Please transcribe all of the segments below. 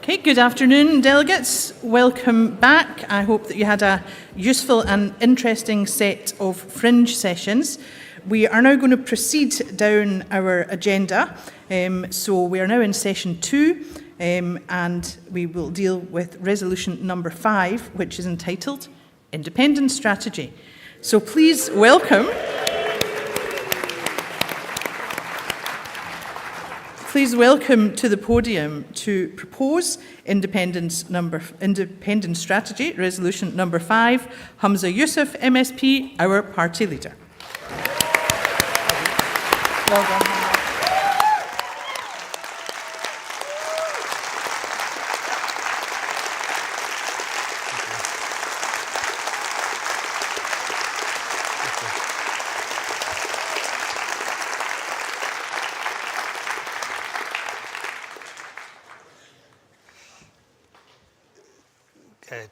Okay, good afternoon, delegates. Welcome back. I hope that you had a useful and interesting set of fringe sessions. We are now going to proceed down our agenda. So we are now in session 2, and we will deal with resolution number 5, which is entitled Independence Strategy. So please welcome to the podium to propose Independence Strategy, resolution number 5, Hamza Yousaf, MSP, our party leader. Well done.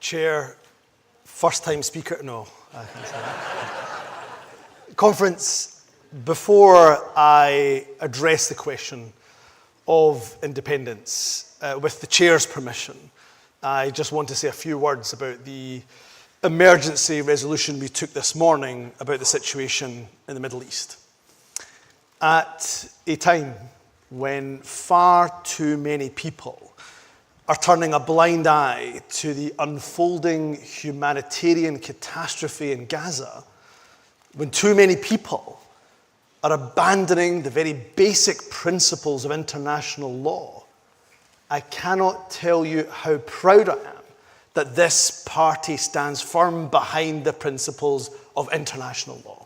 Chair, first-time speaker, no. Conference, before I address the question of independence, with the Chair's permission, I just want to say a few words about the emergency resolution we took this morning about the situation in the Middle East. At a time when far too many people are turning a blind eye to the unfolding humanitarian catastrophe in Gaza, when too many people are abandoning the very basic principles of international law, I cannot tell you how proud I am that this party stands firm behind the principles of international law.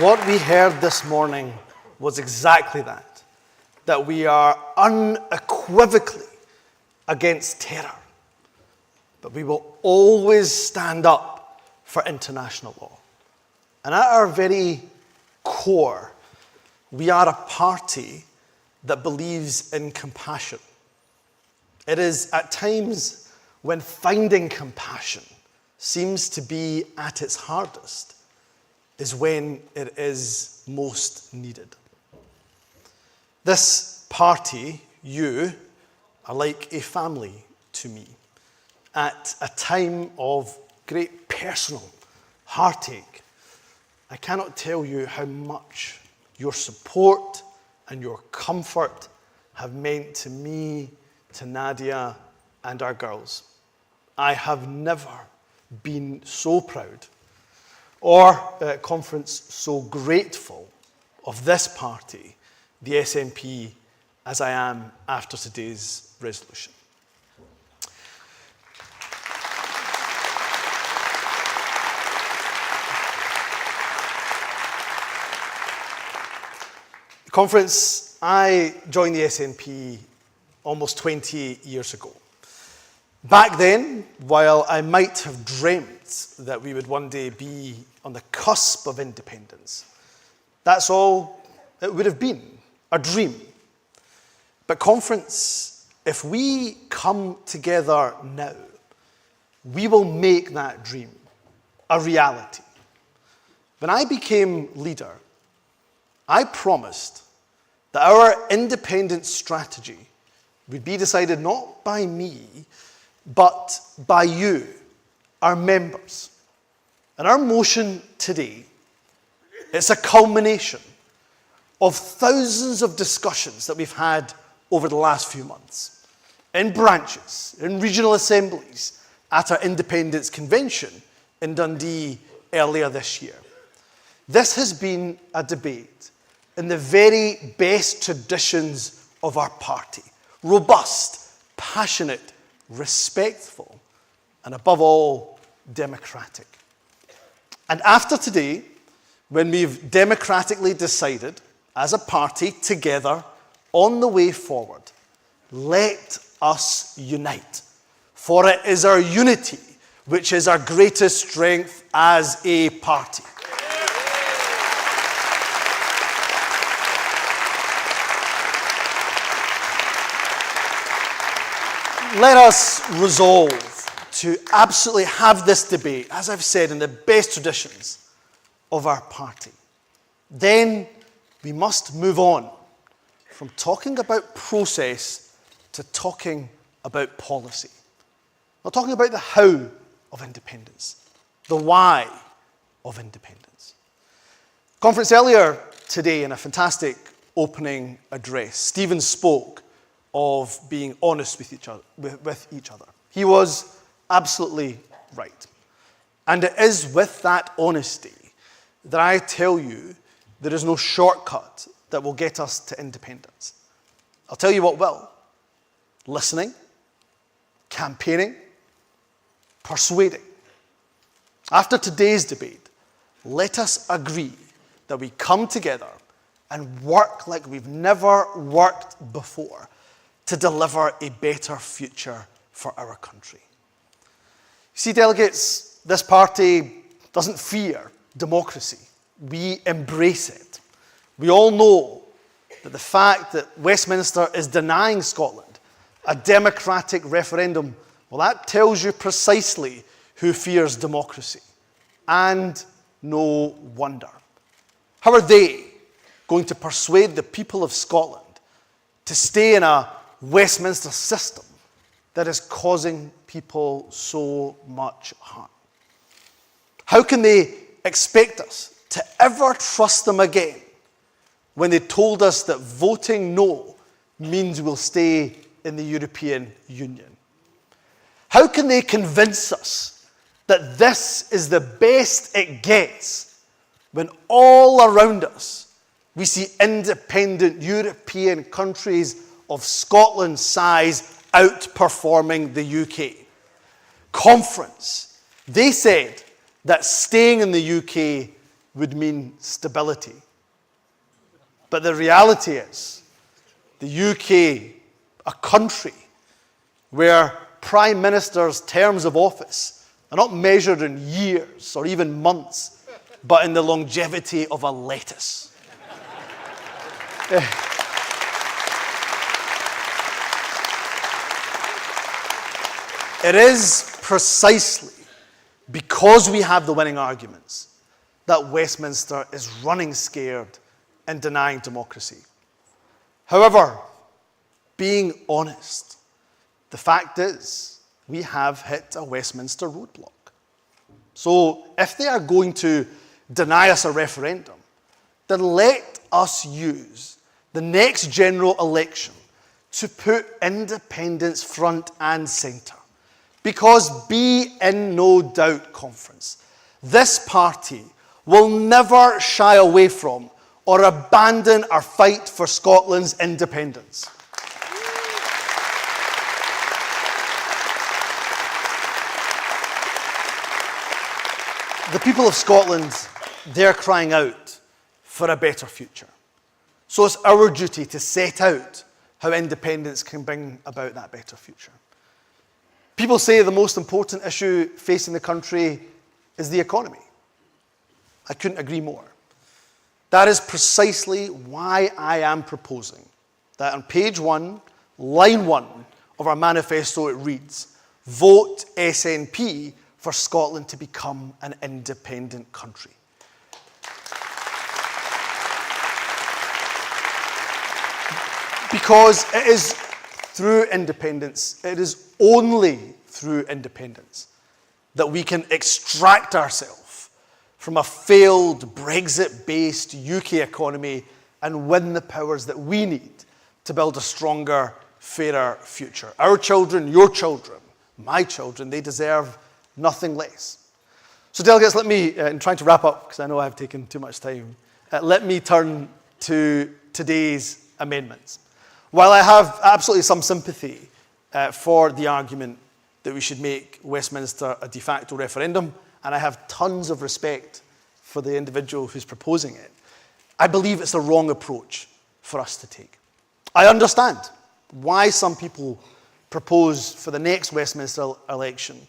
What we heard this morning was exactly that we are unequivocally against terror, but we will always stand up for international law. And at our very core, we are a party that believes in compassion. It is at times when finding compassion seems to be at its hardest, is when it is most needed. This party, you, are like a family to me. At a time of great personal heartache, I cannot tell you how much your support and your comfort have meant to me, to Nadia, and our girls. I have never been so proud or conference so grateful of this party, the SNP, as I am after today's resolution. Conference, I joined the SNP almost 20 years ago. Back then, while I might have dreamt that we would one day be on the cusp of independence, that's all it would have been, a dream. But conference, if we come together now, we will make that dream a reality. When I became leader, I promised that our independence strategy would be decided not by me, but by you, our members. And our motion today, it's a culmination of thousands of discussions that we've had over the last few months, in branches, in regional assemblies, at our independence convention in Dundee earlier this year. This has been a debate in the very best traditions of our party. Robust, passionate, respectful, and above all, democratic. And after today, when we've democratically decided as a party together on the way forward, let us unite. For it is our unity which is our greatest strength as a party. Let us resolve to absolutely have this debate, as I've said, in the best traditions of our party. then we must move on from talking about process to talking about policy. We're talking about the how of independence, the why of independence. Conference earlier today, in a fantastic opening address, Stephen spoke of being honest with each other. He was absolutely right. And it is with that honesty that I tell you there is no shortcut that will get us to independence. I'll tell you what will. Listening, campaigning, persuading. After today's debate, let us agree that we come together and work like we've never worked before to deliver a better future for our country. You see, delegates, this party doesn't fear democracy. We embrace it. We all know that the fact that Westminster is denying Scotland a democratic referendum, well, that tells you precisely who fears democracy. And no wonder. How are they going to persuade the people of Scotland to stay in a Westminster system that is causing people so much harm? How can they expect us to ever trust them again when they told us that voting no means we'll stay in the European Union? How can they convince us that this is the best it gets when all around us we see independent European countries of Scotland's size outperforming the UK? Conference, they said that staying in the UK would mean stability. But the reality is, the UK, a country where Prime Ministers' terms of office are not measured in years or even months, but in the longevity of a lettuce. It is precisely because we have the winning arguments that Westminster is running scared and denying democracy. However, being honest, the fact is we have hit a Westminster roadblock. So if they are going to deny us a referendum, then let us use the next general election to put independence front and centre. Because be in no doubt, Conference, this party will never shy away from or abandon our fight for Scotland's independence. The people of Scotland, they're crying out for a better future. So it's our duty to set out how independence can bring about that better future. People say the most important issue facing the country is the economy. I couldn't agree more. That is precisely why I am proposing that on page 1, line 1 of our manifesto, it reads, vote SNP for Scotland to become an independent country. Because it is through independence, it is only through independence that we can extract ourselves from a failed Brexit-based UK economy and win the powers that we need to build a stronger, fairer future. Our children, your children, my children, they deserve nothing less. So delegates, let me, in trying to wrap up, because I know I've taken too much time, let me turn to today's amendments. While I have absolutely some sympathy for the argument that we should make Westminster a de facto referendum, and I have tons of respect for the individual who's proposing it, I believe it's the wrong approach for us to take. I understand why some people propose for the next Westminster election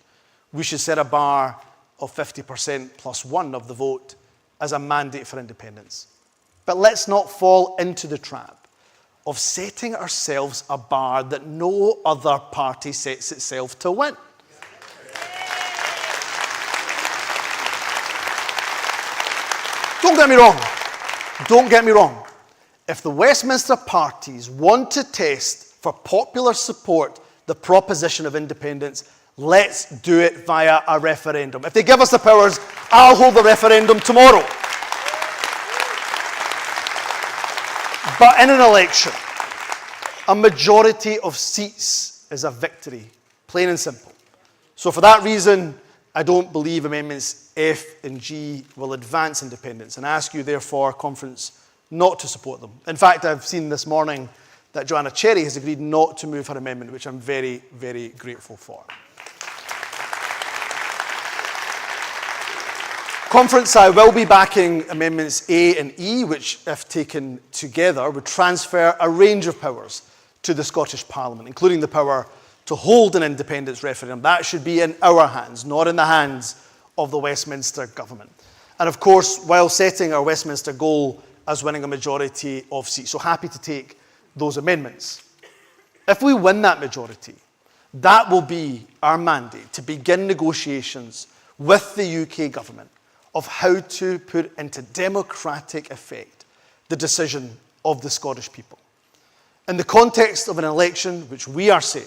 we should set a bar of 50% plus one of the vote as a mandate for independence. But let's not fall into the trap of setting ourselves a bar that no other party sets itself to win. Don't get me wrong. Don't get me wrong. If the Westminster parties want to test for popular support the proposition of independence, let's do it via a referendum. If they give us the powers, I'll hold the referendum tomorrow. But in an election, a majority of seats is a victory, plain and simple. So for that reason, I don't believe amendments F and G will advance independence, and I ask you, therefore, Conference, not to support them. In fact, I've seen this morning that Joanna Cherry has agreed not to move her amendment, which I'm very, very grateful for. Conference, I will be backing amendments A and E, which, if taken together, would transfer a range of powers to the Scottish Parliament, including the power to hold an independence referendum. That should be in our hands, not in the hands of the Westminster government. And of course, while setting our Westminster goal as winning a majority of seats, so happy to take those amendments. If we win that majority, that will be our mandate to begin negotiations with the UK government of how to put into democratic effect the decision of the Scottish people. In the context of an election which we are saying,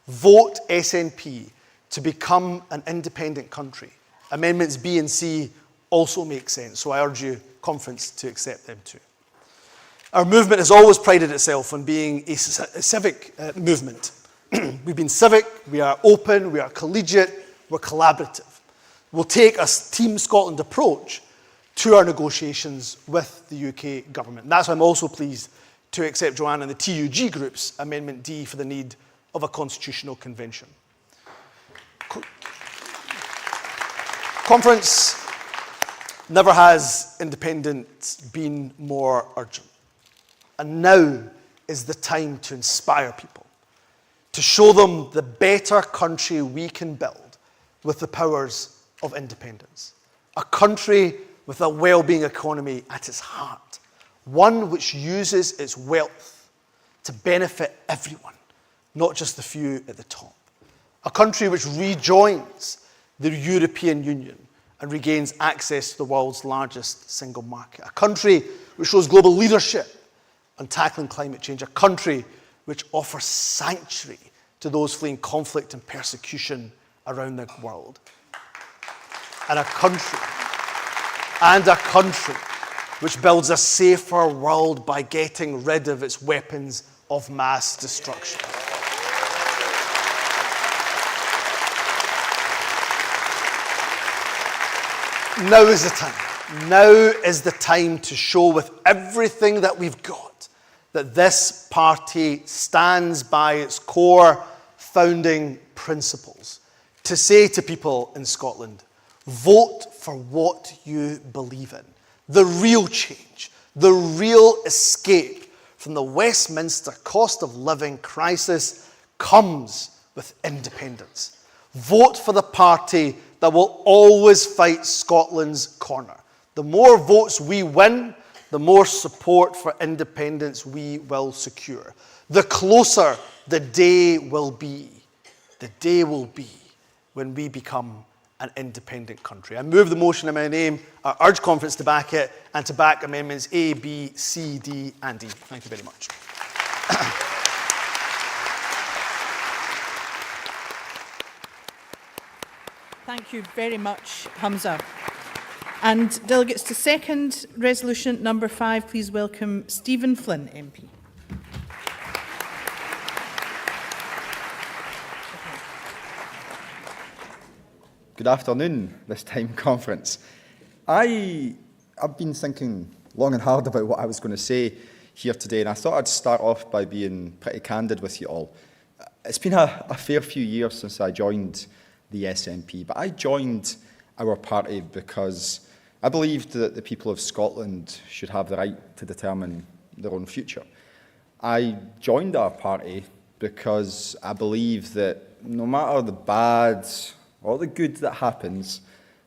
vote SNP to become an independent country. Amendments B and C also make sense, so I urge you, Conference, to accept them too. Our movement has always prided itself on being a civic movement. We've been civic, we are open, we are collegiate, we're collaborative. We'll take a Team Scotland approach to our negotiations with the UK government. That's why I'm also pleased to accept Joanna and the TUG Group's Amendment D for the need of a constitutional convention. Conference, never has independence been more urgent. And now is the time to inspire people, to show them the better country we can build with the powers of independence. A country with a well-being economy at its heart, one which uses its wealth to benefit everyone, not just the few at the top. A country which rejoins the European Union and regains access to the world's largest single market. A country which shows global leadership on tackling climate change. A country which offers sanctuary to those fleeing conflict and persecution around the world. And a country which builds a safer world by getting rid of its weapons of mass destruction. Now is the time. Now is the time to show with everything that we've got that this party stands by its core founding principles. To say to people in Scotland, vote for what you believe in. The real change, the real escape from the Westminster cost of living crisis comes with independence. Vote for the party that will always fight Scotland's corner. The more votes we win, the more support for independence we will secure. The closer the day will be when we become an independent country. I move the motion in my name. I urge Conference to back it and to back amendments A, B, C, D, and D. Thank you very much. Thank you very much, Hamza. And delegates to second resolution number 5, please welcome Stephen Flynn, MP. Good afternoon, this time Conference. I've been thinking long and hard about what I was going to say here today, and I thought I'd start off by being pretty candid with you all. It's been a fair few years since I joined the SNP, but I joined our party because I believed that the people of Scotland should have the right to determine their own future. I joined our party because I believe that no matter the bad or the good that happens,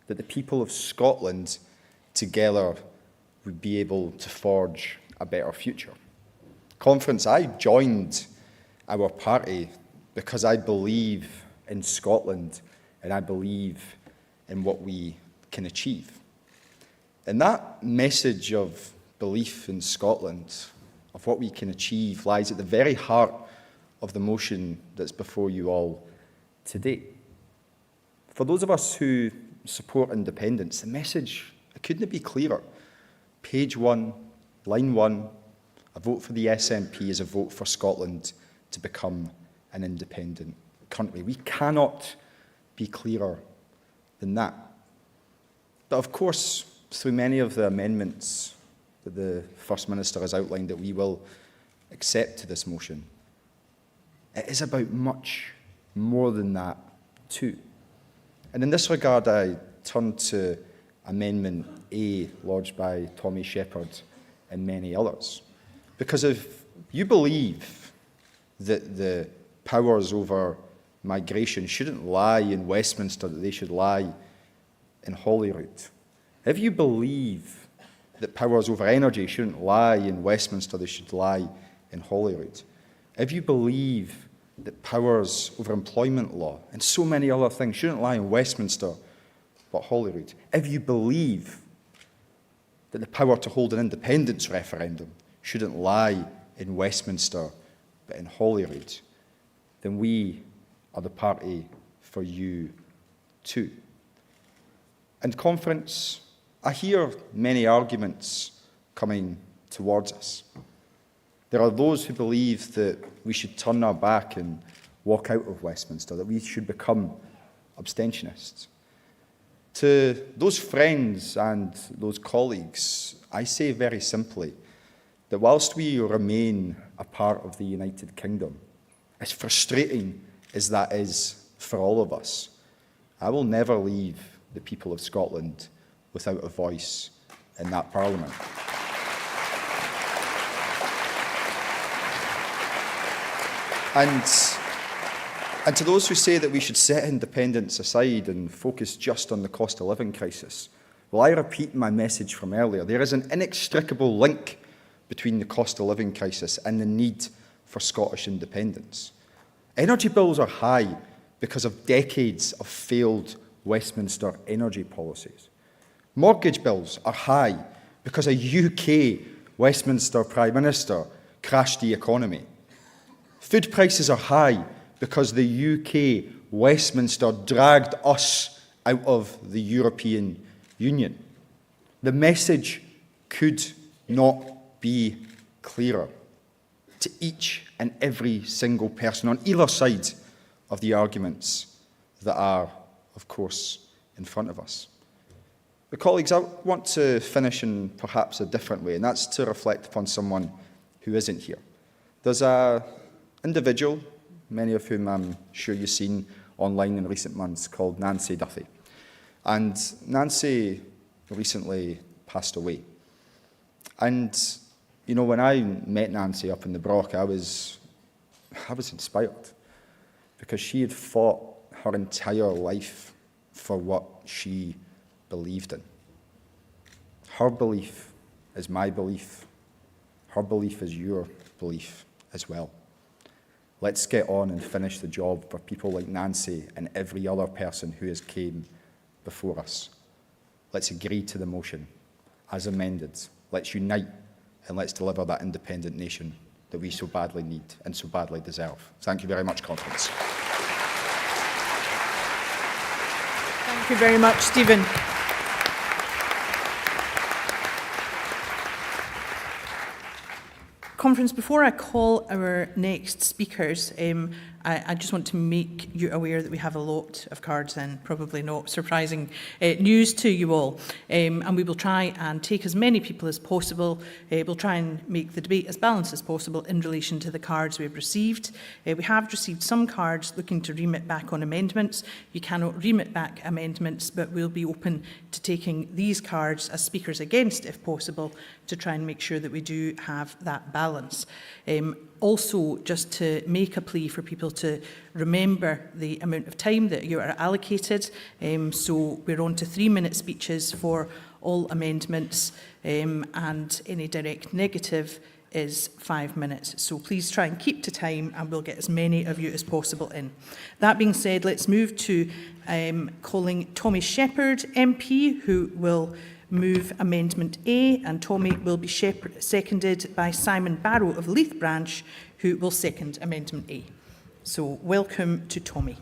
that the people of Scotland together would be able to forge a better future. Conference, I joined our party because I believe in Scotland and I believe in what we can achieve. And that message of belief in Scotland, of what we can achieve, lies at the very heart of the motion that's before you all today. For those of us who support independence, the message, it couldn't be clearer. Page 1, line 1, a vote for the SNP is a vote for Scotland to become an independent country. We cannot be clearer than that. But of course, through many of the amendments that the First Minister has outlined that we will accept to this motion, it is about much more than that too. And in this regard, I turn to Amendment A, lodged by Tommy Shepherd and many others. Because if you believe that the powers over migration shouldn't lie in Westminster, that they should lie in Holyrood, if you believe that powers over energy shouldn't lie in Westminster, they should lie in Holyrood, if you believe that powers over employment law and so many other things shouldn't lie in Westminster but Holyrood, if you believe that the power to hold an independence referendum shouldn't lie in Westminster but in Holyrood, then we are the party for you too. In conference, I hear many arguments coming towards us. There are those who believe that we should turn our back and walk out of Westminster, that we should become abstentionists. To those friends and those colleagues, I say very simply that whilst we remain a part of the United Kingdom, as frustrating as that is for all of us, I will never leave the people of Scotland without a voice in that Parliament. And to those who say that we should set independence aside and focus just on the cost of living crisis, well, I repeat my message from earlier. There is an inextricable link between the cost of living crisis and the need for Scottish independence. Energy bills are high because of decades of failed Westminster energy policies. Mortgage bills are high because a UK Westminster Prime Minister crashed the economy. Food prices are high because the UK Westminster dragged us out of the European Union. The message could not be clearer to each and every single person on either side of the arguments that are, of course, in front of us. But colleagues, I want to finish in perhaps a different way, and that's to reflect upon someone who isn't here. There's an individual, many of whom I'm sure you've seen online in recent months, called Nancy Duffy. And Nancy recently passed away. And, you know, when I met Nancy up in the Broch, I was inspired because she had fought her entire life for what she believed in. Her belief is my belief. Her belief is your belief as well. Let's get on and finish the job for people like Nancy and every other person who has came before us. Let's agree to the motion as amended. Let's unite and let's deliver that independent nation that we so badly need and so badly deserve. Thank you very much, Conference. Thank you very much, Stephen. Conference, before I call our next speakers, I just want to make you aware that we have a lot of cards and probably not surprising news to you all. And we will try and take as many people as possible. We'll try and make the debate as balanced as possible in relation to the cards we've received. We have received some cards looking to remit back on amendments. You cannot remit back amendments, but we'll be open to taking these cards as speakers against, if possible, to try and make sure that we do have that balance. Also, just to make a plea for people to remember the amount of time that you are allocated. So we're on to 3-minute speeches for all amendments, and any direct negative is 5 minutes. So please try and keep to time and we'll get as many of you as possible in. That being said, let's move to calling Tommy Shepherd MP, who will move Amendment A, and Tommy will be seconded by Simon Barrow of Leith Branch, who will second Amendment A. So welcome to Tommy.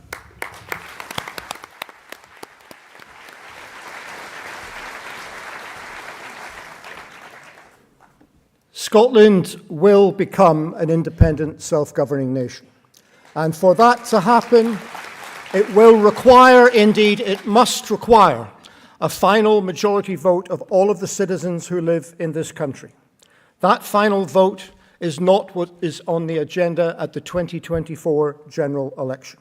Scotland will become an independent, self-governing nation. And for that to happen, it will require, indeed it must require, a final majority vote of all of the citizens who live in this country. That final vote is not what is on the agenda at the 2024 general election.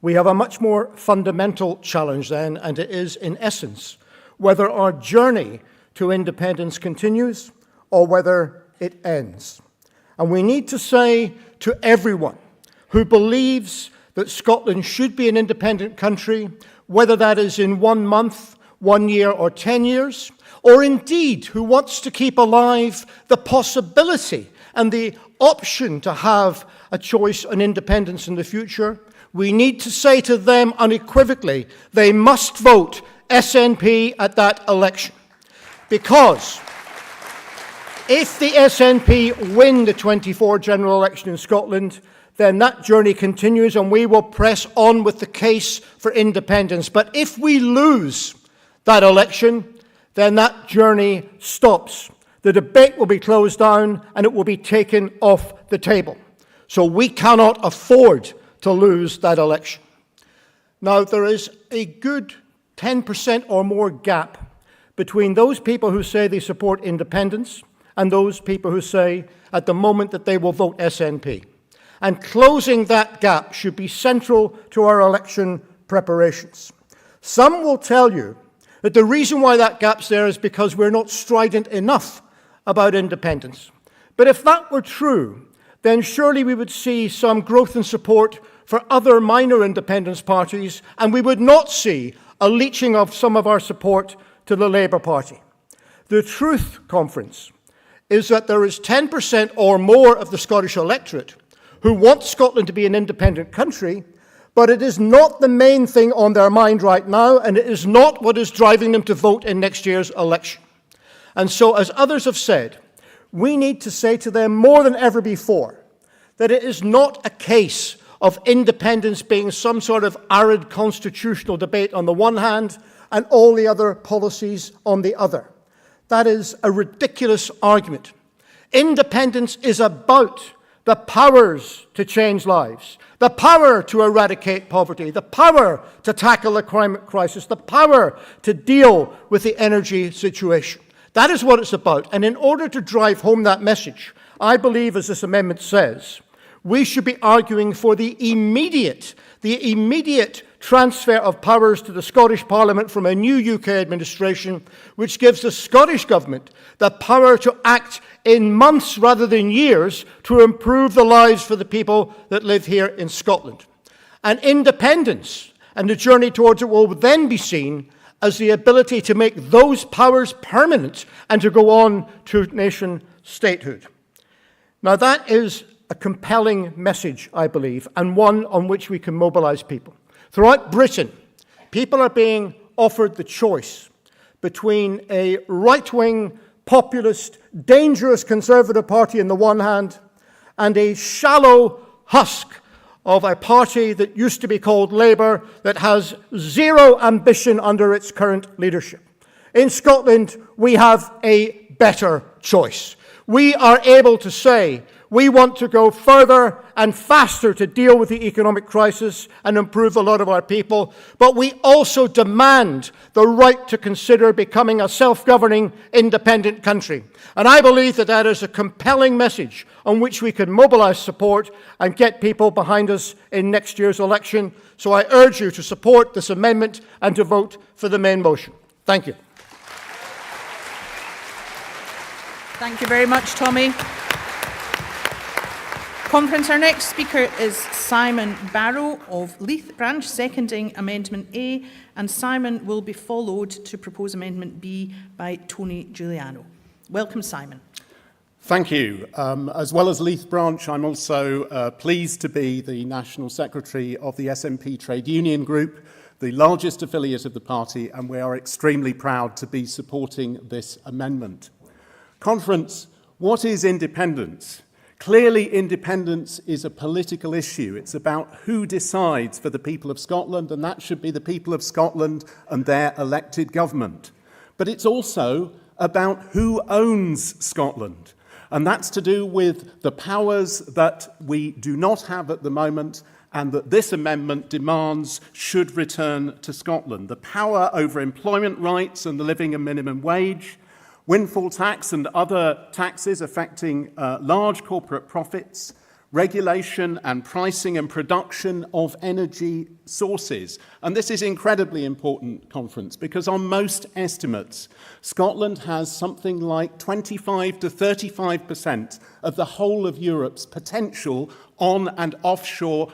We have a much more fundamental challenge then, and it is, in essence, whether our journey to independence continues or whether it ends. And we need to say to everyone who believes that Scotland should be an independent country, whether that is in 1 month, 1 year or 10 years, or indeed who wants to keep alive the possibility and the option to have a choice on independence in the future, we need to say to them unequivocally, they must vote SNP at that election. Because if the SNP win the 24 general election in Scotland, then that journey continues and we will press on with the case for independence. But if we lose that election, then that journey stops. The debate will be closed down and it will be taken off the table. So we cannot afford to lose that election. Now, there is a good 10% or more gap between those people who say they support independence and those people who say at the moment that they will vote SNP. And closing that gap should be central to our election preparations. Some will tell you that the reason why that gap's there is because we're not strident enough about independence. But if that were true, then surely we would see some growth in support for other minor independence parties, and we would not see a leaching of some of our support to the Labour Party. The Truth Conference is that there is 10% or more of the Scottish electorate who want Scotland to be an independent country, but it is not the main thing on their mind right now, and it is not what is driving them to vote in next year's election. And so, as others have said, we need to say to them more than ever before that it is not a case of independence being some sort of arid constitutional debate on the one hand and all the other policies on the other. That is a ridiculous argument. Independence is about the powers to change lives, the power to eradicate poverty, the power to tackle the climate crisis, the power to deal with the energy situation. That is what it's about. And in order to drive home that message, I believe, as this amendment says, we should be arguing for the immediate transfer of powers to the Scottish Parliament from a new UK administration, which gives the Scottish Government the power to act in months rather than years to improve the lives for the people that live here in Scotland. And independence and the journey towards it will then be seen as the ability to make those powers permanent and to go on to nation statehood. Now that is a compelling message, I believe, and one on which we can mobilise people. Throughout Britain, people are being offered the choice between a right-wing, populist, dangerous Conservative Party on the one hand and a shallow husk of a party that used to be called Labour that has zero ambition under its current leadership. In Scotland, we have a better choice. We are able to say we want to go further and faster to deal with the economic crisis and improve a lot of our people, but we also demand the right to consider becoming a self-governing, independent country. And I believe that that is a compelling message on which we can mobilise support and get people behind us in next year's election. So I urge you to support this amendment and to vote for the main motion. Thank you. Thank you very much, Tommy. Conference, our next speaker is Simon Barrow of Leith Branch, seconding Amendment A, and Simon will be followed to propose Amendment B by Tony Giuliano. Welcome, Simon. Thank you. As well as Leith Branch, I'm also pleased to be the National Secretary of the SNP Trade Union Group, the largest affiliate of the party, and we are extremely proud to be supporting this amendment. Conference, what is independence? Clearly, independence is a political issue. It's about who decides for the people of Scotland, and that should be the people of Scotland and their elected government. But it's also about who owns Scotland, and that's to do with the powers that we do not have at the moment and that this amendment demands should return to Scotland. The power over employment rights and the living and minimum wage, windfall tax and other taxes affecting large corporate profits, regulation and pricing and production of energy sources. And this is incredibly important, Conference, because on most estimates, Scotland has something like 25 to 35% of the whole of Europe's potential on and offshore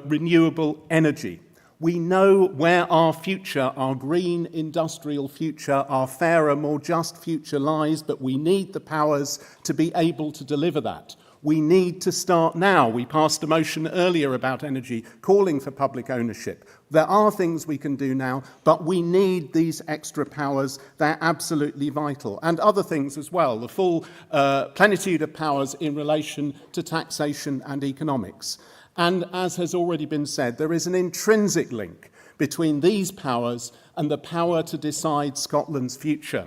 renewable energy. We know where our future, our green industrial future, our fairer, more just future lies, but we need the powers to be able to deliver that. We need to start now. We passed a motion earlier about energy, calling for public ownership. There are things we can do now, but we need these extra powers. They're absolutely vital. And other things as well, the full plenitude of powers in relation to taxation and economics. And as has already been said, there is an intrinsic link between these powers and the power to decide Scotland's future.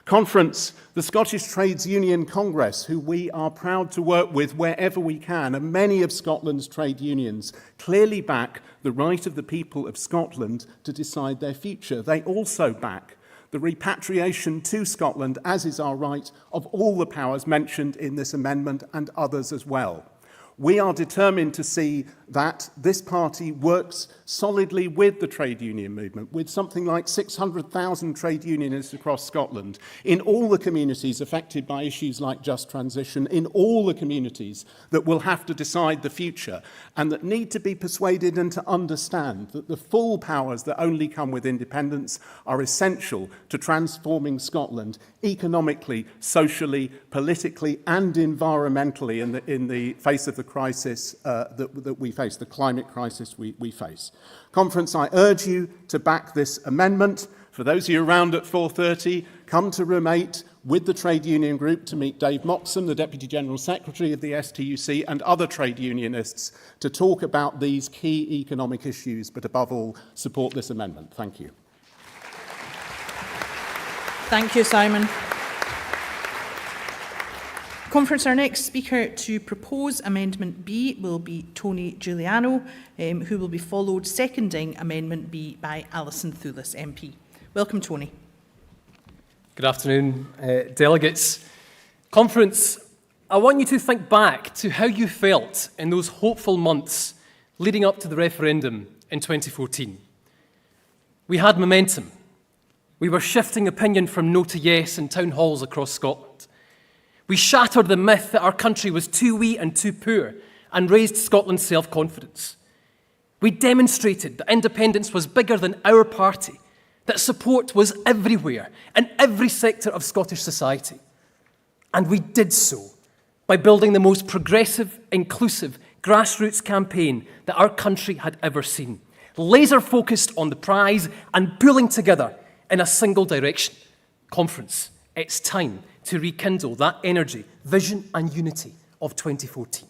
Conference, the Scottish Trades Union Congress, who we are proud to work with wherever we can, and many of Scotland's trade unions clearly back the right of the people of Scotland to decide their future. They also back the repatriation to Scotland, as is our right, of all the powers mentioned in this amendment and others as well. We are determined to see that this party works solidly with the trade union movement, with something like 600,000 trade unionists across Scotland, in all the communities affected by issues like just transition, in all the communities that will have to decide the future, and that need to be persuaded and to understand that the full powers that only come with independence are essential to transforming Scotland economically, socially, politically, and environmentally in the face of the crisis that we face, the climate crisis we face. Conference, I urge you to back this amendment. For those of you around at 4:30, come to Room 8 with the trade union group to meet Dave Moxham, the Deputy General Secretary of the STUC, and other trade unionists to talk about these key economic issues, but above all, support this amendment. Thank you. Thank you, Simon. Conference, our next speaker to propose Amendment B will be Tony Giuliano, who will be followed seconding Amendment B by Alison Thewlis MP. Welcome, Tony. Good afternoon, delegates. Conference, I want you to think back to how you felt in those hopeful months leading up to the referendum in 2014. We had momentum. We were shifting opinion from no to yes in town halls across Scotland. We shattered the myth that our country was too wee and too poor and raised Scotland's self-confidence. We demonstrated that independence was bigger than our party, that support was everywhere in every sector of Scottish society. And we did so by building the most progressive, inclusive, grassroots campaign that our country had ever seen, laser-focused on the prize and pulling together in a single direction. Conference, it's time to rekindle that energy, vision and unity of 2014.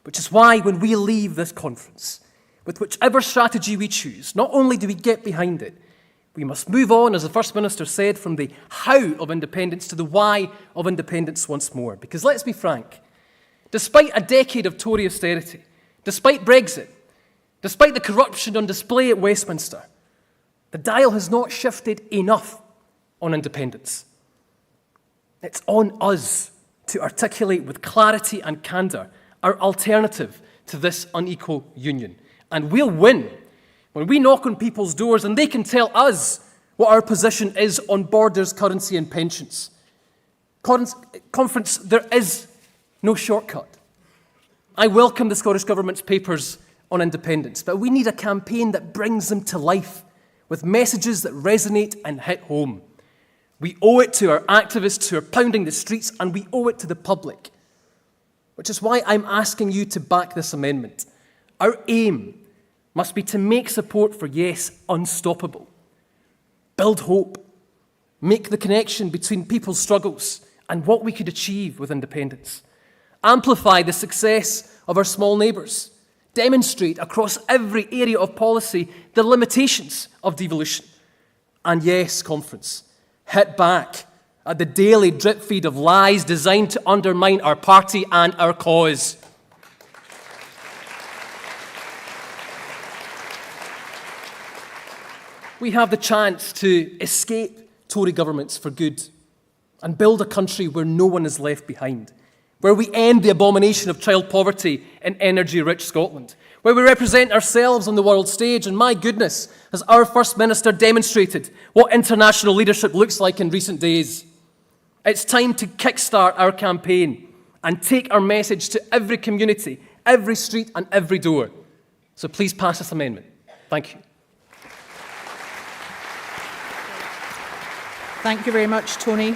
Which is why when we leave this conference, with whichever strategy we choose, not only do we get behind it, we must move on, as the First Minister said, from the how of independence to the why of independence once more. Because let's be frank, despite a decade of Tory austerity, despite Brexit, despite the corruption on display at Westminster, the dial has not shifted enough on independence. It's on us to articulate with clarity and candour our alternative to this unequal union. And we'll win when we knock on people's doors and they can tell us what our position is on borders, currency and pensions. Conference, there is no shortcut. I welcome the Scottish Government's papers on independence, but we need a campaign that brings them to life with messages that resonate and hit home. We owe it to our activists who are pounding the streets, and we owe it to the public, which is why I'm asking you to back this amendment. Our aim must be to make support for yes unstoppable. Build hope. Make the connection between people's struggles and what we could achieve with independence. Amplify the success of our small neighbours. Demonstrate across every area of policy the limitations of devolution. And yes, conference, hit back at the daily drip feed of lies designed to undermine our party and our cause. We have the chance to escape Tory governments for good and build a country where no one is left behind, where we end the abomination of child poverty in energy-rich Scotland, where we represent ourselves on the world stage, and my goodness, has our First Minister demonstrated what international leadership looks like in recent days. It's time to kickstart our campaign and take our message to every community, every street and every door. So please pass this amendment. Thank you. Thank you very much, Tony.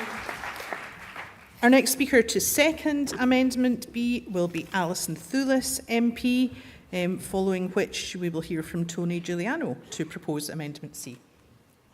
Our next speaker to second Amendment B will be Alison Thewlis MP, following which we will hear from Tony Giuliano to propose Amendment C.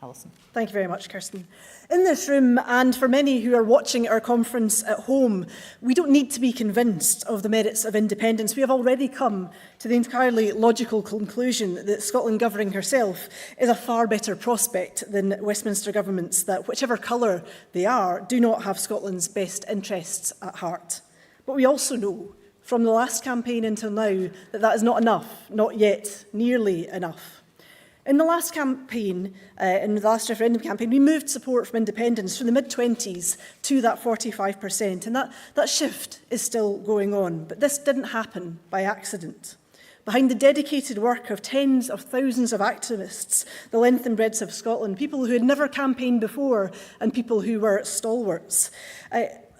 Alison. Thank you very much, Kirsten. In this room, and for many who are watching our conference at home, we don't need to be convinced of the merits of independence. We have already come to the entirely logical conclusion that Scotland governing herself is a far better prospect than Westminster governments that, whichever colour they are, do not have Scotland's best interests at heart. But we also know, from the last campaign until now, that that is not enough, not yet nearly enough. In the last campaign, in the last referendum campaign, we moved support from independence from the mid-20s to that 45%, and that shift is still going on. But this didn't happen by accident. Behind the dedicated work of tens of thousands of activists, the length and breadth of Scotland, people who had never campaigned before and people who were stalwarts,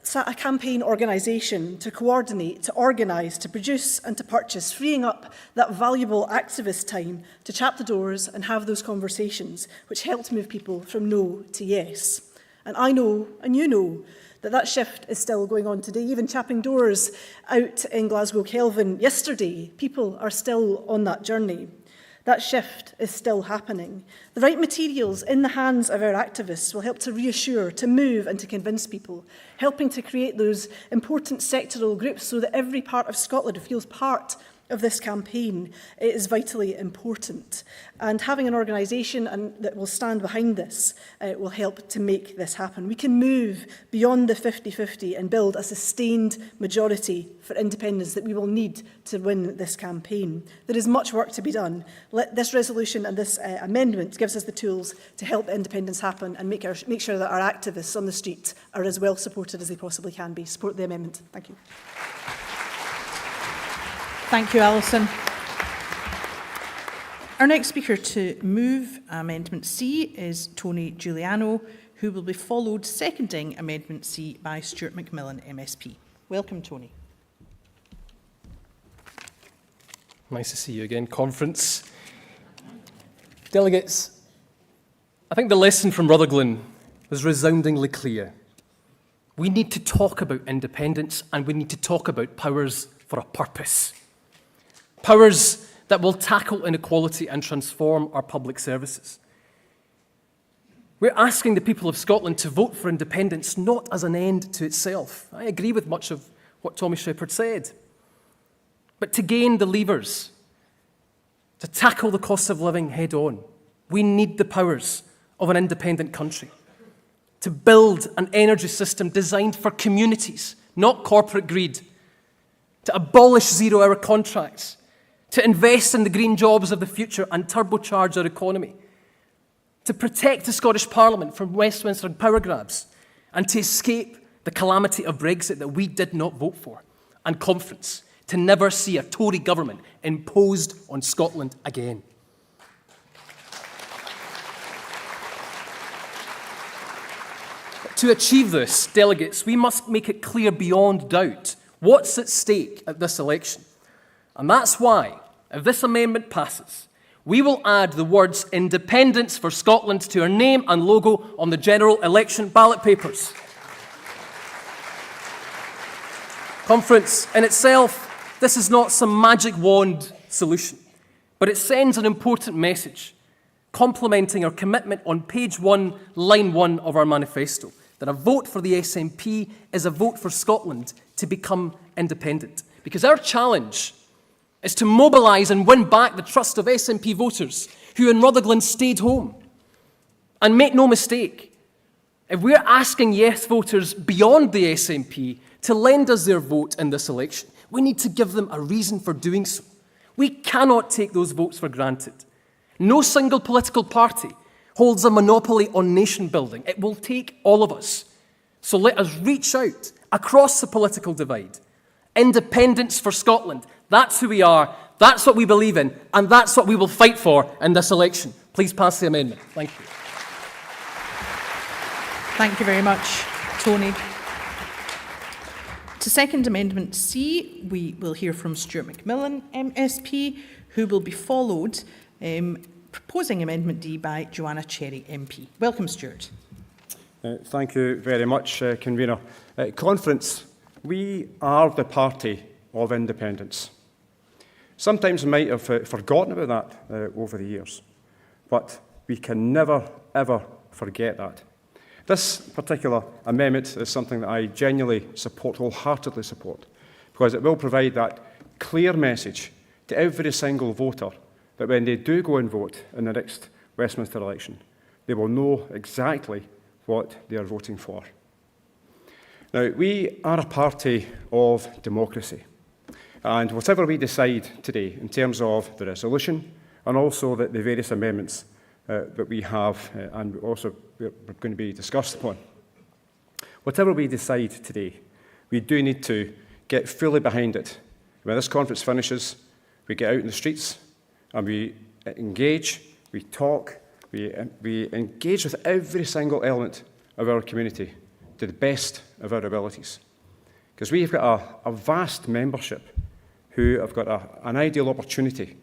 sat a campaign organisation to coordinate, to organise, to produce and to purchase, freeing up that valuable activist time to chap the doors and have those conversations, which helped move people from no to yes. And I know, and you know, that that shift is still going on today. Even chapping doors out in Glasgow Kelvin yesterday, people are still on that journey. That shift is still happening. The right materials in the hands of our activists will help to reassure, to move and to convince people, helping to create those important sectoral groups so that every part of Scotland feels part of this campaign. It is vitally important. And having an organisation that will stand behind this will help to make this happen. We can move beyond the 50-50 and build a sustained majority for independence that we will need to win this campaign. There is much work to be done. This resolution and this amendment gives us the tools to help independence happen and make sure that our activists on the street are as well supported as they possibly can be. Support the amendment. Thank you. Thank you, Alison. Our next speaker to move Amendment C is Tony Giuliano, who will be followed, seconding Amendment C, by Stuart McMillan, MSP. Welcome, Tony. Nice to see you again, conference. Delegates, I think the lesson from Rutherglen was resoundingly clear. We need to talk about independence and we need to talk about powers for a purpose. Powers that will tackle inequality and transform our public services. We're asking the people of Scotland to vote for independence not as an end to itself. I agree with much of what Tommy Shepherd said. But to gain the levers, to tackle the cost of living head on, we need the powers of an independent country. To build an energy system designed for communities, not corporate greed. To abolish zero-hour contracts. To invest in the green jobs of the future and turbocharge our economy, to protect the Scottish Parliament from Westminster power grabs, and to escape the calamity of Brexit that we did not vote for, and conference, to never see a Tory government imposed on Scotland again. To achieve this, delegates, we must make it clear beyond doubt what's at stake at this election. And that's why, if this amendment passes, we will add the words independence for Scotland to our name and logo on the general election ballot papers. Conference, in itself, this is not some magic wand solution. but it sends an important message, complementing our commitment on page 1, line 1 of our manifesto, that a vote for the SNP is a vote for Scotland to become independent. Because our challenge is to mobilise and win back the trust of SNP voters who in Rutherglen stayed home. And make no mistake, if we're asking yes voters beyond the SNP to lend us their vote in this election, we need to give them a reason for doing so. We cannot take those votes for granted. No single political party holds a monopoly on nation building. It will take all of us. So let us reach out across the political divide. Independence for Scotland. That's who we are, that's what we believe in, and that's what we will fight for in this election. Please pass the amendment. Thank you. Thank you very much, Tony. To second Amendment C, we will hear from Stuart McMillan, MSP, who will be followed, proposing Amendment D, by Joanna Cherry, MP. Welcome, Stuart. Thank you very much, Convener. Conference, we are the party of independence. Sometimes we might have forgotten about that over the years, but we can never, ever forget that. This particular amendment is something that I genuinely support, wholeheartedly support, because it will provide that clear message to every single voter that when they do go and vote in the next Westminster election, they will know exactly what they are voting for. Now, we are a party of democracy, and whatever we decide today in terms of the resolution and also the various amendments that we have and also we're going to be discussed upon. Whatever we decide today, we do need to get fully behind it. When this conference finishes, we get out in the streets and we engage, we talk, we engage with every single element of our community to the best of our abilities. Because we've got a vast membership who have got an ideal opportunity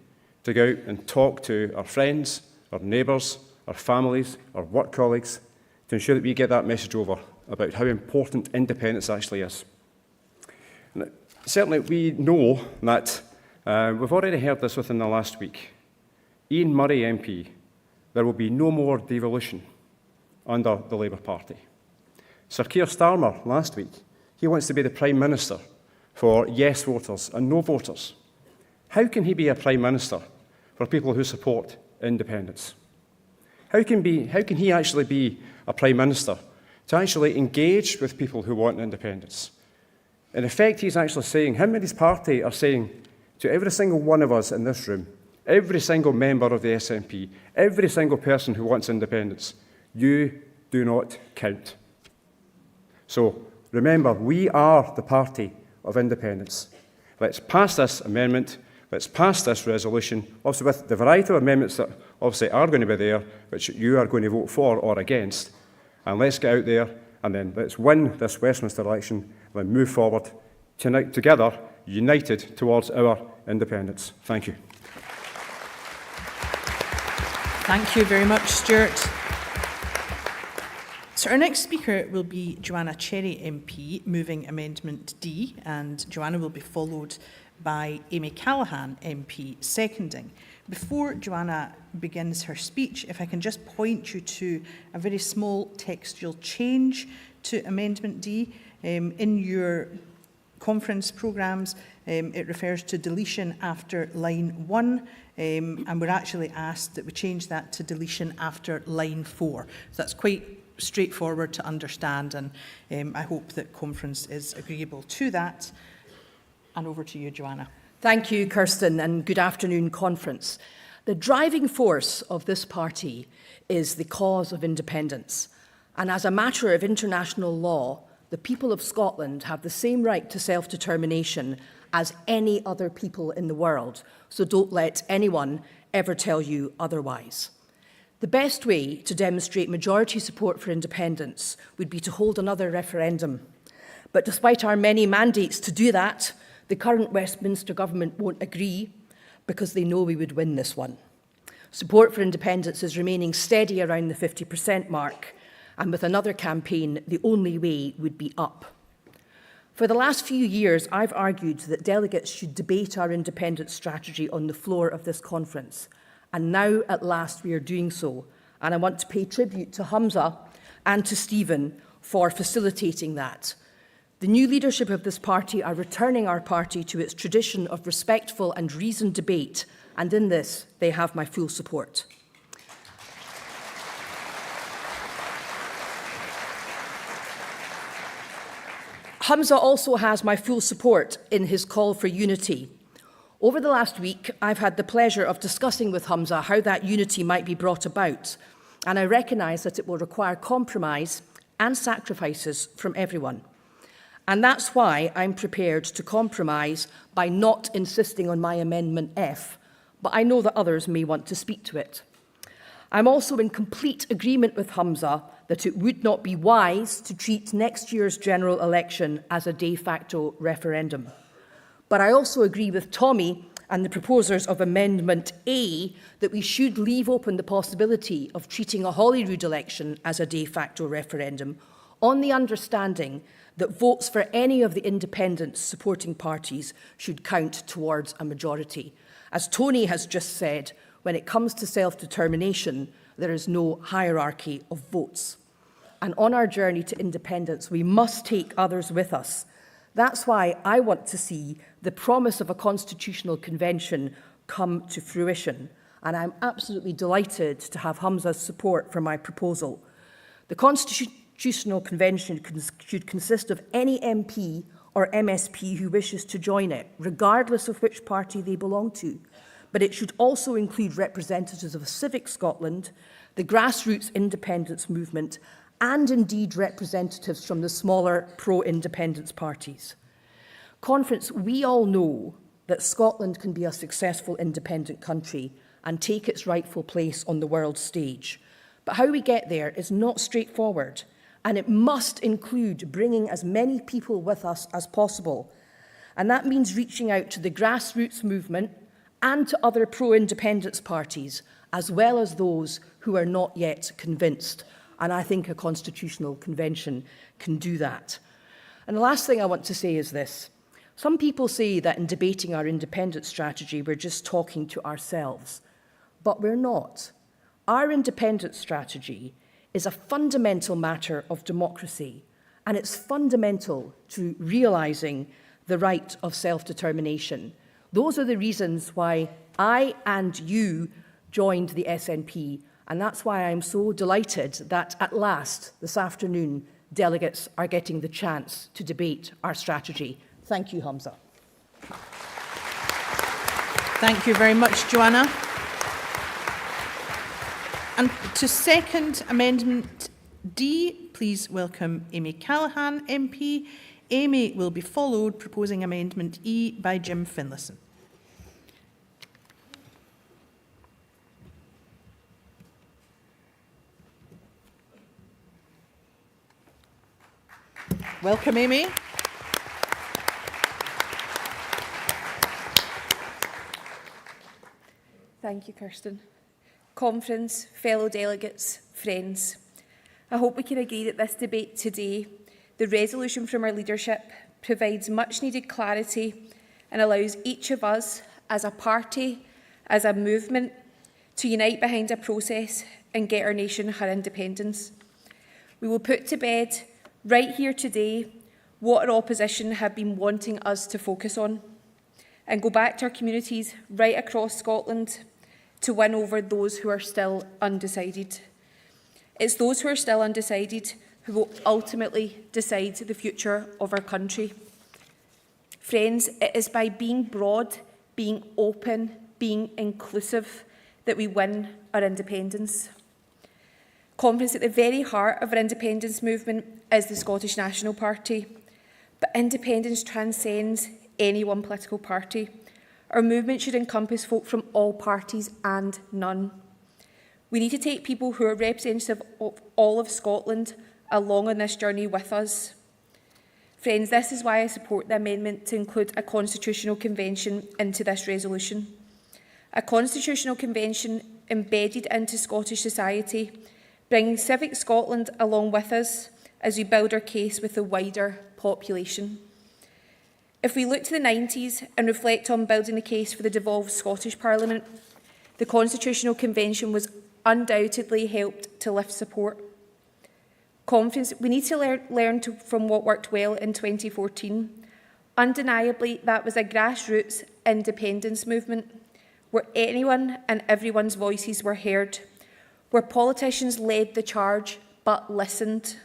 to go out and talk to our friends, our neighbours, our families, our work colleagues, to ensure that we get that message over about how important independence actually is. And certainly we know that, we've already heard this within the last week, Ian Murray MP, there will be no more devolution under the Labour Party. Sir Keir Starmer last week, he wants to be the Prime Minister for yes voters and no voters. How can he be a Prime Minister for people who support independence? How can he actually be a Prime Minister to actually engage with people who want independence? In effect, he's actually saying, him and his party are saying to every single one of us in this room, every single member of the SNP, every single person who wants independence, you do not count. So remember, we are the party of independence. Let's pass this amendment. Let's pass this resolution, also with the variety of amendments that obviously are going to be there, which you are going to vote for or against. And let's get out there and then let's win this Westminster election and then move forward together, united towards our independence. Thank you. Thank you very much, Stuart. So our next speaker will be Joanna Cherry MP, moving Amendment D, and Joanna will be followed by Amy Callaghan MP, seconding. Before Joanna begins her speech, if I can just point you to a very small textual change to Amendment D. In your conference programmes, it refers to deletion after line 1, and we're actually asked that we change that to deletion after line 4. So that's quite straightforward to understand, and I hope that conference is agreeable to that. And over to you, Joanna. Thank you, Kirsten, and good afternoon, conference. The driving force of this party is the cause of independence. And as a matter of international law, the people of Scotland have the same right to self-determination as any other people in the world. So don't let anyone ever tell you otherwise. The best way to demonstrate majority support for independence would be to hold another referendum. But despite our many mandates to do that, the current Westminster government won't agree because they know we would win this one. Support for independence is remaining steady around the 50% mark, and with another campaign, the only way would be up. For the last few years, I've argued that delegates should debate our independence strategy on the floor of this conference. And now, at last, we are doing so. And I want to pay tribute to Hamza and to Stephen for facilitating that. The new leadership of this party are returning our party to its tradition of respectful and reasoned debate, and in this, they have my full support. Hamza also has my full support in his call for unity. Over the last week, I've had the pleasure of discussing with Hamza how that unity might be brought about, and I recognise that it will require compromise and sacrifices from everyone. And that's why I'm prepared to compromise by not insisting on my Amendment F, but I know that others may want to speak to it. I'm also in complete agreement with Hamza that it would not be wise to treat next year's general election as a de facto referendum. But I also agree with Tommy and the proposers of Amendment A that we should leave open the possibility of treating a Holyrood election as a de facto referendum on the understanding that votes for any of the independent supporting parties should count towards a majority. As Tony has just said, when it comes to self-determination, there is no hierarchy of votes. And on our journey to independence, we must take others with us. That's why I want to see the promise of a constitutional convention come to fruition. And I'm absolutely delighted to have Hamza's support for my proposal. The Constitutional Convention should consist of any MP or MSP who wishes to join it, regardless of which party they belong to. But it should also include representatives of Civic Scotland, the grassroots independence movement, and indeed representatives from the smaller pro-independence parties. Conference, we all know that Scotland can be a successful independent country and take its rightful place on the world stage. But how we get there is not straightforward, and it must include bringing as many people with us as possible. And that means reaching out to the grassroots movement and to other pro-independence parties, as well as those who are not yet convinced. And I think a constitutional convention can do that. And the last thing I want to say is this. Some people say that in debating our independence strategy, we're just talking to ourselves. But we're not. Our independence strategy is a fundamental matter of democracy, and it's fundamental to realising the right of self-determination. Those are the reasons why I and you joined the SNP, and that's why I'm so delighted that at last, this afternoon, delegates are getting the chance to debate our strategy. Thank you, Hamza. Thank you very much, Joanna. And to second Amendment D, please welcome Amy Callaghan MP. Amy will be followed, proposing Amendment E, by Jim Finlayson. Welcome, Amy. Thank you, Kirsten. Conference, fellow delegates, friends. I hope we can agree that this debate today, the resolution from our leadership, provides much needed clarity and allows each of us as a party, as a movement, to unite behind a process and get our nation her independence. We will put to bed right here today what our opposition have been wanting us to focus on and go back to our communities right across Scotland to win over those who are still undecided. It's those who are still undecided who will ultimately decide the future of our country. Friends, it is by being broad, being open, being inclusive that we win our independence. Conference, at the very heart of our independence movement is the Scottish National Party, but independence transcends any one political party. Our movement should encompass folk from all parties and none. We need to take people who are representative of all of Scotland along on this journey with us. Friends, this is why I support the amendment to include a constitutional convention into this resolution. A constitutional convention embedded into Scottish society, bringing Civic Scotland along with us as we build our case with the wider population. If we look to the 90s and reflect on building the case for the devolved Scottish Parliament, the Constitutional Convention was undoubtedly helped to lift support. Conference, we need to learn from what worked well in 2014. Undeniably, that was a grassroots independence movement where anyone and everyone's voices were heard, where politicians led the charge but listened,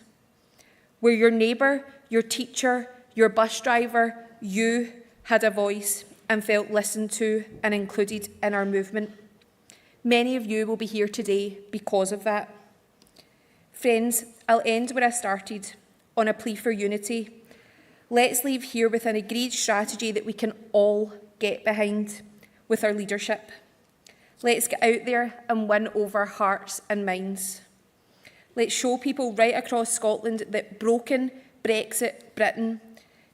where your neighbour, your teacher, your bus driver, you had a voice and felt listened to and included in our movement. Many of you will be here today because of that. Friends, I'll end where I started, on a plea for unity. Let's leave here with an agreed strategy that we can all get behind with our leadership. Let's get out there and win over hearts and minds. Let's show people right across Scotland that broken Brexit Britain,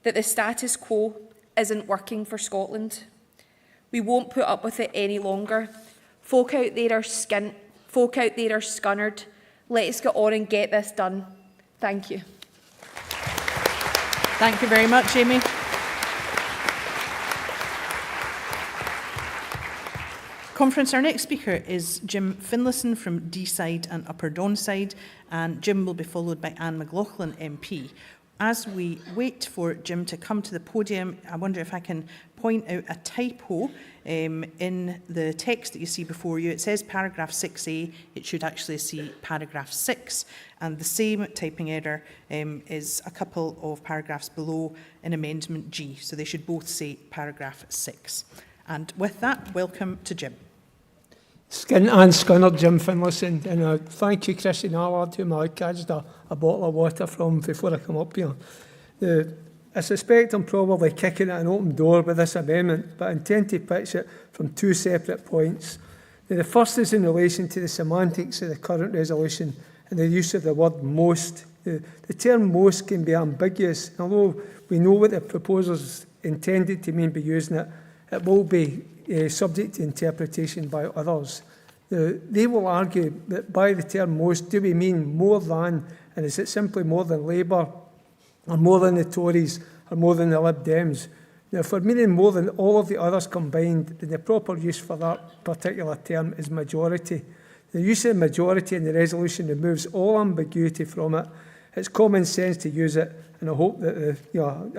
that the status quo isn't working for Scotland. We won't put up with it any longer. Folk out there are skint, folk out there are scunnered. Let's get on and get this done. Thank you. Thank you very much, Amy. Conference, our next speaker is Jim Finlayson from Deeside and Upper Donside, and Jim will be followed by Anne McLaughlin MP. As we wait for Jim to come to the podium, I wonder if I can point out a typo in the text that you see before you. It says paragraph 6A, it should actually see paragraph 6, and the same typing error is a couple of paragraphs below in amendment G, so they should both say paragraph 6. And with that, welcome to Jim. Skin and Scunner, Jim Finlayson, and thank you, Christian Allard, whom I catched a bottle of water from before I come up here. I suspect I'm probably kicking at an open door with this amendment, but I intend to pitch it from two separate points. The first is in relation to the semantics of the current resolution and the use of the word most. The term most can be ambiguous. Although we know what the proposers intended to mean by using it, it will be subject to interpretation by others. They will argue that by the term most, do we mean more than, and is it simply more than Labour, or more than the Tories, or more than the Lib Dems? Now, for meaning more than all of the others combined, then the proper use for that particular term is majority. The use of majority in the resolution removes all ambiguity from it. It's common sense to use it, and I hope that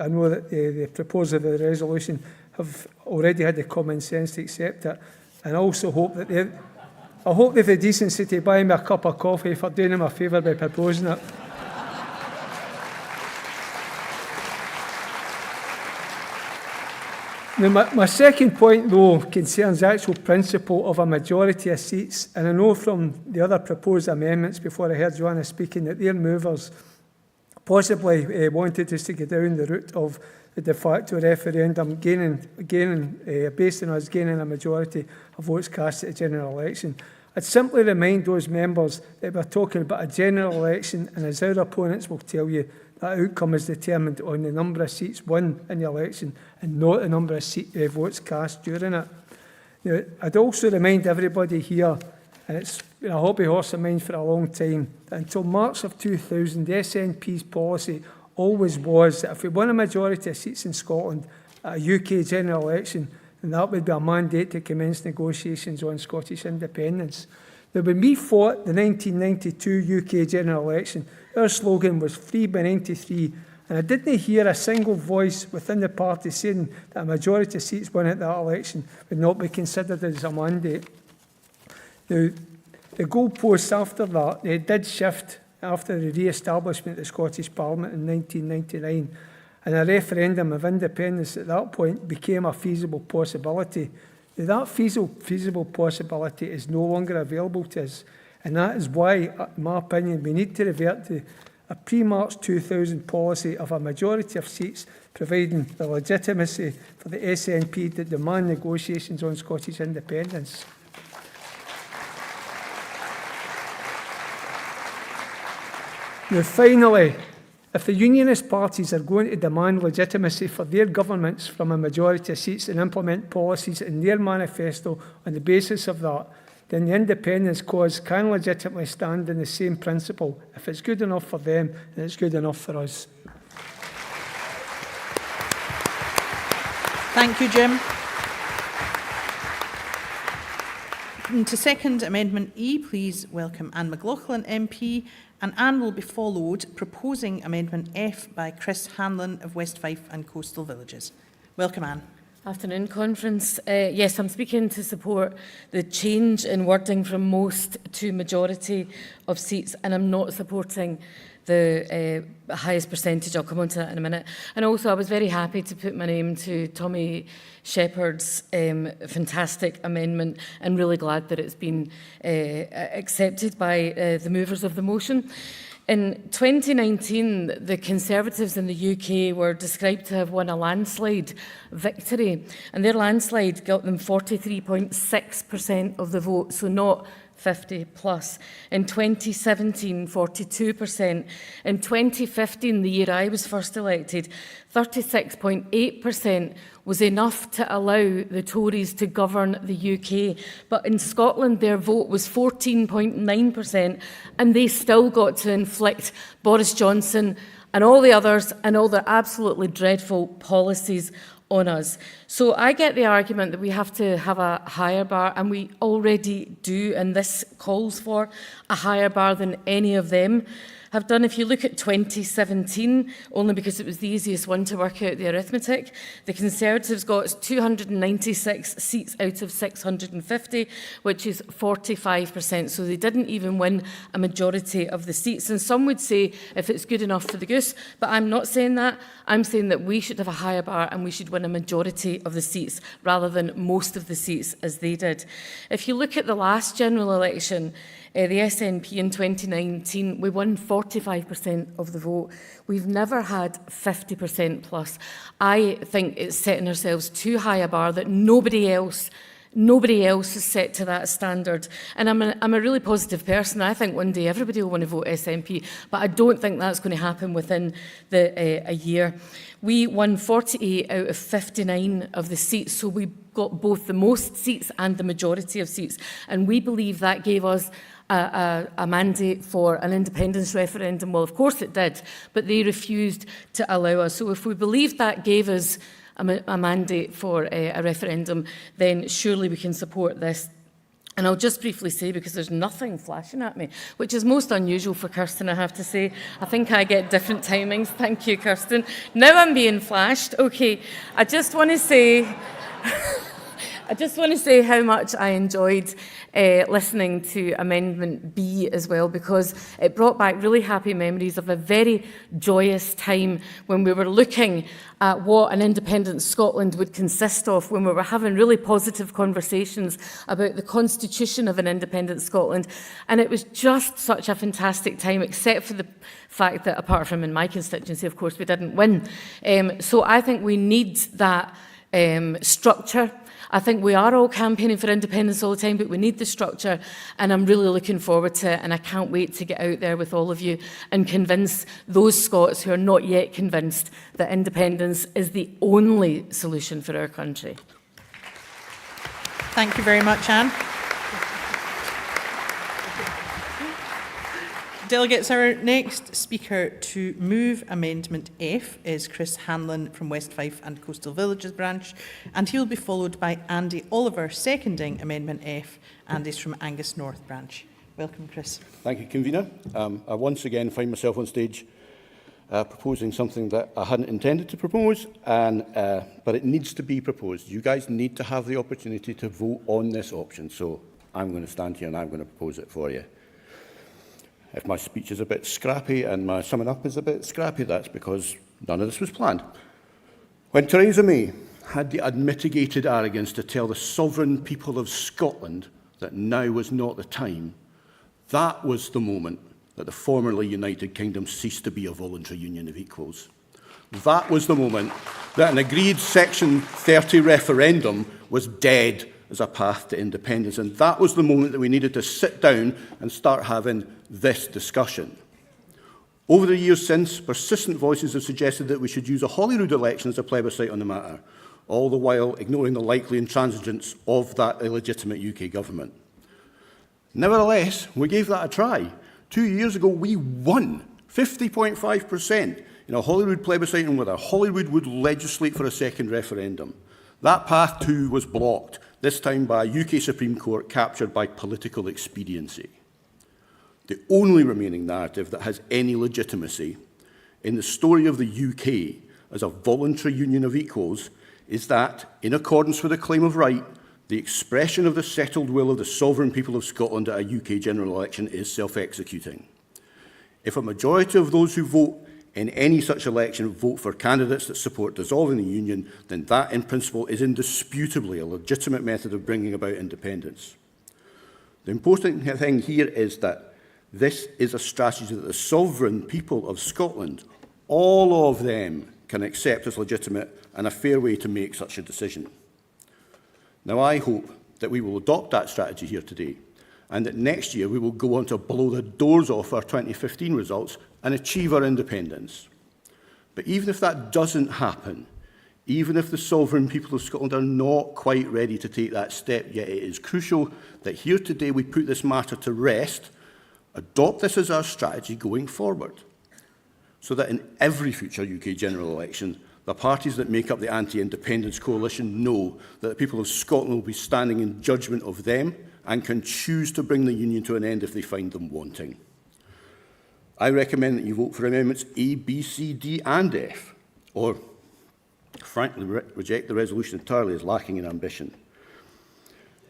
I know that the proposers of the resolution have already had the common sense to accept it, and I also hope that they have the decency to buy me a cup of coffee for doing them a favour by proposing it. Now, my second point, though, concerns the actual principle of a majority of seats, and I know from the other proposed amendments before I heard Joanna speaking that their movers possibly wanted us to go down the route of the de facto referendum, based on us gaining a majority of votes cast at the general election. I'd simply remind those members that we're talking about a general election, and as our opponents will tell you, that outcome is determined on the number of seats won in the election and not the number of votes cast during it. Now, I'd also remind everybody here, and it's been a hobby horse of mine for a long time, that until March of 2000, the SNP's policy always was that if we won a majority of seats in Scotland at a UK general election, then that would be a mandate to commence negotiations on Scottish independence. Now, when we fought the 1992 UK general election, our slogan was free by 93, and I didn't hear a single voice within the party saying that a majority of seats won at that election would not be considered as a mandate. Now, the goalposts after that, they did shift after the re-establishment of the Scottish Parliament in 1999, and a referendum of independence at that point became a feasible possibility. Now, that feasible possibility is no longer available to us, and that is why, in my opinion, we need to revert to a pre-March 2000 policy of a majority of seats providing the legitimacy for the SNP to demand negotiations on Scottish independence. Now, finally, if the unionist parties are going to demand legitimacy for their governments from a majority of seats and implement policies in their manifesto on the basis of that, then the independence cause can legitimately stand on the same principle. If it's good enough for them, then it's good enough for us. Thank you, Jim. And to second Amendment E, please welcome Anne McLaughlin MP, and Anne will be followed, proposing Amendment F, by Chris Hanlon of West Fife and Coastal Villages. Welcome, Anne. Afternoon, Conference. Yes, I'm speaking to support the change in wording from most to majority of seats, and I'm not supporting the highest percentage. I'll come on to that in a minute. And also, I was very happy to put my name to Tommy Shepherd's fantastic amendment, and really glad that it's been accepted by the movers of the motion. In 2019, the Conservatives in the UK were described to have won a landslide victory, and their landslide got them 43.6% of the vote, so not 50 plus. In 2017, 42%. In 2015, the year I was first elected, 36.8% was enough to allow the Tories to govern the UK. But in Scotland, their vote was 14.9%, and they still got to inflict Boris Johnson and all the others and all their absolutely dreadful policies on us. So I get the argument that we have to have a higher bar, and we already do, and this calls for a higher bar than any of them have done. If you look at 2017, only because it was the easiest one to work out the arithmetic, the Conservatives got 296 seats out of 650, which is 45%. So they didn't even win a majority of the seats. And some would say if it's good enough for the goose, but I'm not saying that. I'm saying that we should have a higher bar and we should win a majority of the seats rather than most of the seats as they did. If you look at the last general election, the SNP in 2019, we won 45% of the vote. We've never had 50% plus. I think it's setting ourselves too high a bar that nobody else is set to that standard. And I'm a really positive person. I think one day everybody will want to vote SNP, but I don't think that's going to happen within a year. We won 48 out of 59 of the seats, so we got both the most seats and the majority of seats. And we believe that gave us a mandate for an independence referendum. Well, of course it did, but they refused to allow us. So if we believe that gave us a mandate for a referendum, then surely we can support this. And I'll just briefly say, because there's nothing flashing at me, which is most unusual for Kirsten, I have to say. I think I get different timings. Thank you, Kirsten. Now I'm being flashed. Okay, I just want to say how much I enjoyed listening to Amendment B as well, because it brought back really happy memories of a very joyous time when we were looking at what an independent Scotland would consist of, when we were having really positive conversations about the constitution of an independent Scotland. And it was just such a fantastic time, except for the fact that, apart from in my constituency, of course, we didn't win. So I think we need that structure. I think we are all campaigning for independence all the time, but we need the structure, and I'm really looking forward to it, and I can't wait to get out there with all of you and convince those Scots who are not yet convinced that independence is the only solution for our country. Thank you very much, Anne. Delegates, our next speaker to move Amendment F is Chris Hanlon from West Fife and Coastal Villages branch, and he'll be followed by Andy Oliver seconding Amendment F. Andy's from Angus North branch. Welcome, Chris. Thank you, Convener. I once again find myself on stage proposing something that I hadn't intended to propose, but it needs to be proposed. You guys need to have the opportunity to vote on this option, so I'm going to stand here and I'm going to propose it for you. If my speech is a bit scrappy and my summing up is a bit scrappy, that's because none of this was planned. When Theresa May had the unmitigated arrogance to tell the sovereign people of Scotland that now was not the time, that was the moment that the formerly United Kingdom ceased to be a voluntary union of equals. That was the moment that an agreed Section 30 referendum was dead as a path to independence. And that was the moment that we needed to sit down and start having this discussion. Over the years since, persistent voices have suggested that we should use a Holyrood election as a plebiscite on the matter, all the while ignoring the likely intransigence of that illegitimate UK government. Nevertheless, we gave that a try. 2 years ago, we won 50.5% in a Holyrood plebiscite on whether Holyrood would legislate for a second referendum. That path too was blocked, this time by a UK Supreme Court captured by political expediency. The only remaining narrative that has any legitimacy in the story of the UK as a voluntary union of equals is that, in accordance with the claim of right, the expression of the settled will of the sovereign people of Scotland at a UK general election is self-executing. If a majority of those who vote in any such election vote for candidates that support dissolving the union, then that in principle is indisputably a legitimate method of bringing about independence. The important thing here is that this is a strategy that the sovereign people of Scotland, all of them, can accept as legitimate and a fair way to make such a decision. Now, I hope that we will adopt that strategy here today, and that next year we will go on to blow the doors off our 2015 results and achieve our independence. But even if that doesn't happen, even if the sovereign people of Scotland are not quite ready to take that step yet, it is crucial that here today we put this matter to rest, adopt this as our strategy going forward, so that in every future UK general election, the parties that make up the anti-independence coalition know that the people of Scotland will be standing in judgment of them and can choose to bring the union to an end if they find them wanting. I recommend that you vote for amendments A, B, C, D and F, or frankly reject the resolution entirely as lacking in ambition.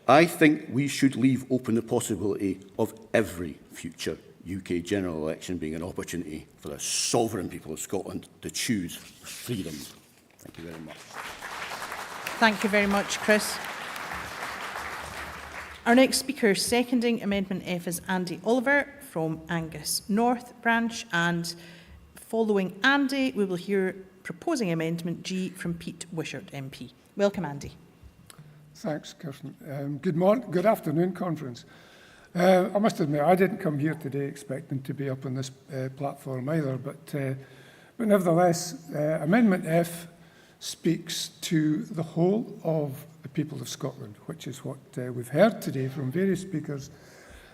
I think we should leave open the possibility of every future UK general election being an opportunity for the sovereign people of Scotland to choose freedom. Thank you very much. Thank you very much, Chris. Our next speaker seconding Amendment F is Andy Oliver from Angus North Branch, and following Andy we will hear proposing Amendment G from Pete Wishart MP. Welcome, Andy. Thanks, Kirsten. Good afternoon, conference. I must admit, I didn't come here today expecting to be up on this platform either, but nevertheless, Amendment F speaks to the whole of the people of Scotland, which is what we've heard today from various speakers.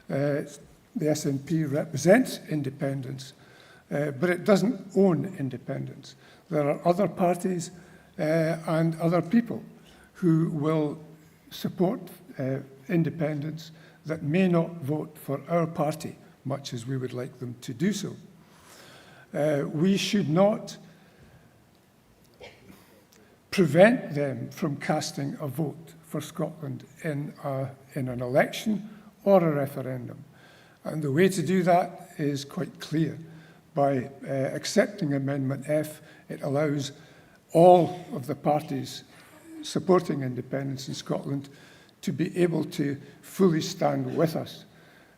The SNP represents independence, but it doesn't own independence. There are other parties and other people who will support independence that may not vote for our party, much as we would like them to do so. We should not prevent them from casting a vote for Scotland in an election or a referendum. And the way to do that is quite clear. By accepting Amendment F, it allows all of the parties supporting independence in Scotland to be able to fully stand with us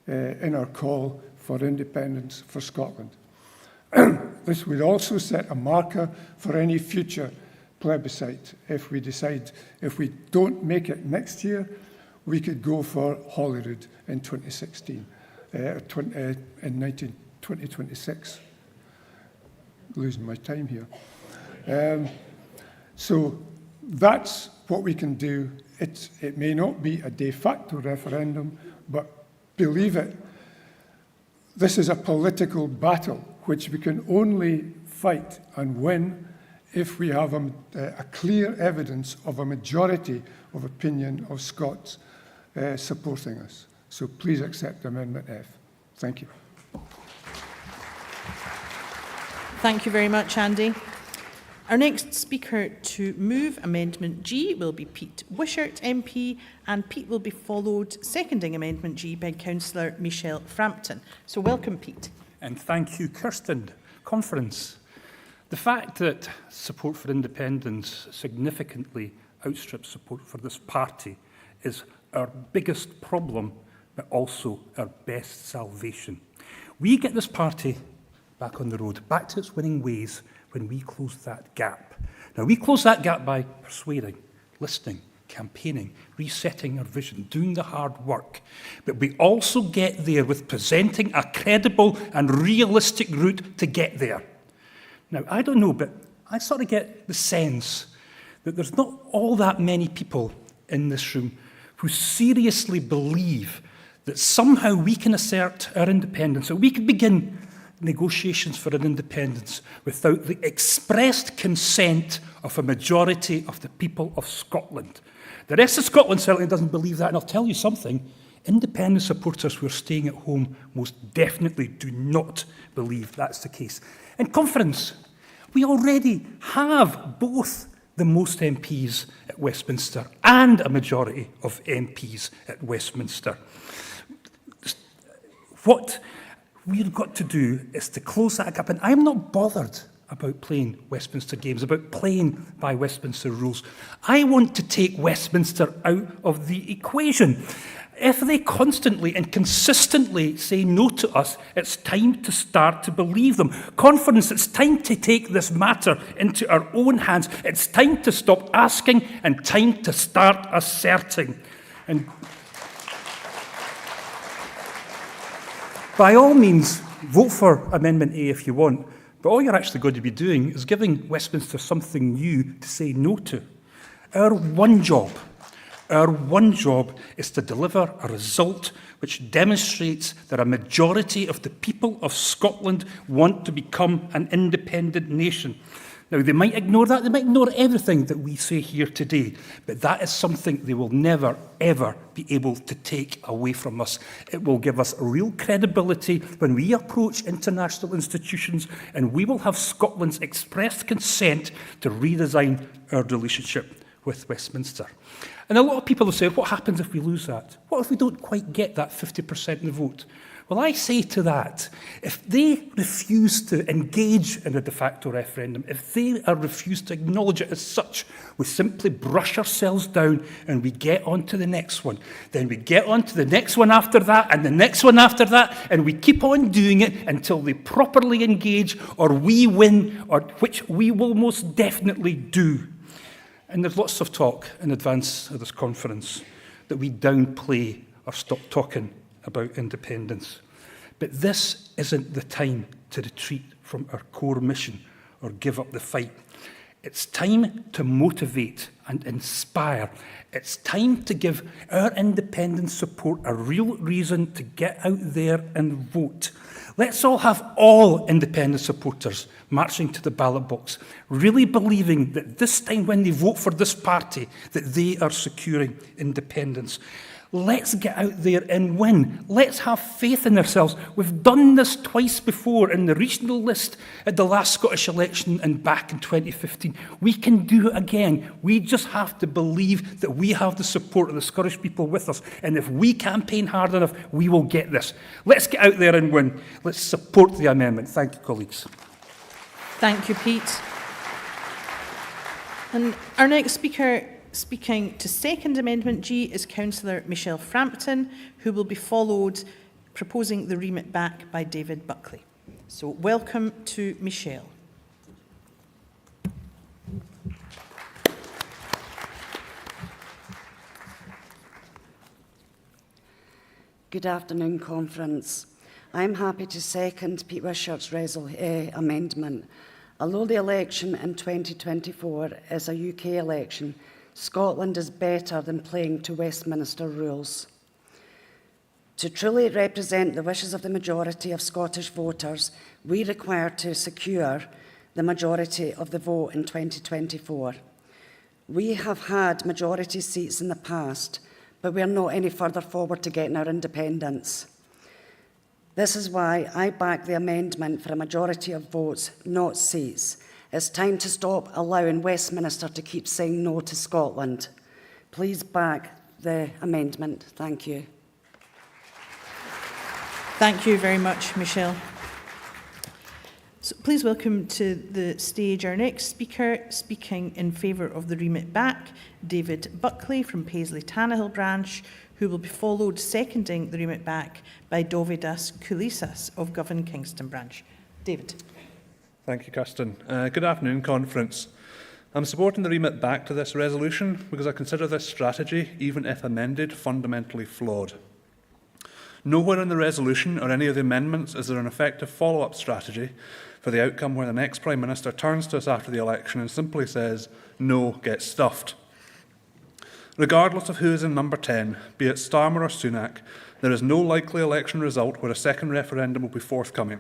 in our call for independence for Scotland. This would also set a marker for any future plebiscite. If we don't make it next year, we could go for Holyrood in 2016, in 2026. Losing my time here. So that's what we can do. It may not be a de facto referendum, but believe it, this is a political battle which we can only fight and win if we have a clear evidence of a majority of opinion of Scots supporting us. So please accept Amendment F. Thank you. Thank you very much, Andy. Our next speaker to move Amendment G will be Pete Wishart MP, and Pete will be followed, seconding Amendment G, by Councillor Michelle Frampton. So welcome, Pete. And thank you, Kirsten. Conference. The fact that support for independence significantly outstrips support for this party is our biggest problem, but also our best salvation. We get this party back on the road, back to its winning ways, when we close that gap. Now, we close that gap by persuading, listening, campaigning, resetting our vision, doing the hard work. But we also get there with presenting a credible and realistic route to get there. Now, I don't know, but I sort of get the sense that there's not all that many people in this room who seriously believe that somehow we can assert our independence, that we could begin negotiations for an independence without the expressed consent of a majority of the people of Scotland. The rest of Scotland certainly doesn't believe that, and I'll tell you something, independence supporters who are staying at home most definitely do not believe that's the case. In conference, we already have both the most MPs at Westminster and a majority of MPs at Westminster. What we've got to do is to close that gap, and I'm not bothered about playing Westminster games, about playing by Westminster rules. I want to take Westminster out of the equation. If they constantly and consistently say no to us, it's time to start to believe them. Conference, it's time to take this matter into our own hands. It's time to stop asking and time to start asserting. And by all means, vote for Amendment A if you want, but all you're actually going to be doing is giving Westminster something new to say no to. Our one job is to deliver a result which demonstrates that a majority of the people of Scotland want to become an independent nation. Now, they might ignore that, they might ignore everything that we say here today, but that is something they will never, ever be able to take away from us. It will give us real credibility when we approach international institutions, and we will have Scotland's expressed consent to redesign our relationship with Westminster. And a lot of people have said, what happens if we lose that? What if we don't quite get that 50% in the vote? Well, I say to that, if they refuse to engage in a de facto referendum, if they refuse to acknowledge it as such, we simply brush ourselves down and we get on to the next one. Then we get on to the next one after that and the next one after that, and we keep on doing it until they properly engage or we win, or which we will most definitely do. And there's lots of talk in advance of this conference that we downplay or stop talking about independence. But this isn't the time to retreat from our core mission or give up the fight. It's time to motivate and inspire. It's time to give our independence support a real reason to get out there and vote. Let's all have all independent supporters marching to the ballot box, really believing that this time when they vote for this party, that they are securing independence. Let's get out there and win. Let's have faith in ourselves. We've done this twice before in the regional list at the last Scottish election and back in 2015. We can do it again. We just have to believe that we have the support of the Scottish people with us. And if we campaign hard enough, we will get this. Let's get out there and win. Let's support the amendment. Thank you, colleagues. Thank you, Pete. And our next speaker speaking to second Amendment G is Councillor Michelle Frampton, who will be followed, proposing the remit back, by David Buckley. So welcome to Michelle. Good afternoon, Conference. I'm happy to second Pete Wishart's amendment. Although the election in 2024 is a UK election, Scotland is better than playing to Westminster rules. To truly represent the wishes of the majority of Scottish voters, we require to secure the majority of the vote in 2024. We have had majority seats in the past, but we are not any further forward to getting our independence. This is why I back the amendment for a majority of votes, not seats. It's time to stop allowing Westminster to keep saying no to Scotland. Please back the amendment. Thank you. Thank you very much, Michelle. So please welcome to the stage our next speaker, speaking in favour of the remit back, David Buckley from Paisley Tannahill branch, who will be followed, seconding the remit back, by Dovydas Koulisas of Govan Kingston branch. David. Thank you, Kirsten. Good afternoon, Conference. I'm supporting the remit back to this resolution because I consider this strategy, even if amended, fundamentally flawed. Nowhere in the resolution or any of the amendments is there an effective follow-up strategy for the outcome where the next Prime Minister turns to us after the election and simply says, no, get stuffed. Regardless of who is in number 10, be it Starmer or Sunak, there is no likely election result where a second referendum will be forthcoming.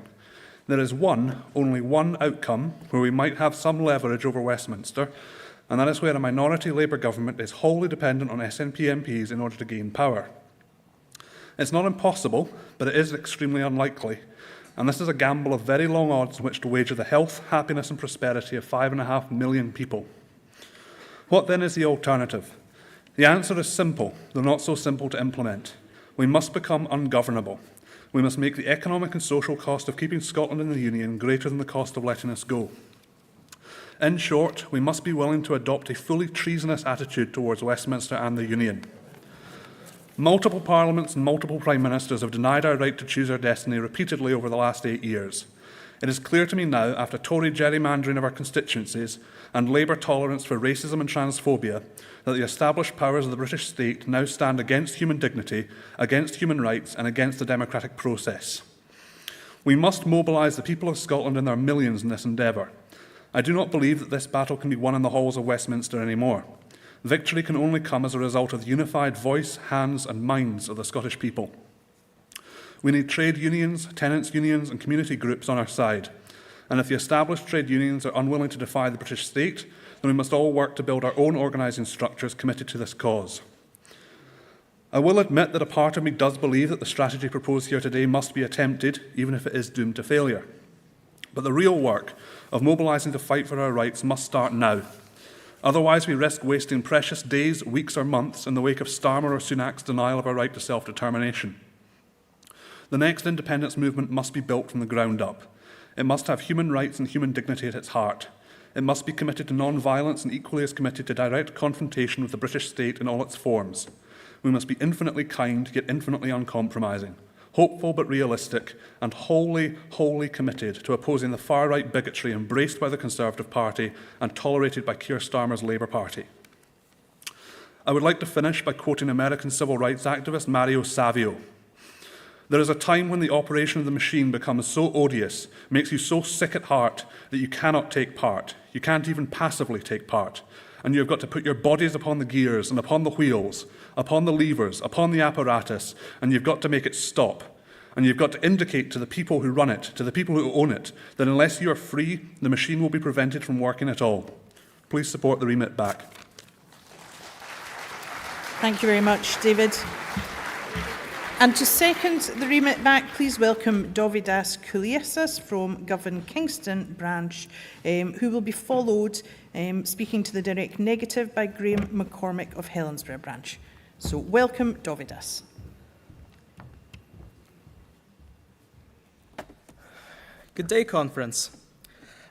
There is only one outcome where we might have some leverage over Westminster, and that is where a minority Labour government is wholly dependent on SNP MPs in order to gain power. It's not impossible, but it is extremely unlikely, and this is a gamble of very long odds in which to wager the health, happiness and prosperity of 5.5 million people. What then is the alternative? The answer is simple, though not so simple to implement. We must become ungovernable. We must make the economic and social cost of keeping Scotland in the Union greater than the cost of letting us go. In short, we must be willing to adopt a fully treasonous attitude towards Westminster and the Union. Multiple parliaments and multiple prime ministers have denied our right to choose our destiny repeatedly over the last 8 years. It is clear to me now, after Tory gerrymandering of our constituencies and Labour tolerance for racism and transphobia, that the established powers of the British state now stand against human dignity, against human rights and against the democratic process. We must mobilise the people of Scotland in their millions in this endeavour. I do not believe that this battle can be won in the halls of Westminster anymore. Victory can only come as a result of the unified voice, hands and minds of the Scottish people. We need trade unions, tenants' unions and community groups on our side. And if the established trade unions are unwilling to defy the British state, then we must all work to build our own organising structures committed to this cause. I will admit that a part of me does believe that the strategy proposed here today must be attempted, even if it is doomed to failure. But the real work of mobilising to fight for our rights must start now. Otherwise, we risk wasting precious days, weeks or months in the wake of Starmer or Sunak's denial of our right to self-determination. The next independence movement must be built from the ground up. It must have human rights and human dignity at its heart. It must be committed to non-violence and equally as committed to direct confrontation with the British state in all its forms. We must be infinitely kind, yet infinitely uncompromising, hopeful but realistic, and wholly committed to opposing the far-right bigotry embraced by the Conservative Party and tolerated by Keir Starmer's Labour Party. I would like to finish by quoting American civil rights activist Mario Savio. There is a time when the operation of the machine becomes so odious, makes you so sick at heart that you cannot take part. You can't even passively take part. And you have got to put your bodies upon the gears and upon the wheels, upon the levers, upon the apparatus, and you've got to make it stop. And you've got to indicate to the people who run it, to the people who own it, that unless you are free, the machine will be prevented from working at all. Please support the remit back. Thank you very much, David. And to second the remit back, please welcome Dovidas Kouliasas from Govan Kingston branch, who will be followed, speaking to the direct negative, by Graham McCormick of Helensburgh branch. So welcome, Dovidas. Good day, conference.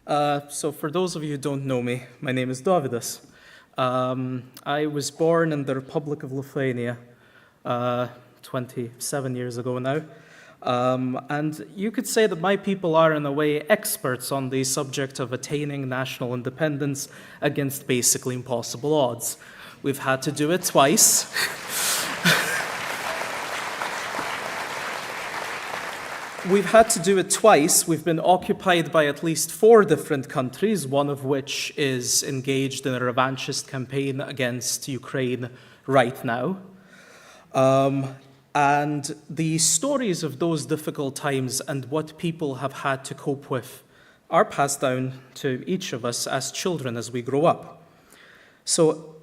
So for those of you who don't know me, my name is Dovidas. I was born in the Republic of Lithuania 27 years ago now. And you could say that my people are, in a way, experts on the subject of attaining national independence against basically impossible odds. We've had to do it twice. We've had to do it twice. We've been occupied by at least 4 different countries, one of which is engaged in a revanchist campaign against Ukraine right now. And the stories of those difficult times and what people have had to cope with are passed down to each of us as children as we grow up. So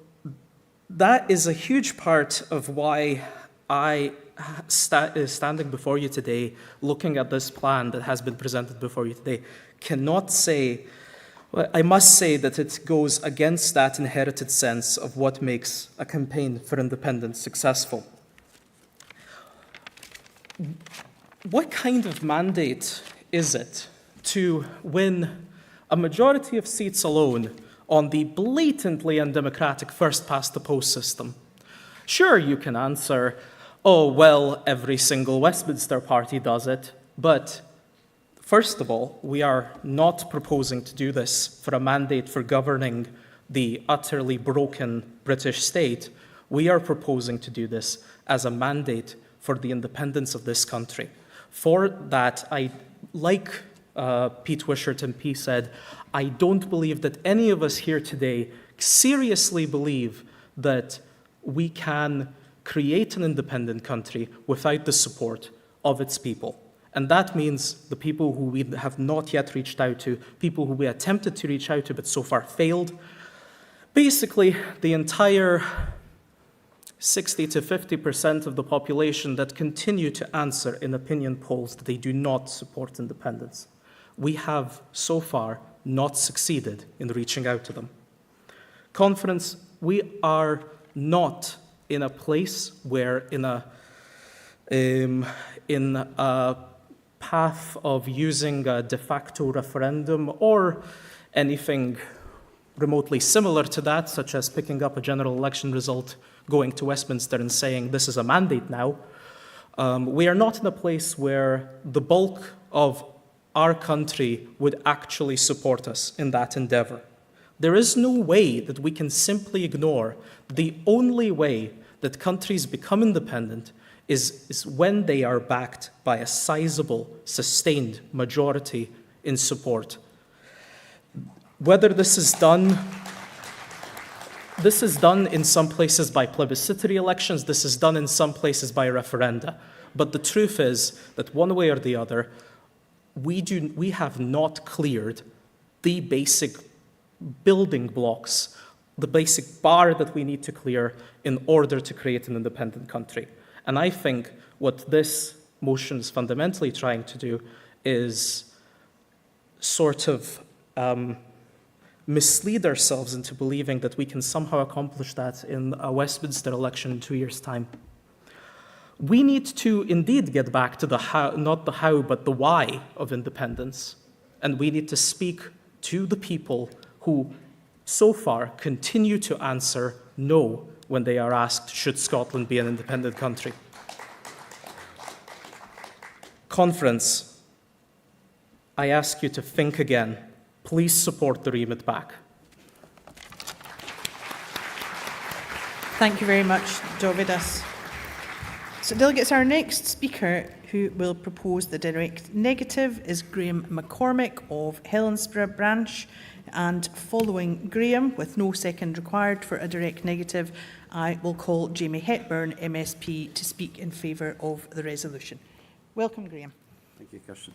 that is a huge part of why I standing before you today, looking at this plan that has been presented before you today, cannot say, well, I must say that it goes against that inherited sense of what makes a campaign for independence successful. What kind of mandate is it to win a majority of seats alone on the blatantly undemocratic first-past-the-post system? Sure, you can answer, oh, well, every single Westminster party does it, but first of all, we are not proposing to do this for a mandate for governing the utterly broken British state. We are proposing to do this as a mandate for the independence of this country. For that, like Pete Wishart MP said, I don't believe that any of us here today seriously believe that we can create an independent country without the support of its people. And that means the people who we have not yet reached out to, people who we attempted to reach out to but so far failed. Basically, the entire 60 to 50% of the population that continue to answer in opinion polls that they do not support independence. We have so far not succeeded in reaching out to them. Conference, we are not in a place where in a path of using a de facto referendum or anything remotely similar to that, such as picking up a general election result, going to Westminster and saying this is a mandate now. We are not in a place where the bulk of our country would actually support us in that endeavor. There is no way that we can simply ignore the only way that countries become independent is when they are backed by a sizable, sustained majority in support. Whether this is done in some places by plebiscitary elections, this is done in some places by referenda. But the truth is that one way or the other, we have not cleared the basic building blocks, the basic bar that we need to clear in order to create an independent country. And I think what this motion is fundamentally trying to do is sort of mislead ourselves into believing that we can somehow accomplish that in a Westminster election in 2 years' time. We need to indeed get back to the how, not the how, but the why of independence. And we need to speak to the people who so far continue to answer no when they are asked, should Scotland be an independent country? Conference, I ask you to think again. Please support the remit back. Thank you very much, Dovidas. So, delegates, our next speaker who will propose the direct negative is Graham McCormick of Helensburgh Branch. And following Graham, with no second required for a direct negative, I will call Jamie Hepburn, MSP, to speak in favour of the resolution. Welcome, Graham. Thank you, Kirsten.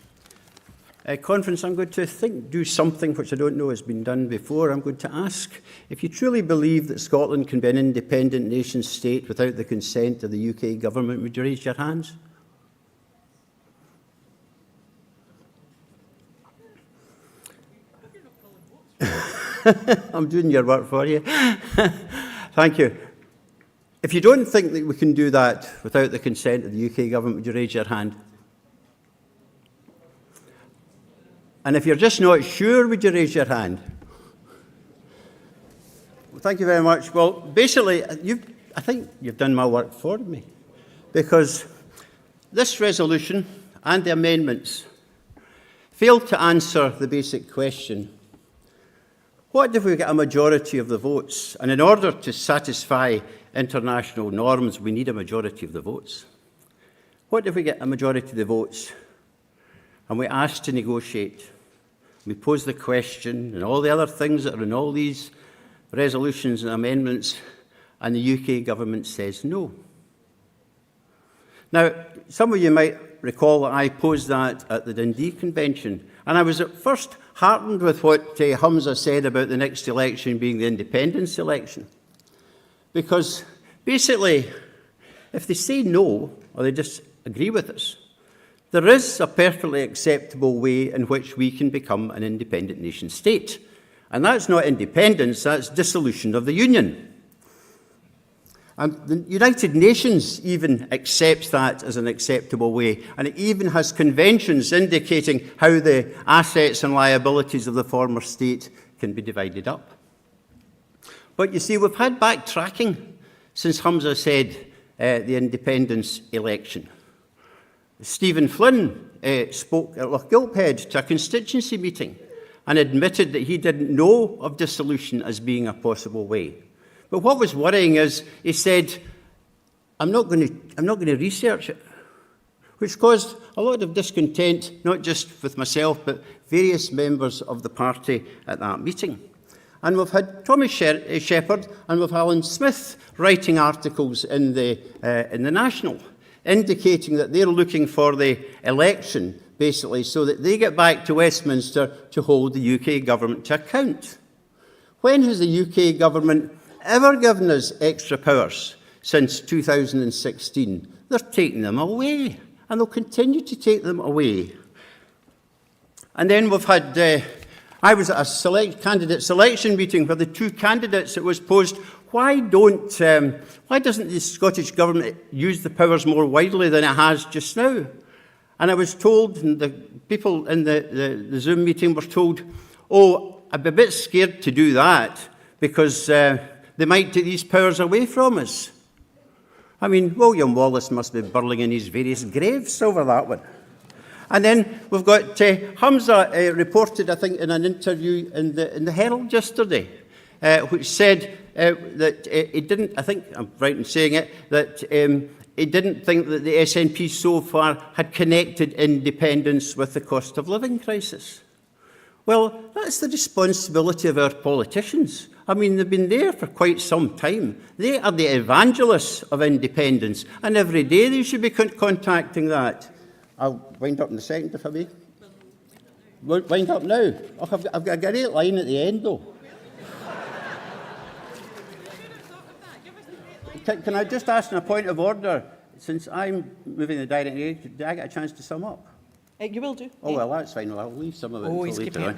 Conference, I'm going to do something which I don't know has been done before. I'm going to ask if you truly believe that Scotland can be an independent nation state without the consent of the UK government, would you raise your hands? I'm doing your work for you. Thank you. If you don't think that we can do that without the consent of the UK government, would you raise your hand? And if you're just not sure, would you raise your hand? Well, thank you very much. Well, basically, I think you've done my work for me, because this resolution and the amendments failed to answer the basic question: what if we get a majority of the votes? And in order to satisfy international norms, we need a majority of the votes. What if we get a majority of the votes and we ask to negotiate? We pose the question and all the other things that are in all these resolutions and amendments, and the UK government says no. Now, some of you might recall that I posed that at the Dundee Convention, and I was at first heartened with what Humza said about the next election being the independence election. Because basically, if they say no, or they just agree with us, there is a perfectly acceptable way in which we can become an independent nation state. And that's not independence, that's dissolution of the Union. And the United Nations even accepts that as an acceptable way, and it even has conventions indicating how the assets and liabilities of the former state can be divided up. But you see, we've had backtracking since Humza said the independence election. Stephen Flynn spoke at Lochgilphead to a constituency meeting and admitted that he didn't know of dissolution as being a possible way. But what was worrying is he said, I'm not going to research it, which caused a lot of discontent, not just with myself, but various members of the party at that meeting. And we've had Tommy Shepherd and we've Alan Smith writing articles in the National, indicating that they're looking for the election, basically, so that they get back to Westminster to hold the UK government to account. When has the UK government ever given us extra powers since 2016? They're taking them away, and they'll continue to take them away. And then we've had, I was at a candidate selection meeting where the two candidates, it was posed, why doesn't the Scottish Government use the powers more widely than it has just now? And I was told, and the people in the Zoom meeting were told, oh, I'd be a bit scared to do that because they might take these powers away from us. I mean, William Wallace must be burling in his various graves over that one. And then we've got Hamza reported, I think, in an interview in the Herald yesterday, which said that he didn't, I think I'm right in saying it, that he didn't think that the SNP so far had connected independence with the cost of living crisis. Well, that's the responsibility of our politicians. I mean, they've been there for quite some time. They are the evangelists of independence, and every day they should be contacting that. I'll wind up in a second, if I may. Wind up now. Oh, I've got a great line at the end, though. Can I just ask in a point of order, since I'm moving in the direction, do I get a chance to sum up? You will do. Oh, well, that's fine. Well, I'll leave some of it until later on. It.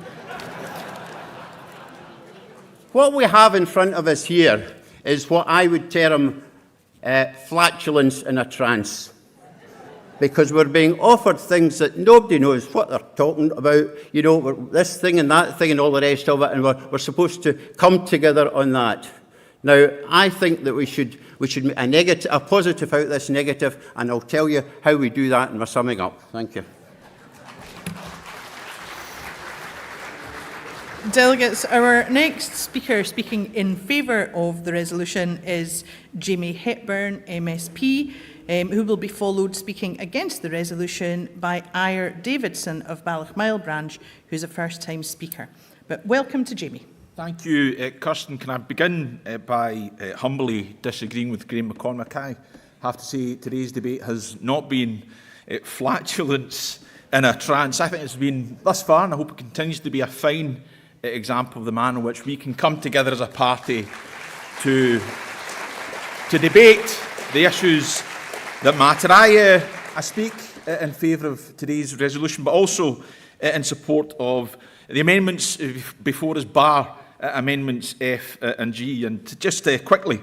What we have in front of us here is what I would term flatulence in a trance. Because we're being offered things that nobody knows what they're talking about, you know, this thing and that thing and all the rest of it, and we're supposed to come together on that. Now, I think that we should make a positive out of this negative, and I'll tell you how we do that in my summing up. Thank you. Delegates, our next speaker speaking in favour of the resolution is Jamie Hepburn, MSP, who will be followed speaking against the resolution by Ire Davidson of Ballochmyle Branch, who's a first-time speaker. But welcome to Jamie. Thank you, Kirsten. Can I begin by humbly disagreeing with Graham McCormick? I have to say today's debate has not been flatulence in a trance. I think it's been, thus far, and I hope it continues to be, a fine example of the manner in which we can come together as a party to debate the issues that matter. I speak in favour of today's resolution, but also in support of the amendments before us, bar amendments F and G. And just quickly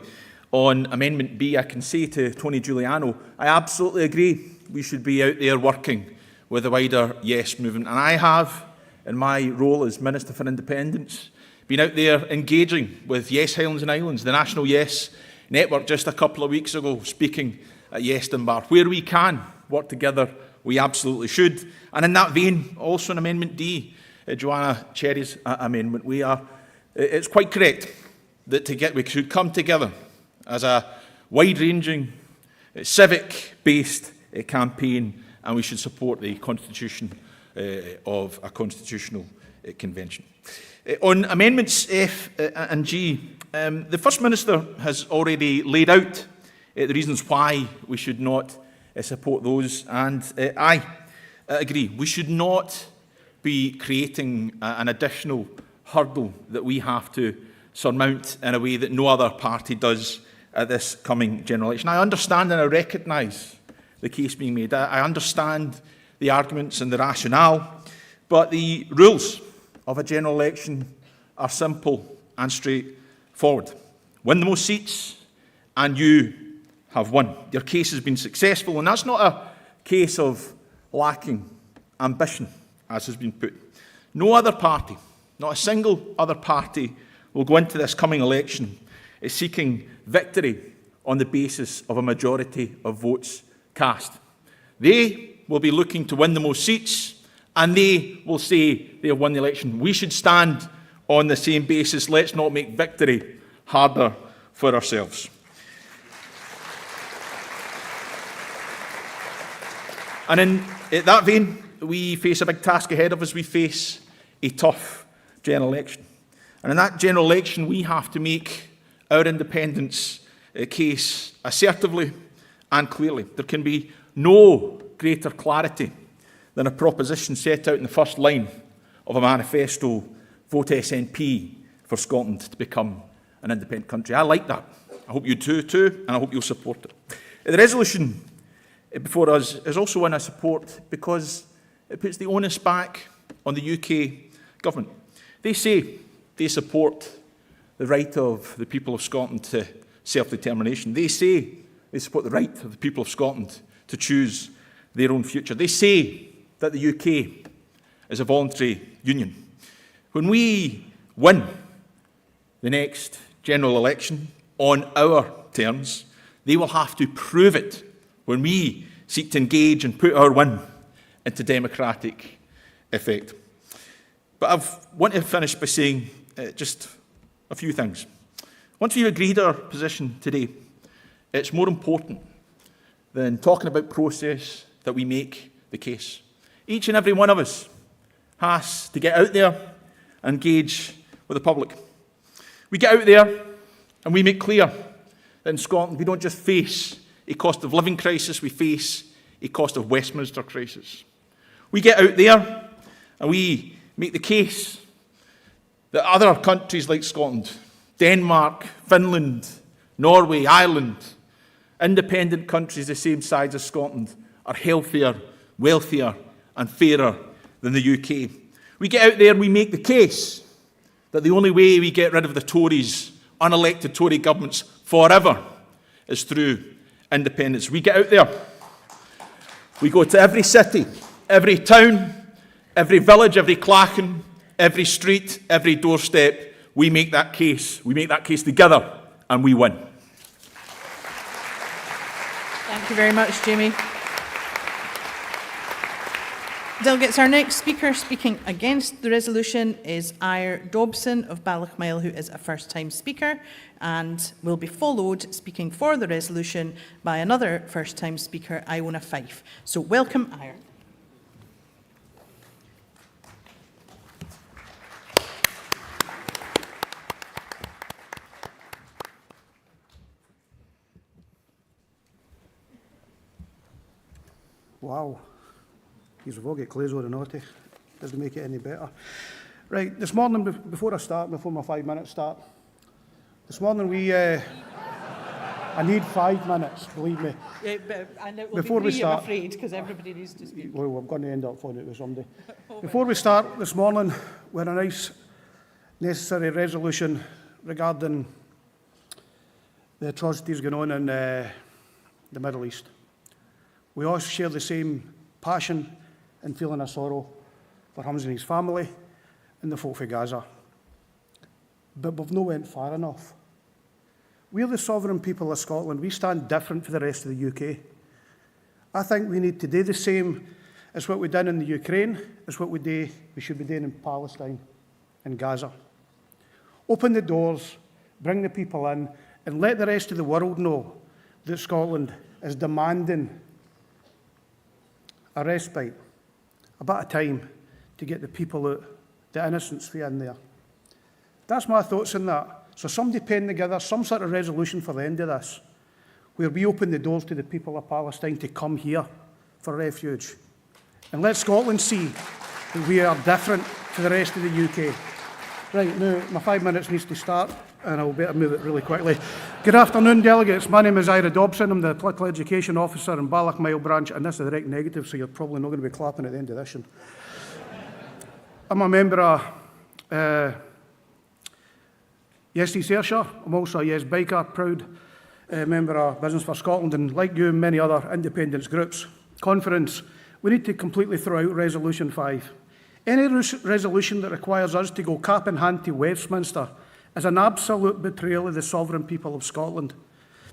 on Amendment B, I can say to Tony Giuliano, I absolutely agree we should be out there working with the wider Yes movement. And I have, in my role as Minister for Independence, been out there engaging with Yes Highlands and Islands, the National Yes Network, just a couple of weeks ago, speaking at Yes Dunbar. Where we can work together, we absolutely should. And in that vein, also in Amendment D, Joanna Cherry's amendment, it's quite correct that we should come together as a wide-ranging, civic-based campaign, and we should support the constitution of a constitutional convention. On amendments F and G, the First Minister has already laid out the reasons why we should not support those, and I agree. We should not be creating an additional hurdle that we have to surmount in a way that no other party does at this coming general election. I understand and I recognise the case being made. I understand the arguments and the rationale, but the rules of a general election are simple and straightforward. Win the most seats and you have won. Your case has been successful, and that's not a case of lacking ambition, as has been put. No other party, not a single other party, will go into this coming election seeking victory on the basis of a majority of votes cast. They will be looking to win the most seats, and they will say they have won the election. We should stand on the same basis. Let's not make victory harder for ourselves. And in that vein, we face a big task ahead of us. We face a tough general election. And in that general election, we have to make our independence case assertively and clearly. There can be no greater clarity than a proposition set out in the first line of a manifesto, vote SNP for Scotland to become an independent country. I like that. I hope you do too, and I hope you'll support it. The resolution before us is also one I support because it puts the onus back on the UK government. They say they support the right of the people of Scotland to self-determination. They say they support the right of the people of Scotland to choose their own future. They say that the UK is a voluntary union. When we win the next general election on our terms, they will have to prove it when we seek to engage and put our win into democratic effect. But I want to finish by saying just a few things. Once we've agreed our position today, it's more important than talking about process that we make the case. Each and every one of us has to get out there and engage with the public. We get out there and we make clear that in Scotland we don't just face a cost of living crisis, we face a cost of Westminster crisis. We get out there and we make the case that other countries like Scotland, Denmark, Finland, Norway, Ireland, independent countries the same size as Scotland, are healthier, wealthier and fairer than the UK. We get out there and we make the case that the only way we get rid of the Tories, unelected Tory governments forever, is through independence. We get out there, we go to every city, every town, every village, every clachan, every street, every doorstep. We make that case. We make that case together and we win. Thank you very much, Jamie. Delegates, our next speaker speaking against the resolution is Ire Dobson of Ballochmyle, who is a first-time speaker, and will be followed, speaking for the resolution, by another first-time speaker, Iona Fife. So welcome, Ire. Wow. You've all got clues or not. Doesn't make it any better. Right, this morning, before my 5 minutes start, this morning I need 5 minutes, believe me. Yeah, and it will Before be we me, start, I'm afraid, because everybody needs to speak. Well, I'm going to end up phoning it with somebody. Before we start this morning, with a nice, necessary resolution regarding the atrocities going on in the Middle East. We all share the same passion and feeling of sorrow for Hamza and his family and the folk of Gaza. But we've not went far enough. We're the sovereign people of Scotland. We stand different for the rest of the UK. I think we need to do the same as what we've done in the Ukraine, as what we should be doing in Palestine and Gaza. Open the doors, bring the people in, and let the rest of the world know that Scotland is demanding a respite, a bit of time to get the people out, the innocents free in there. That's my thoughts on that. So somebody pen together some sort of resolution for the end of this, where we open the doors to the people of Palestine to come here for refuge. And let Scotland see that we are different to the rest of the UK. Right, now my 5 minutes needs to start, and I'll better move it really quickly. Good afternoon, delegates. My name is Ira Dobson. I'm the Political Education Officer in Ballochmyle branch, and this is a direct negative, so you're probably not going to be clapping at the end of this one. I'm a member of Yes East Ayrshire. I'm also a Yes Biker, proud member of Business for Scotland, and like you and many other independence groups, conference, we need to completely throw out Resolution 5. Any resolution that requires us to go cap in hand to Westminster is an absolute betrayal of the sovereign people of Scotland.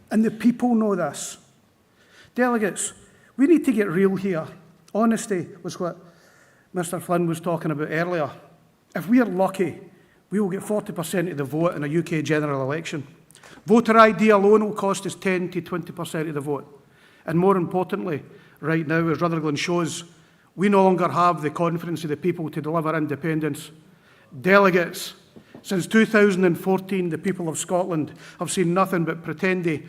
And the people know this. Delegates, we need to get real here. Honesty was what Mr Flynn was talking about earlier. If we are lucky, we will get 40% of the vote in a UK general election. Voter ID alone will cost us 10 to 20% of the vote. And more importantly, right now, as Rutherglen shows, we no longer have the confidence of the people to deliver independence. Delegates, since 2014, the people of Scotland have seen nothing but pretendy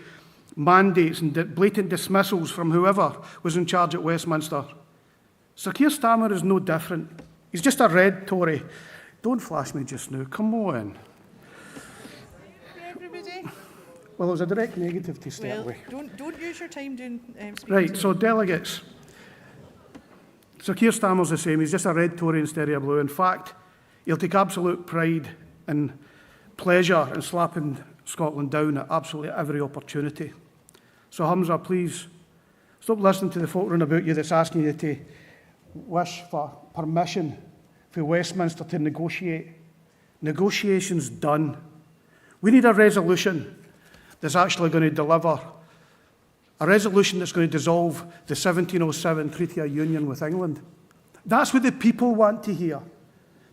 mandates and blatant dismissals from whoever was in charge at Westminster. Sir Keir Starmer is no different. He's just a red Tory. Don't flash me just now, come on. Well, it was a direct negative to start with. Don't use your time doing... Right, so delegates. Sir Keir Starmer's the same. He's just a red Tory instead of a blue. In fact, he'll take absolute pride and pleasure in slapping Scotland down at absolutely every opportunity. So Hamza, please stop listening to the folk round about you that's asking you to wish for permission for Westminster to negotiate. Negotiations done. We need a resolution that's actually going to deliver, a resolution that's going to dissolve the 1707 Treaty of Union with England. That's what the people want to hear.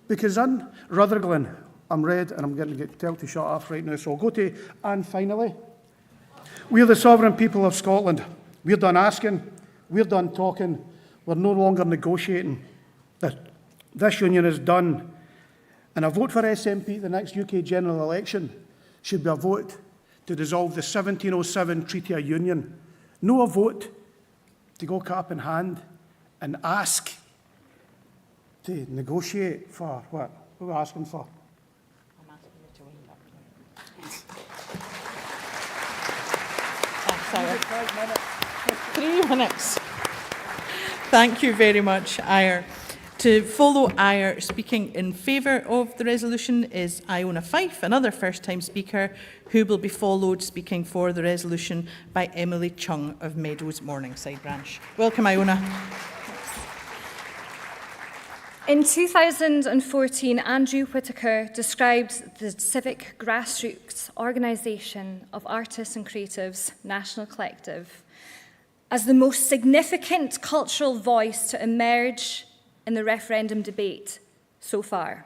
Because in Rutherglen, I'm red and I'm going to get told to shut off right now, so I'll go to Anne finally. We're the sovereign people of Scotland. We're done asking, we're done talking, we're no longer negotiating. This union is done. And a vote for SNP at the next UK general election should be a vote to dissolve the 1707 Treaty of Union. No a vote to go cap in hand and ask to negotiate for what? What are we asking for? I'm asking you to wind up. 3 minutes. Thank you very much, Ire. To follow Ire, speaking in favour of the resolution is Iona Fife, another first-time speaker, who will be followed, speaking for the resolution, by Emily Chung of Meadows Morningside Branch. Welcome, Iona. In 2014, Andrew Whitaker described the civic grassroots organisation of artists and creatives, National Collective, as the most significant cultural voice to emerge in the referendum debate so far.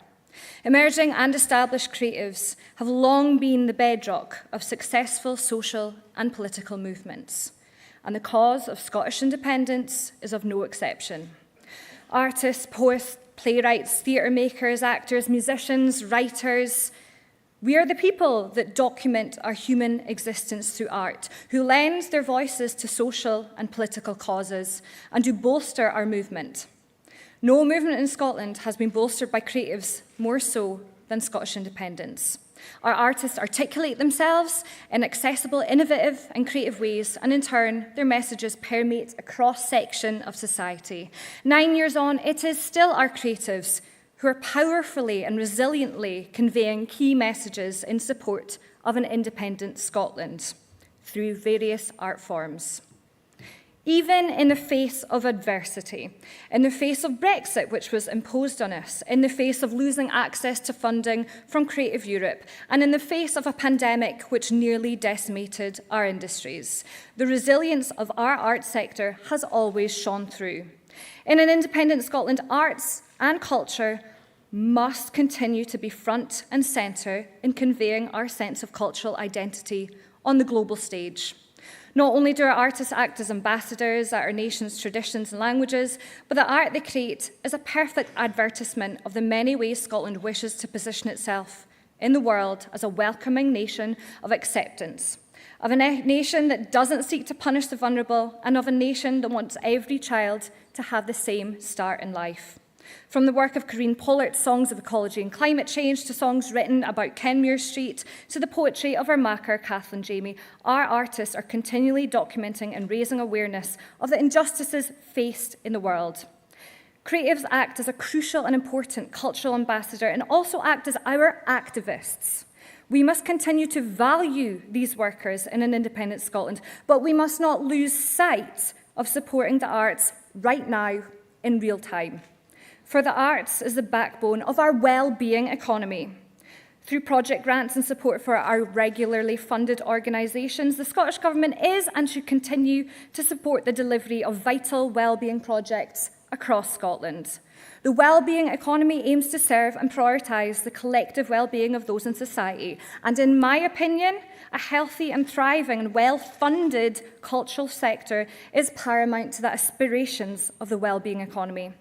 Emerging and established creatives have long been the bedrock of successful social and political movements, and the cause of Scottish independence is of no exception. Artists, poets, playwrights, theatre makers, actors, musicians, writers, we are the people that document our human existence through art, who lend their voices to social and political causes, and who bolster our movement. No movement in Scotland has been bolstered by creatives more so than Scottish independence. Our artists articulate themselves in accessible, innovative and creative ways, and in turn, their messages permeate a cross-section of society. 9 years on, it is still our creatives who are powerfully and resiliently conveying key messages in support of an independent Scotland through various art forms. Even in the face of adversity, in the face of Brexit, which was imposed on us, in the face of losing access to funding from Creative Europe, and in the face of a pandemic which nearly decimated our industries, the resilience of our art sector has always shone through. In an independent Scotland, arts and culture must continue to be front and centre in conveying our sense of cultural identity on the global stage. Not only do our artists act as ambassadors at our nation's traditions and languages, but the art they create is a perfect advertisement of the many ways Scotland wishes to position itself in the world as a welcoming nation of acceptance, of a nation that doesn't seek to punish the vulnerable, and of a nation that wants every child to have the same start in life. From the work of Corinne Pollard's Songs of Ecology and Climate Change to songs written about Kenmure Street to the poetry of our maker, Kathleen Jamie, our artists are continually documenting and raising awareness of the injustices faced in the world. Creatives act as a crucial and important cultural ambassador and also act as our activists. We must continue to value these workers in an independent Scotland, but we must not lose sight of supporting the arts right now in real time. For the arts is the backbone of our well-being economy. Through project grants and support for our regularly funded organisations, the Scottish Government is and should continue to support the delivery of vital well-being projects across Scotland. The well-being economy aims to serve and prioritise the collective well-being of those in society, and in my opinion, a healthy and thriving and well-funded cultural sector is paramount to the aspirations of the well-being economy.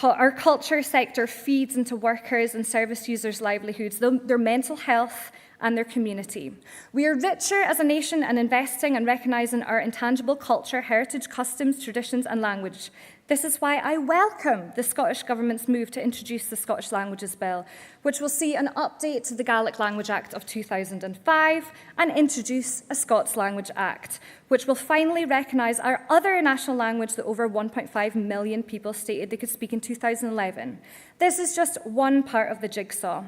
Our culture sector feeds into workers and service users' livelihoods, their mental health and their community. We are richer as a nation and investing and recognising our intangible culture, heritage, customs, traditions and language. This is why I welcome the Scottish Government's move to introduce the Scottish Languages Bill, which will see an update to the Gaelic Language Act of 2005 and introduce a Scots Language Act, which will finally recognise our other national language that over 1.5 million people stated they could speak in 2011. This is just one part of the jigsaw.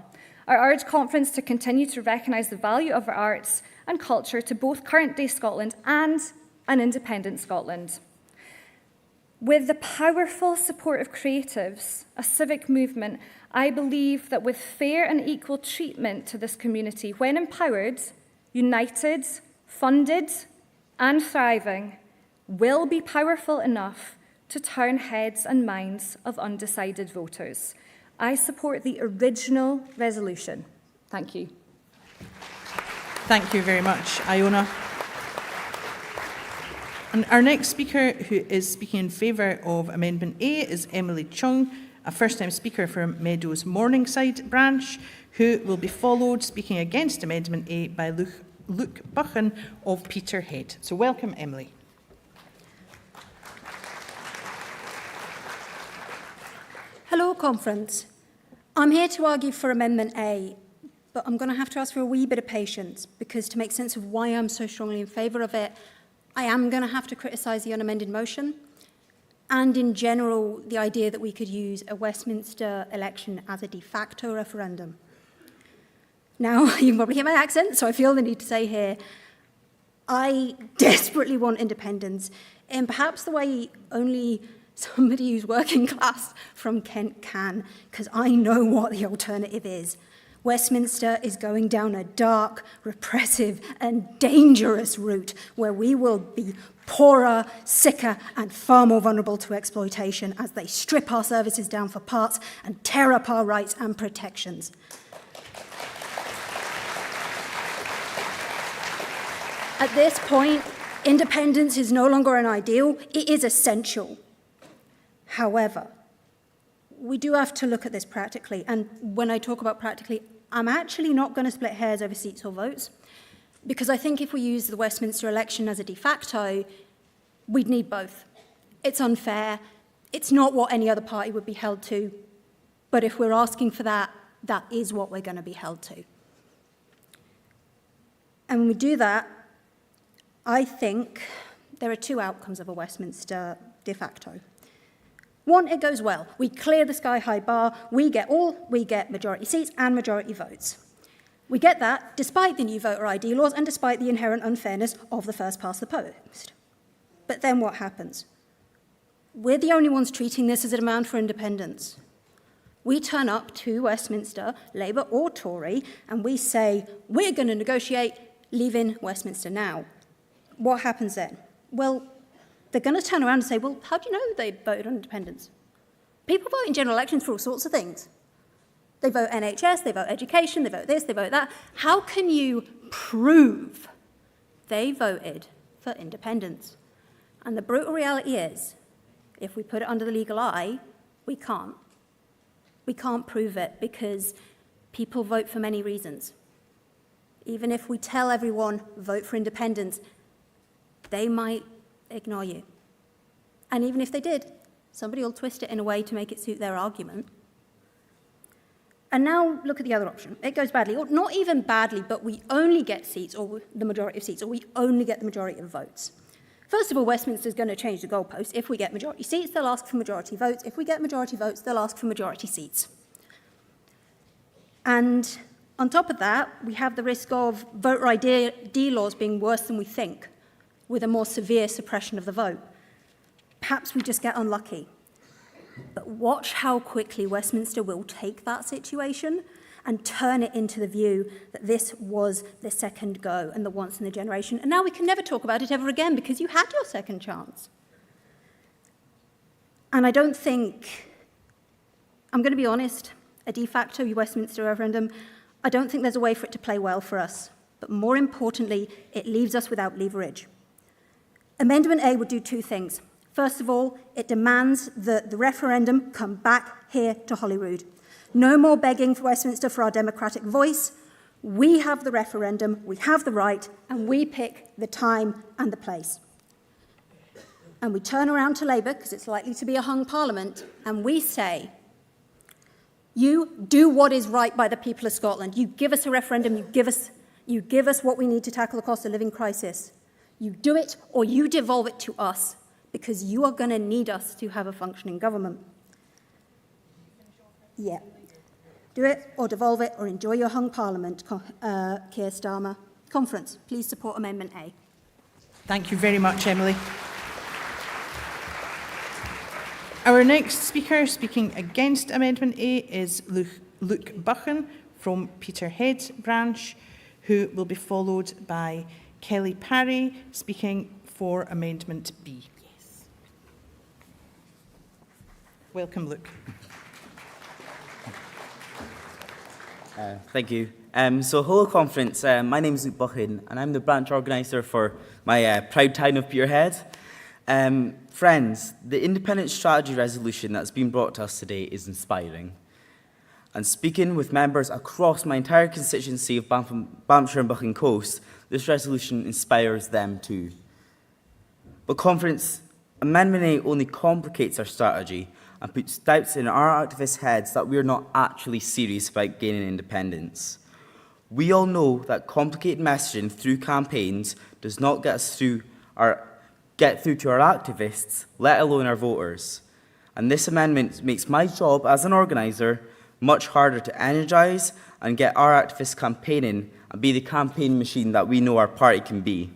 I urge conference to continue to recognise the value of our arts and culture to both current-day Scotland and an independent Scotland. With the powerful support of creatives, a civic movement, I believe that with fair and equal treatment to this community, when empowered, united, funded, and thriving, will be powerful enough to turn heads and minds of undecided voters. I support the original resolution. Thank you. Thank you very much, Iona. And our next speaker, who is speaking in favour of Amendment A, is Emily Chung, a first-time speaker from Meadows Morningside branch, who will be followed, speaking against Amendment A, by Luke Buchan of Peterhead. So welcome, Emily. Hello, Conference. I'm here to argue for Amendment A, but I'm going to have to ask for a wee bit of patience, because to make sense of why I'm so strongly in favour of it, I am going to have to criticise the unamended motion, and in general, the idea that we could use a Westminster election as a de facto referendum. Now, you can probably hear my accent, so I feel the need to say here, I desperately want independence, in perhaps the way only somebody who's working class from Kent can, because I know what the alternative is. Westminster is going down a dark, repressive and dangerous route where we will be poorer, sicker and far more vulnerable to exploitation as they strip our services down for parts and tear up our rights and protections. At this point, independence is no longer an ideal, it is essential. However, we do have to look at this practically, and when I talk about practically, I'm actually not going to split hairs over seats or votes, because I think if we use the Westminster election as a de facto, we'd need both. It's unfair, it's not what any other party would be held to, but if we're asking for that, that is what we're going to be held to. And when we do that, I think there are two outcomes of a Westminster de facto. One, it goes well. We clear the sky-high bar, we get majority seats and majority votes. We get that despite the new voter ID laws and despite the inherent unfairness of the first past the post. But then what happens? We're the only ones treating this as a demand for independence. We turn up to Westminster, Labour or Tory, and we say, we're going to negotiate leaving Westminster now. What happens then? Well, they're going to turn around and say, well, how do you know they voted on independence? People vote in general elections for all sorts of things. They vote NHS, they vote education, they vote this, they vote that. How can you prove they voted for independence? And the brutal reality is, if we put it under the legal eye, we can't. We can't prove it because people vote for many reasons. Even if we tell everyone, vote for independence, they might ignore you. And even if they did, somebody will twist it in a way to make it suit their argument. And now look at the other option. It goes badly, or not even badly, but we only get seats, or the majority of seats, or we only get the majority of votes. First of all, Westminster's going to change the goalpost. If we get majority seats, they'll ask for majority votes. If we get majority votes, they'll ask for majority seats. And on top of that, we have the risk of voter ID laws being worse than we think, with a more severe suppression of the vote. Perhaps we just get unlucky. But watch how quickly Westminster will take that situation and turn it into the view that this was the second go and the once in a generation. And now we can never talk about it ever again because you had your second chance. And I don't think, I'm going to be honest, a de facto Westminster referendum, I don't think there's a way for it to play well for us. But more importantly, it leaves us without leverage. Amendment A would do two things. First of all, it demands that the referendum come back here to Holyrood. No more begging for Westminster for our democratic voice. We have the referendum, we have the right, and we pick the time and the place. And we turn around to Labour, because it's likely to be a hung parliament, and we say, you do what is right by the people of Scotland. You give us a referendum, you give us what we need to tackle the cost of living crisis. You do it or you devolve it to us, because you are going to need us to have a functioning government. Yeah. Do it or devolve it or enjoy your hung parliament, Keir Starmer. Conference, please support Amendment A. Thank you very much, Emily. Our next speaker speaking against Amendment A is Luke Buchan from Peterhead branch, who will be followed by Kelly Parry speaking for Amendment B. Yes. Welcome, Luke. Thank you. Hello conference, my name is Luke Buchan and I'm the branch organiser for my proud town of Peterhead. Friends, the independent strategy resolution that's been brought to us today is inspiring. And speaking with members across my entire constituency of Banffshire and Buchan Coast, this resolution inspires them too. But conference, Amendment A only complicates our strategy and puts doubts in our activists' heads that we are not actually serious about gaining independence. We all know that complicated messaging through campaigns does not get through to our activists, let alone our voters. And this amendment makes my job as an organiser much harder to energise and get our activists campaigning and be the campaign machine that we know our party can be.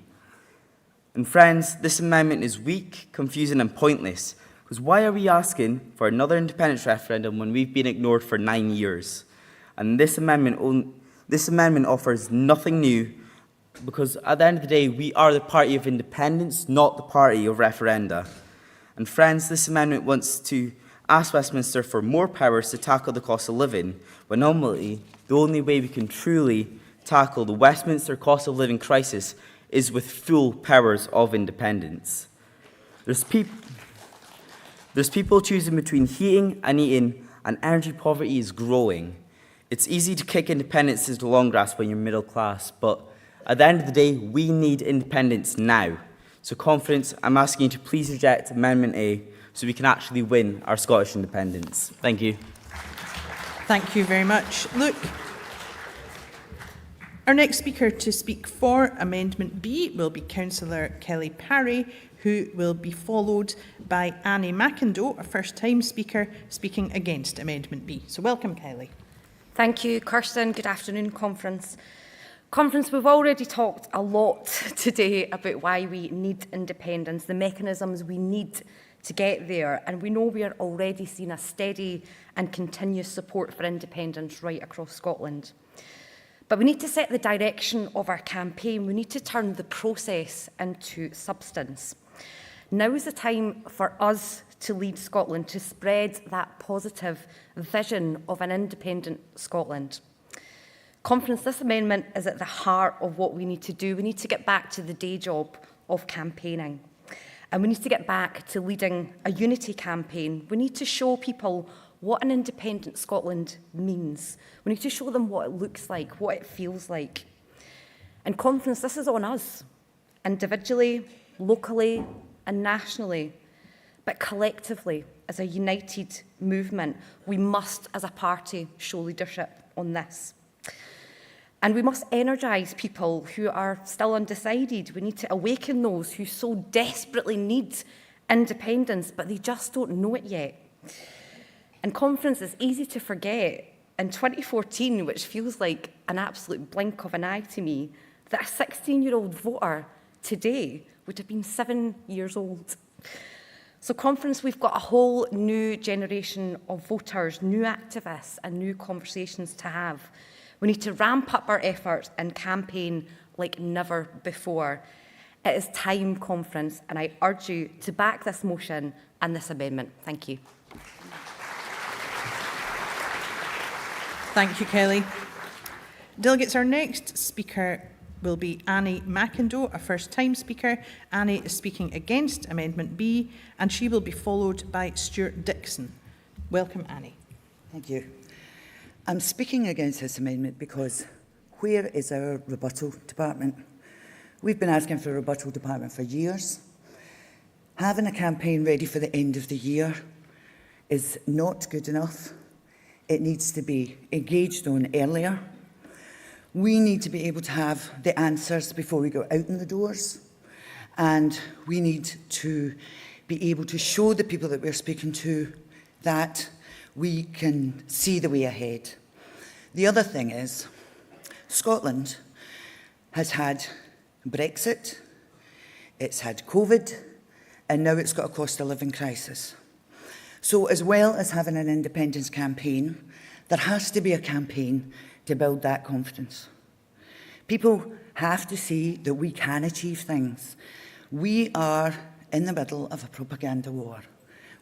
And friends, this amendment is weak, confusing and pointless. Because why are we asking for another independence referendum when we've been ignored for 9 years? And this amendment offers nothing new, because at the end of the day, we are the party of independence, not the party of referenda. And friends, this amendment wants to ask Westminster for more powers to tackle the cost of living, when normally the only way we can truly tackle the Westminster cost of living crisis is with full powers of independence. There's people choosing between heating and eating, and energy poverty is growing. It's easy to kick independence into the long grass when you're middle class, but at the end of the day, we need independence now. So conference, I'm asking you to please reject Amendment A so we can actually win our Scottish independence. Thank you. Thank you very much, Luke. Our next speaker to speak for Amendment B will be Councillor Kelly Parry, who will be followed by Annie McIndoe, a first-time speaker, speaking against Amendment B. So welcome, Kelly. Thank you, Kirsten. Good afternoon, Conference. Conference, we've already talked a lot today about why we need independence, the mechanisms we need to get there, and we know we are already seeing a steady and continuous support for independence right across Scotland. But we need to set the direction of our campaign. We need to turn the process into substance. Now is the time for us to lead Scotland, to spread that positive vision of an independent Scotland. Conference, this amendment is at the heart of what we need to do. We need to get back to the day job of campaigning. And we need to get back to leading a unity campaign. We need to show people what an independent Scotland means. We need to show them what it looks like, what it feels like. And Conference, this is on us, individually, locally, and nationally. But collectively, as a united movement, we must, as a party, show leadership on this. And we must energise people who are still undecided. We need to awaken those who so desperately need independence, but they just don't know it yet. And Conference, is easy to forget, in 2014, which feels like an absolute blink of an eye to me, that a 16-year-old voter today would have been 7 years old. So Conference, we've got a whole new generation of voters, new activists and new conversations to have. We need to ramp up our efforts and campaign like never before. It is time, Conference, and I urge you to back this motion and this amendment. Thank you. Thank you, Kelly. Delegates, our next speaker will be Annie McIndoe, a first-time speaker. Annie is speaking against Amendment B, and she will be followed by Stuart Dixon. Welcome, Annie. Thank you. I'm speaking against this amendment because Where is our rebuttal department? We've been asking for a rebuttal department for years. Having a campaign ready for the end of the year is not good enough. It needs to be engaged on earlier. We need to be able to have the answers before we go out in the doors. And we need to be able to show the people that we're speaking to that we can see the way ahead. The other thing is, Scotland has had Brexit, it's had COVID, and now it's got a cost of living crisis. So as well as having an independence campaign, there has to be a campaign to build that confidence. People have to see that we can achieve things. We are in the middle of a propaganda war.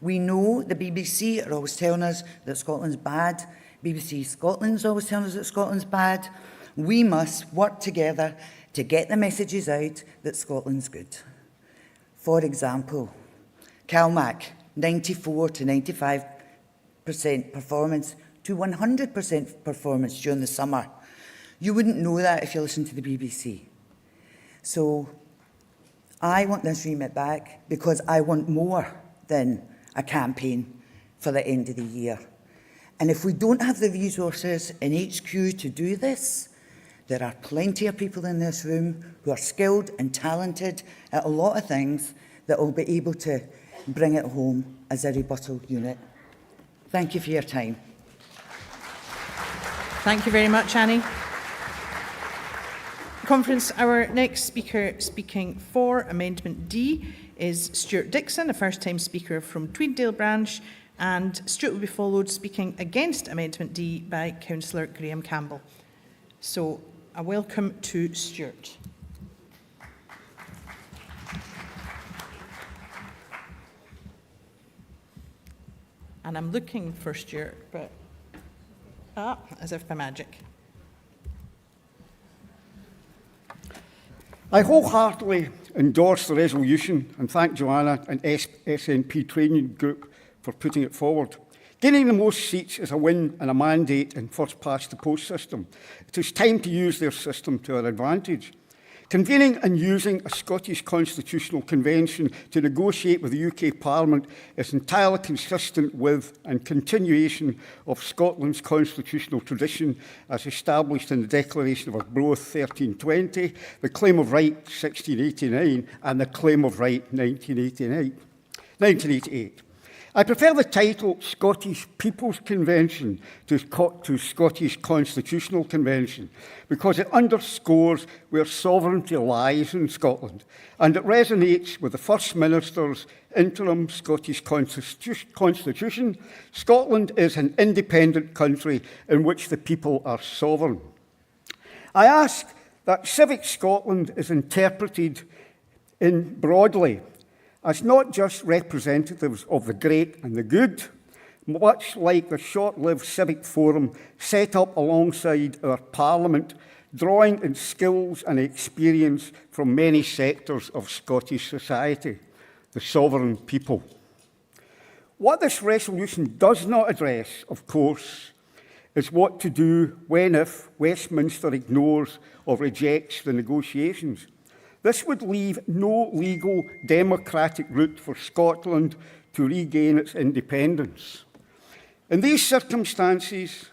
We know the BBC are always telling us that Scotland's bad. BBC Scotland's always telling us that Scotland's bad. We must work together to get the messages out that Scotland's good. For example, CalMac, 94 to 95% performance to 100% performance during the summer. You wouldn't know that if you listened to the BBC. So I want this remit back because I want more than a campaign for the end of the year. And if we don't have the resources in HQ to do this, there are plenty of people in this room who are skilled and talented at a lot of things that will be able to bring it home as a rebuttal unit. Thank you for your time. Thank you very much, Annie. Conference, our next speaker speaking for Amendment D is Stuart Dixon, a first-time speaker from Tweeddale branch, and Stuart will be followed speaking against Amendment D by Councillor Graham Campbell. So, a welcome to Stuart. And I'm looking for Stuart, but as if by magic. I wholeheartedly endorse the resolution and thank Joanna and SNP Training Group for putting it forward. Gaining the most seats is a win and a mandate in first-past-the-post system. It is time to use their system to our advantage. Convening and using a Scottish Constitutional Convention to negotiate with the UK Parliament is entirely consistent with and continuation of Scotland's constitutional tradition as established in the Declaration of Arbroath 1320, the Claim of Right 1689 and the Claim of Right 1988. I prefer the title Scottish People's Convention to Scottish Constitutional Convention because it underscores where sovereignty lies in Scotland and it resonates with the First Minister's interim Scottish Constitution. Scotland is an independent country in which the people are sovereign. I ask that Civic Scotland is interpreted in broadly as not just representatives of the great and the good, much like the short-lived civic forum set up alongside our Parliament, drawing in skills and experience from many sectors of Scottish society, the sovereign people. What this resolution does not address, of course, is what to do when if Westminster ignores or rejects the negotiations. This would leave no legal democratic route for Scotland to regain its independence. In these circumstances,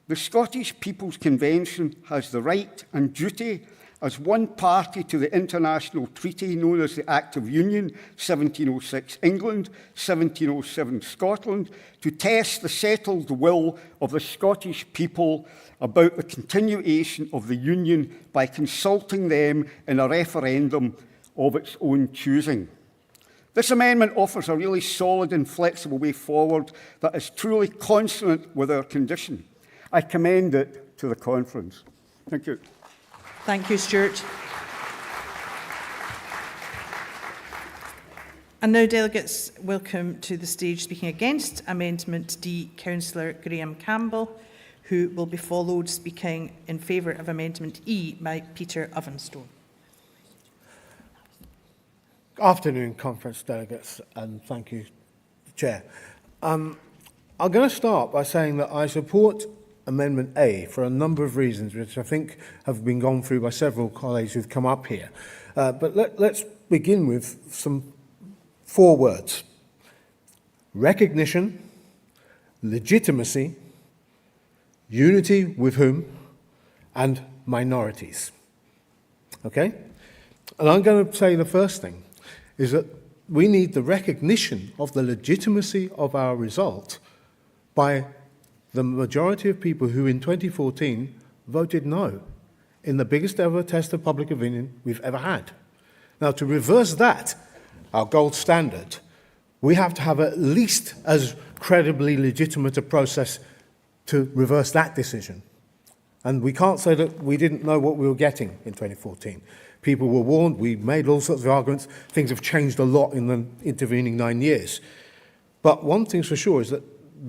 the Scottish People's Convention has the right and duty as one party to the international treaty known as the Act of Union, 1706 England, 1707 Scotland, to test the settled will of the Scottish people about the continuation of the Union by consulting them in a referendum of its own choosing. This amendment offers a really solid and flexible way forward that is truly consonant with our condition. I commend it to the conference. Thank you. Thank you, Stuart. And now, delegates, welcome to the stage speaking against Amendment D, Councillor Graham Campbell, who will be followed speaking in favour of Amendment E by Peter Ovenstone. Afternoon, conference delegates, and thank you, Chair. I'm going to start by saying that I support Amendment A for a number of reasons, which I think have been gone through by several colleagues who've come up here. But let's begin with some 4 words: recognition, legitimacy, unity with whom, and minorities. Okay? And I'm going to say the first thing is that we need the recognition of the legitimacy of our result by the majority of people who in 2014 voted no in the biggest ever test of public opinion we've ever had. Now, to reverse that, our gold standard, we have to have at least as credibly legitimate a process to reverse that decision. And we can't say that we didn't know what we were getting in 2014. People were warned, we made all sorts of arguments, things have changed a lot in the intervening 9 years. But one thing's for sure is that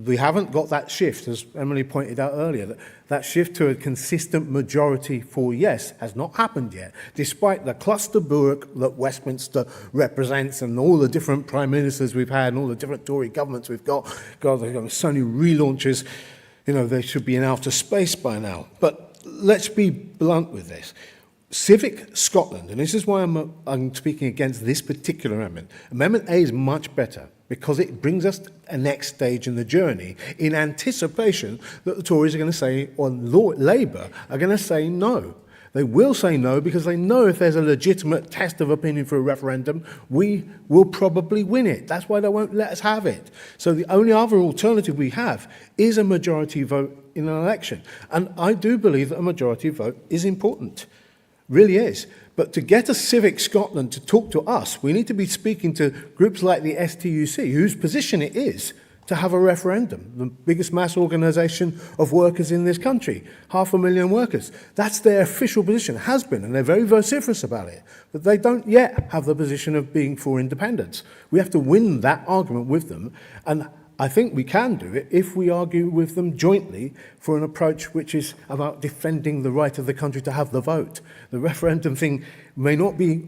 we haven't got that shift, as Emily pointed out earlier, that shift to a consistent majority for yes has not happened yet, despite the clusterburg that Westminster represents and all the different prime ministers we've had and all the different Tory governments we've got. God, they've got so many relaunches, you know, they should be in outer space by now. But let's be blunt with this. Civic Scotland, and this is why I'm speaking against this particular amendment. Amendment A is much better because it brings us a next stage in the journey in anticipation that the Tories are going to say, or Labour are going to say no. They will say no because they know if there's a legitimate test of opinion for a referendum, we will probably win it. That's why they won't let us have it. So the only other alternative we have is a majority vote in an election. And I do believe that a majority vote is important. Really is. But to get a Civic Scotland to talk to us, we need to be speaking to groups like the STUC, whose position it is to have a referendum, the biggest mass organisation of workers in this country, 500,000 workers. That's their official position, has been, and they're very vociferous about it. But they don't yet have the position of being for independence. We have to win that argument with them, and I think we can do it if we argue with them jointly for an approach which is about defending the right of the country to have the vote. The referendum thing may not be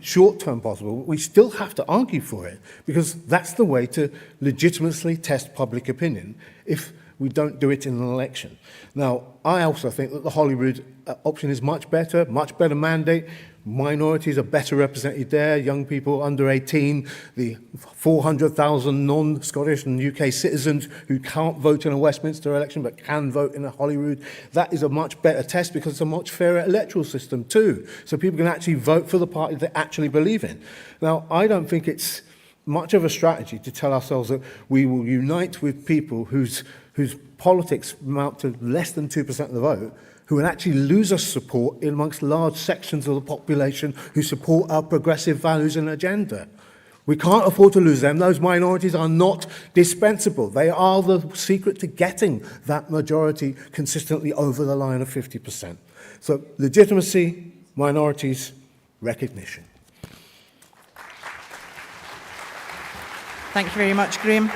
short-term possible, but we still have to argue for it because that's the way to legitimately test public opinion if we don't do it in an election. Now, I also think that the Holyrood option is much better mandate. Minorities are better represented there, young people under 18, the 400,000 non-Scottish and UK citizens who can't vote in a Westminster election but can vote in a Holyrood. That is a much better test because it's a much fairer electoral system too. So people can actually vote for the party they actually believe in. Now, I don't think it's much of a strategy to tell ourselves that we will unite with people whose politics amount to less than 2% of the vote, who will actually lose us support in amongst large sections of the population who support our progressive values and agenda. We can't afford to lose them. Those minorities are not dispensable. They are the secret to getting that majority consistently over the line of 50%. So legitimacy, minorities, recognition. Thank you very much, Graham.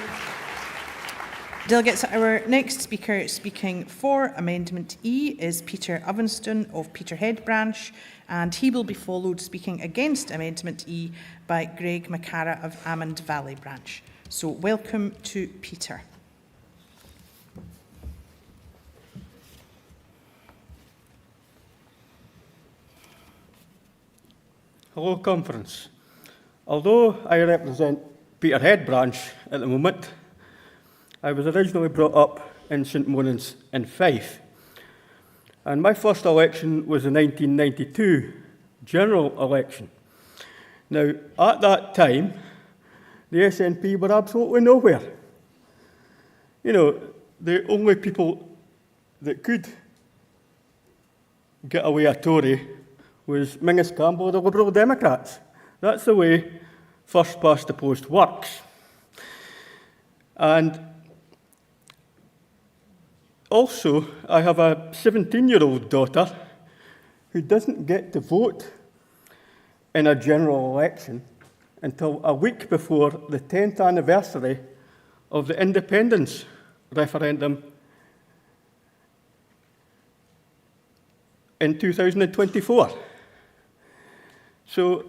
Delegates, our next speaker speaking for Amendment E is Peter Ovenston of Peterhead Branch, and he will be followed speaking against Amendment E by Greg McCara of Amond Valley Branch. So welcome to Peter. Hello, Conference. Although I represent Peterhead Branch at the moment, I was originally brought up in St Monans in Fife. And my first election was the 1992 general election. Now, at that time, the SNP were absolutely nowhere. You know, the only people that could get away a Tory was Mingus Campbell, the Liberal Democrats. That's the way first past the post works. And also, I have a 17-year-old daughter who doesn't get to vote in a general election until a week before the 10th anniversary of the independence referendum in 2024. So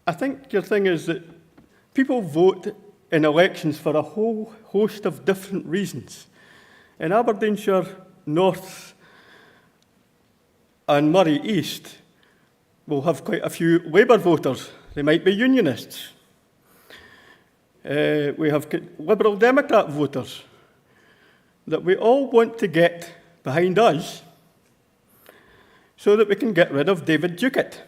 I think your thing is that people vote in elections for a whole host of different reasons. In Aberdeenshire North and Murray East, we'll have quite a few Labour voters. They might be unionists. We have Liberal Democrat voters that we all want to get behind us so that we can get rid of David Duckett,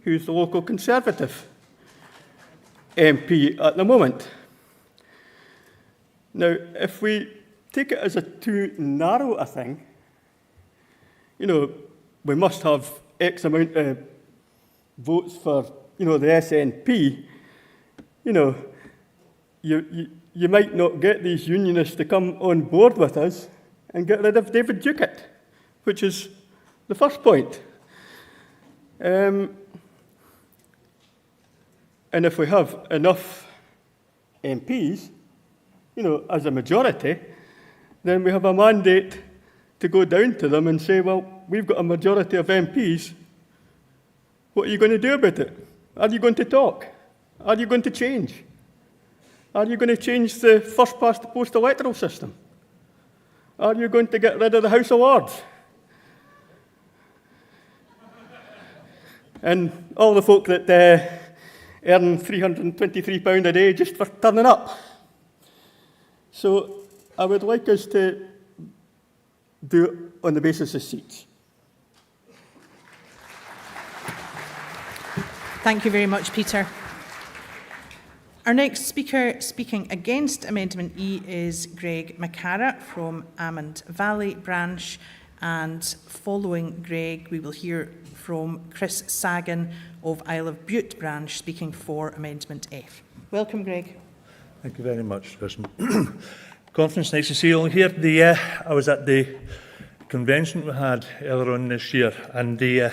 who's the local Conservative MP at the moment. Now, if we take it as a too narrow a thing, you know, we must have X amount of votes for, you know, the SNP, you know, you might not get these unionists to come on board with us and get rid of David Duckett, which is the first point. And if we have enough MPs, you know, as a majority, then we have a mandate to go down to them and say, well, we've got a majority of MPs. What are you going to do about it? Are you going to talk? Are you going to change? Are you going to change the first past the post electoral system? Are you going to get rid of the House of Lords? And all the folk that earn £323 a day just for turning up. So I would like us to do it on the basis of seats. Thank you very much, Peter. Our next speaker speaking against Amendment E is Greg McCarra from Amond Valley branch, and following Greg we will hear from Chris Sagan of Isle of Bute branch speaking for Amendment F. Welcome, Greg. Thank you very much, Kirsten. Conference, nice to see you all here. I was at the convention we had earlier on this year, and the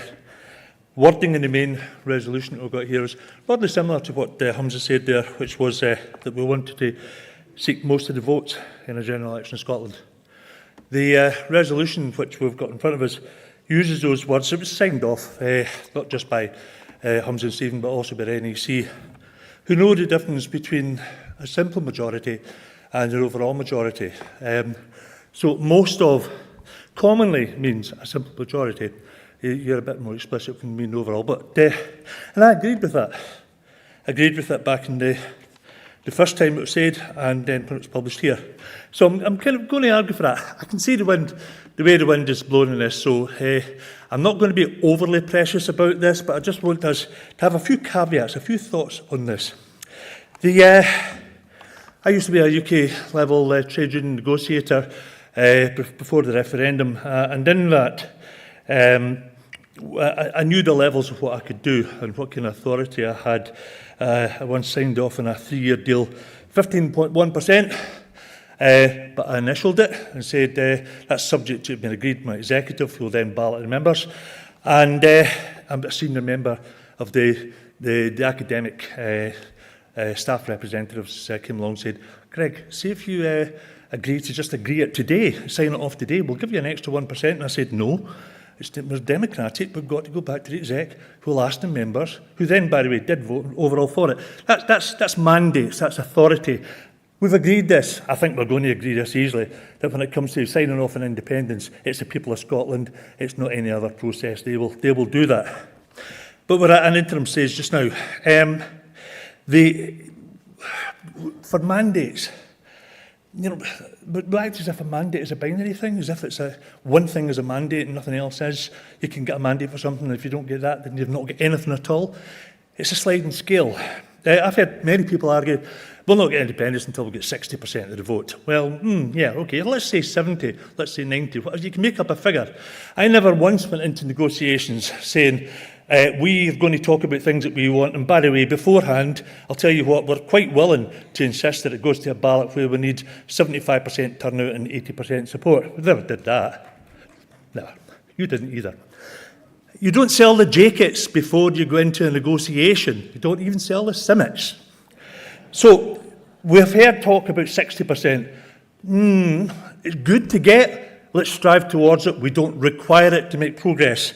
wording in the main resolution that we've got here is broadly similar to what Humza said there, which was that we wanted to seek most of the votes in a general election in Scotland. The resolution which we've got in front of us uses those words. It was signed off, not just by Humza and Stephen, but also by NEC, who know the difference between a simple majority and an overall majority. So most of commonly means a simple majority. You're a bit more explicit than mean overall, but and I agreed with that. I agreed with that back in the first time it was said, and then when it was published here. So I'm kind of going to argue for that. I can see the wind, the way the wind is blowing in this, so I'm not going to be overly precious about this, but I just want us to have a few caveats, a few thoughts on this. I used to be a UK level trade union negotiator before the referendum, and in that I knew the levels of what I could do and what kind of authority I had. I once signed off on a 3-year deal, 15.1%, but I initialed it and said that's subject to being agreed by my executive, who will then ballot the members. And I'm a senior member of the academic staff representatives came along and said, Greg, see if you agree to just agree it today, sign it off today, we'll give you an extra 1%. And I said, no. It was democratic. We've got to go back to the exec, who will ask the members, who then, by the way, did vote overall for it. That's mandates, that's authority. We've agreed this. I think we're going to agree this easily, that when it comes to signing off on independence, it's the people of Scotland, it's not any other process. They will do that. But we're at an interim stage just now. For mandates, you know, but act as if a mandate is a binary thing, as if it's one thing is a mandate and nothing else is. You can get a mandate for something, and if you don't get that, then you've not got anything at all. It's a sliding scale. I've heard many people argue, we'll not get independence until we get 60% of the vote. Well, yeah, okay, let's say 70, let's say 90. You can make up a figure. I never once went into negotiations saying, we're going to talk about things that we want, and by the way, beforehand, I'll tell you what, we're quite willing to insist that it goes to a ballot where we need 75% turnout and 80% support. We never did that. No, you didn't either. You don't sell the jackets before you go into a negotiation. You don't even sell the simics. So we've heard talk about 60%. It's good to get. Let's strive towards it. We don't require it to make progress.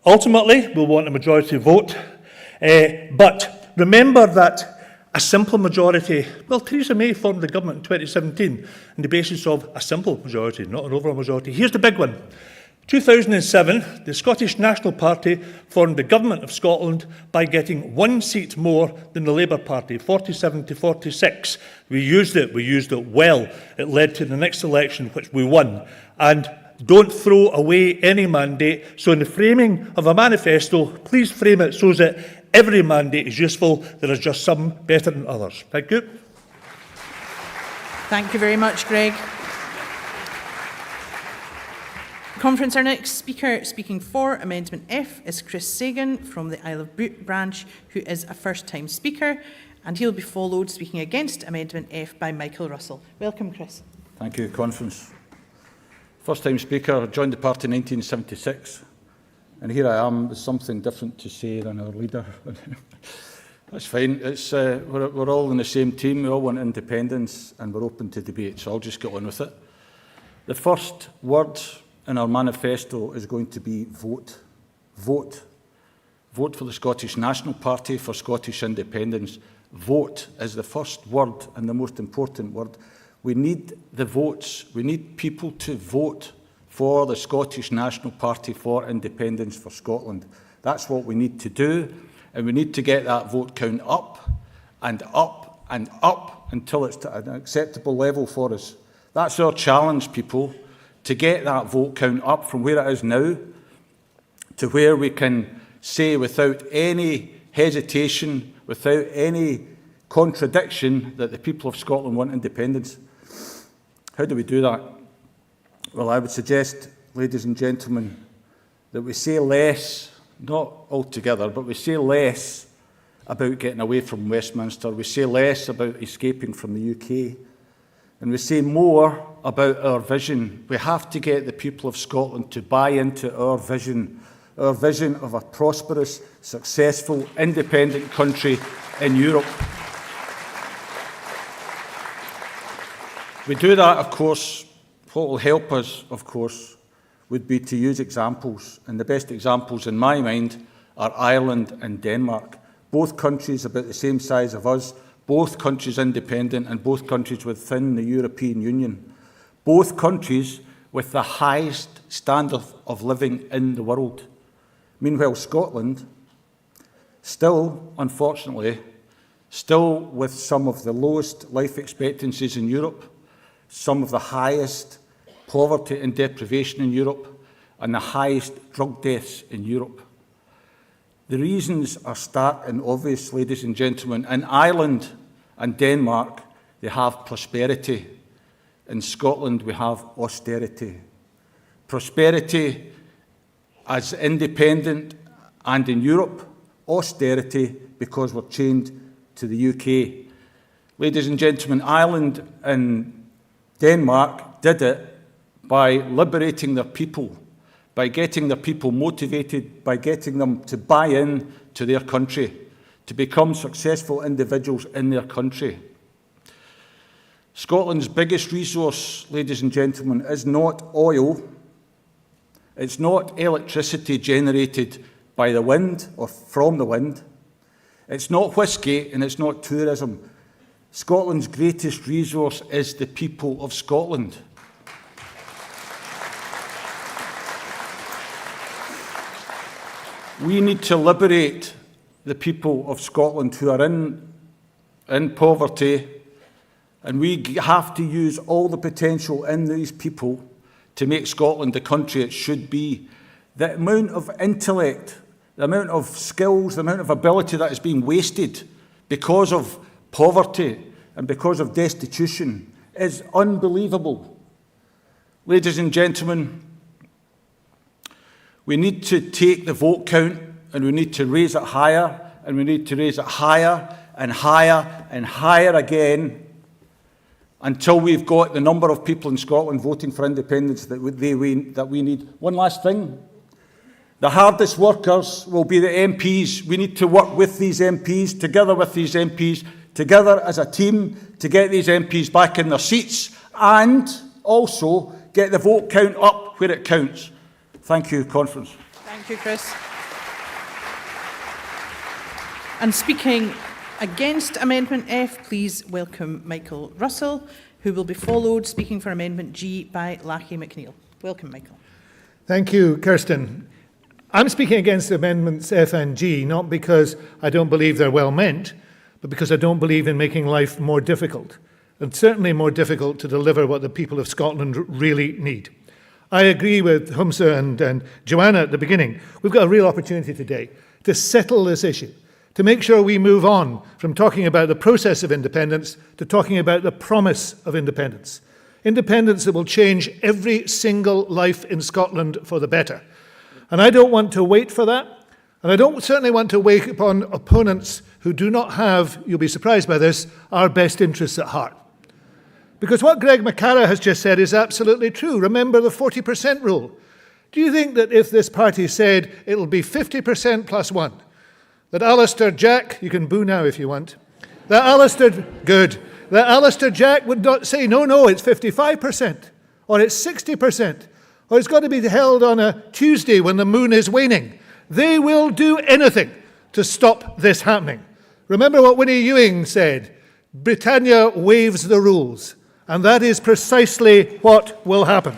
Ultimately, we'll want a majority vote. But remember that A simple majority, well, Theresa May formed the government in 2017 on the basis of a simple majority, not an overall majority. Here's the big one. 2007, the Scottish National Party formed the Government of Scotland by getting 1 seat more than the Labour Party, 47 to 46. We used it well. It led to the next election, which we won. And don't throw away any mandate. So in the framing of a manifesto, please frame it so that every mandate is useful. There is just some better than others. Thank you. Thank you very much, Greg. Conference, our next speaker, speaking for Amendment F, is Chris Sagan from the Isle of Bute branch, who is a first-time speaker, and he'll be followed, speaking against Amendment F, by Michael Russell. Welcome, Chris. Thank you, Conference. First-time speaker, joined the party in 1976, and here I am with something different to say than our leader. That's fine. It's, we're all in the same team. We all want independence, and we're open to debate, so I'll just get on with it. The first word in our manifesto is going to be vote. Vote. Vote for the Scottish National Party, for Scottish independence. Vote is the first word and the most important word. We need the votes. We need people to vote for the Scottish National Party, for independence for Scotland. That's what we need to do, and we need to get that vote count up and up and up until it's at an acceptable level for us. That's our challenge, people, to get that vote count up from where it is now to where we can say without any hesitation, without any contradiction, that the people of Scotland want independence. How do we do that? Well, I would suggest, ladies and gentlemen, that we say less, not altogether, but we say less about getting away from Westminster. We say less about escaping from the UK. And we say more about our vision. We have to get the people of Scotland to buy into our vision of a prosperous, successful, independent country in Europe. We do that, of course. What will help us, of course, would be to use examples. And the best examples in my mind are Ireland and Denmark. Both countries about the same size of us, both countries independent, and both countries within the European Union. Both countries with the highest standard of living in the world. Meanwhile, Scotland, still, unfortunately, still with some of the lowest life expectancies in Europe, some of the highest poverty and deprivation in Europe, and the highest drug deaths in Europe. The reasons are stark and obvious, ladies and gentlemen. In Ireland and Denmark, they have prosperity. In Scotland, we have austerity. Prosperity as independent, and in Europe, austerity because we're chained to the UK. Ladies and gentlemen, Ireland and Denmark did it by liberating their people, by getting their people motivated, by getting them to buy in to their country, to become successful individuals in their country. Scotland's biggest resource, ladies and gentlemen, is not oil. It's not electricity generated by the wind or from the wind. It's not whisky and it's not tourism. Scotland's greatest resource is the people of Scotland. We need to liberate the people of Scotland who are in poverty, and we have to use all the potential in these people to make Scotland the country it should be. The amount of intellect, the amount of skills, the amount of ability that is being wasted because of poverty and because of destitution is unbelievable. Ladies and gentlemen, we need to take the vote count and we need to raise it higher, and we need to raise it higher and higher and higher again until we've got the number of people in Scotland voting for independence that we need. One last thing. The hardest workers will be the MPs. We need to work with these MPs, together with these MPs, together as a team to get these MPs back in their seats and also get the vote count up where it counts. Thank you, Conference. Thank you, Chris. And speaking Against Amendment F, please welcome Michael Russell, who will be followed, speaking for Amendment G, by Lachie McNeill. Welcome, Michael. Thank you, Kirsten. I'm speaking against Amendments F and G, not because I don't believe they're well meant, but because I don't believe in making life more difficult, and certainly more difficult to deliver what the people of Scotland really need. I agree with Humza and Joanna at the beginning. We've got a real opportunity today to settle this issue, to make sure we move on from talking about the process of independence to talking about the promise of independence. Independence that will change every single life in Scotland for the better. And I don't want to wait for that. And I don't certainly want to wait upon opponents who do not have, you'll be surprised by this, our best interests at heart. Because what Greg McCara has just said is absolutely true. Remember the 40% rule. Do you think that if this party said it'll be 50% plus one, that Alistair Jack, you can boo now if you want, that Alistair Jack would not say, no, it's 55%, or it's 60%, or it's got to be held on a Tuesday when the moon is waning. They will do anything to stop this happening. Remember what Winnie Ewing said, Britannia waives the rules, and that is precisely what will happen.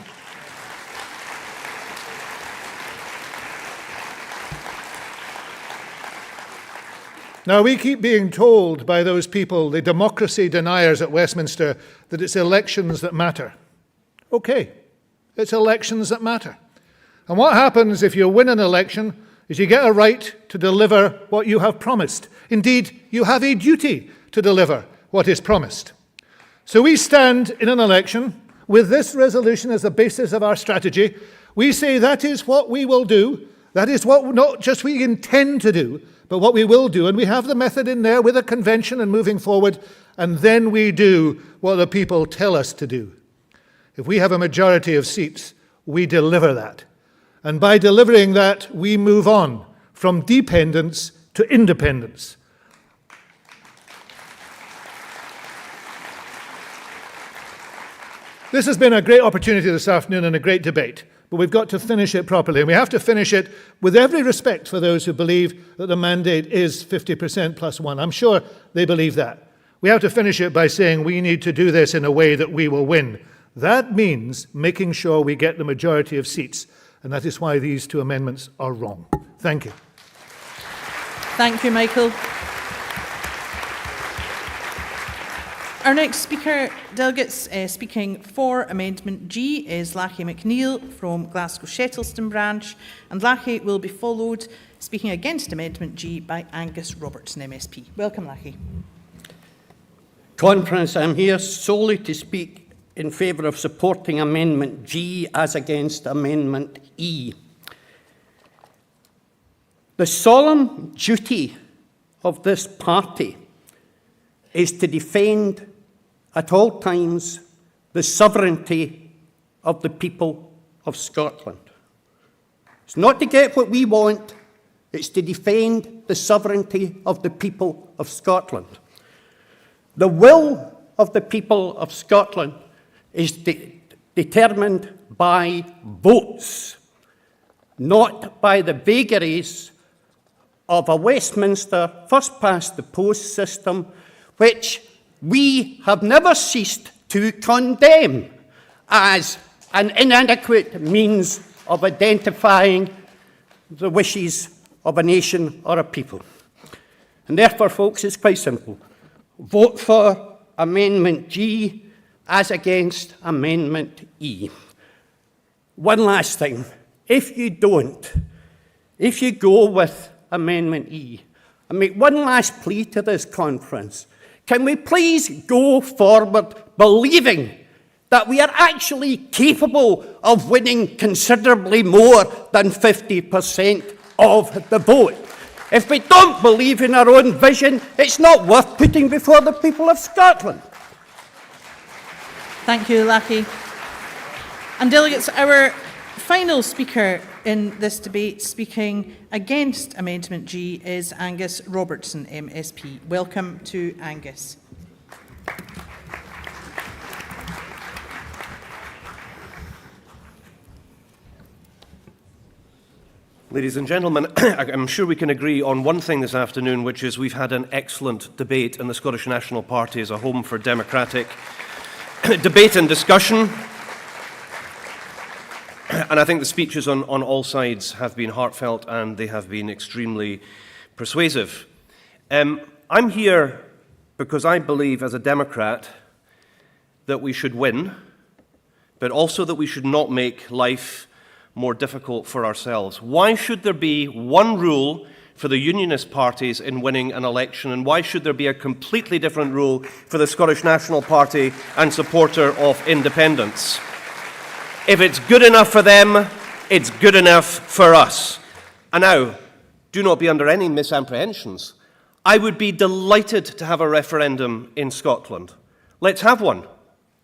Now, we keep being told by those people, the democracy deniers at Westminster, that it's elections that matter. Okay, it's elections that matter. And what happens if you win an election is you get a right to deliver what you have promised. Indeed, you have a duty to deliver what is promised. So we stand in an election with this resolution as the basis of our strategy. We say that is what we will do. That is what not just we intend to do, but what we will do. And we have the method in there with a convention and moving forward. And then we do what the people tell us to do. If we have a majority of seats, we deliver that. And by delivering that, we move on from dependence to independence. This has been a great opportunity this afternoon and a great debate, but we've got to finish it properly. And we have to finish it with every respect for those who believe that the mandate is 50% plus one. I'm sure they believe that. We have to finish it by saying we need to do this in a way that we will win. That means making sure we get the majority of seats. And that is why these two amendments are wrong. Thank you. Thank you, Michael. Our next speaker, delegates speaking for Amendment G, is Lachie McNeill from Glasgow Shettleston branch, and Lachie will be followed, speaking against Amendment G, by Angus Robertson MSP. Welcome, Lachie. Conference, I'm here solely to speak in favour of supporting Amendment G as against Amendment E. The solemn duty of this party is to defend at all times the sovereignty of the people of Scotland. It's not to get what we want, it's to defend the sovereignty of the people of Scotland. The will of the people of Scotland is determined by votes, not by the vagaries of a Westminster first-past-the-post system, which we have never ceased to condemn as an inadequate means of identifying the wishes of a nation or a people. And therefore, folks, it's quite simple. Vote for Amendment G as against Amendment E. One last thing. If you don't, if you go with Amendment E, I make one last plea to this conference. Can we please go forward believing that we are actually capable of winning considerably more than 50% of the vote? If we don't believe in our own vision, it's not worth putting before the people of Scotland. Thank you, Lachie. And delegates, our final speaker in this debate speaking against Amendment G is Angus Robertson MSP. Welcome to Angus. Ladies and gentlemen, I'm sure we can agree on one thing this afternoon, which is we've had an excellent debate, and the Scottish National Party is a home for democratic debate and discussion. And I think the speeches on all sides have been heartfelt and they have been extremely persuasive. I'm here because I believe as a Democrat that we should win, but also that we should not make life more difficult for ourselves. Why should there be one rule for the Unionist parties in winning an election, and why should there be a completely different rule for the Scottish National Party and supporter of independence? If it's good enough for them, it's good enough for us. And now, do not be under any misapprehensions. I would be delighted to have a referendum in Scotland. Let's have one.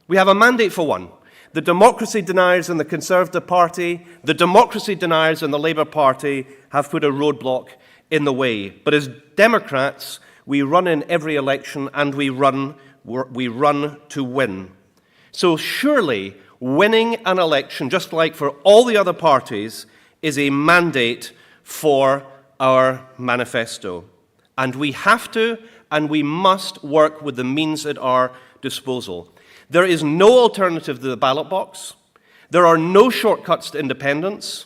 We have a mandate for one. The democracy deniers in the Conservative Party, the democracy deniers in the Labour Party have put a roadblock in the way. But as Democrats, we run in every election and we run to win. So surely winning an election, just like for all the other parties, is a mandate for our manifesto. And we have to and we must work with the means at our disposal. There is no alternative to the ballot box. There are no shortcuts to independence.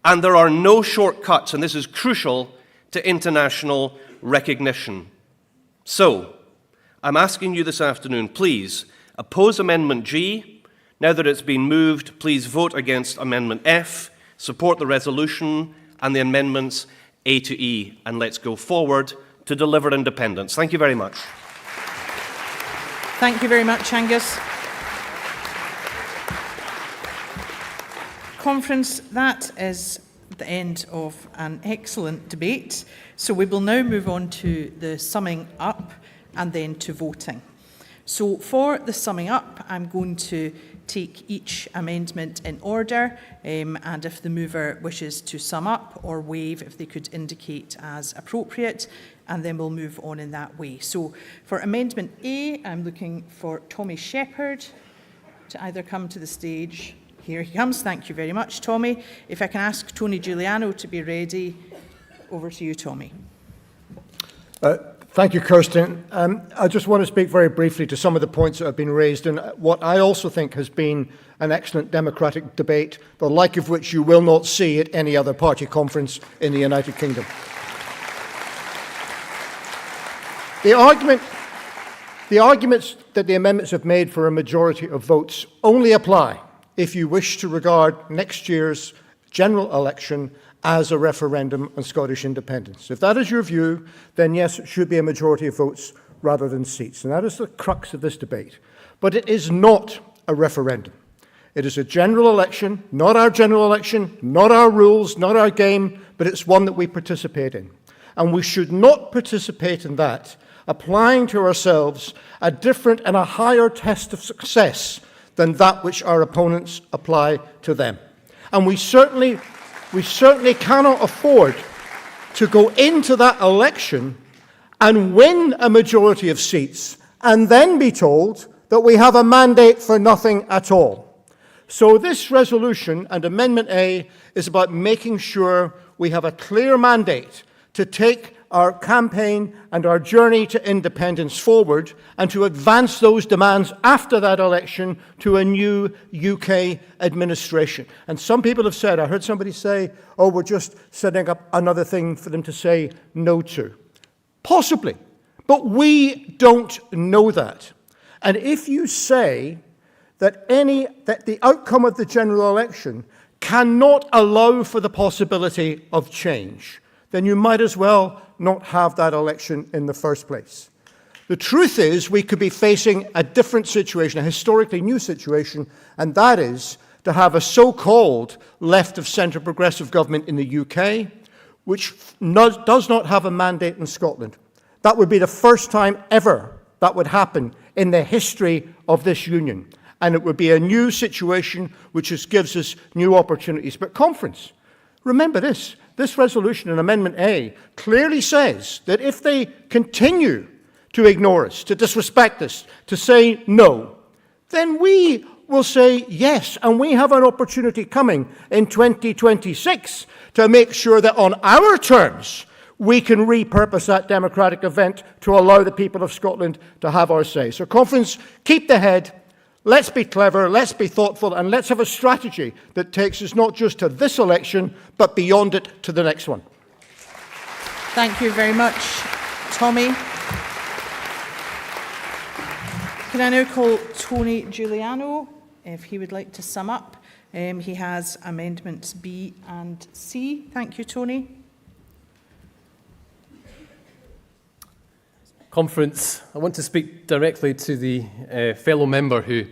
And there are no shortcuts, and this is crucial, to international recognition. So, I'm asking you this afternoon, please oppose Amendment G. Now that it's been moved, please vote against Amendment F, support the resolution and the amendments A to E, and let's go forward to deliver independence. Thank you very much. Thank you very much, Angus. Conference, that is the end of an excellent debate. So we will now move on to the summing up and then to voting. So for the summing up, I'm going to take each amendment in order, and if the mover wishes to sum up or waive, if they could indicate as appropriate, and then we'll move on in that way. So for Amendment A, I'm looking for Tommy Shepherd to either come to the stage. Here he comes. Thank you very much, Tommy. If I can ask Tony Giuliano to be ready. Over to you, Tommy. Thank you, Kirsten. I just want to speak very briefly to some of the points that have been raised and what I also think has been an excellent democratic debate, the like of which you will not see at any other party conference in the United Kingdom. The arguments that the amendments have made for a majority of votes only apply if you wish to regard next year's general election as a referendum on Scottish independence. If that is your view, then yes, it should be a majority of votes rather than seats. And that is the crux of this debate. But it is not a referendum. It is a general election, not our general election, not our rules, not our game, but it's one that we participate in. And we should not participate in that, applying to ourselves a different and a higher test of success than that which our opponents apply to them. And we certainly cannot afford to go into that election and win a majority of seats and then be told that we have a mandate for nothing at all. So this resolution and Amendment A is about making sure we have a clear mandate to take our campaign and our journey to independence forward and to advance those demands after that election to a new UK administration. And some people have said, I heard somebody say, oh, we're just setting up another thing for them to say no to. Possibly, but we don't know that. And if you say that the outcome of the general election cannot allow for the possibility of change, then you might as well not have that election in the first place. The truth is we could be facing a different situation, a historically new situation, and that is to have a so-called left-of-centre progressive government in the UK, which does not have a mandate in Scotland. That would be the first time ever that would happen in the history of this union. And it would be a new situation which gives us new opportunities. But conference, remember this. This resolution in Amendment A clearly says that if they continue to ignore us, to disrespect us, to say no, then we will say yes. And we have an opportunity coming in 2026 to make sure that on our terms, we can repurpose that democratic event to allow the people of Scotland to have our say. So, Conference, keep the head. Let's be clever, let's be thoughtful, and let's have a strategy that takes us not just to this election, but beyond it to the next one. Thank you very much, Tommy. Can I now call Tony Giuliano, if he would like to sum up? He has amendments B and C. Thank you, Tony. Conference, I want to speak directly to the fellow member who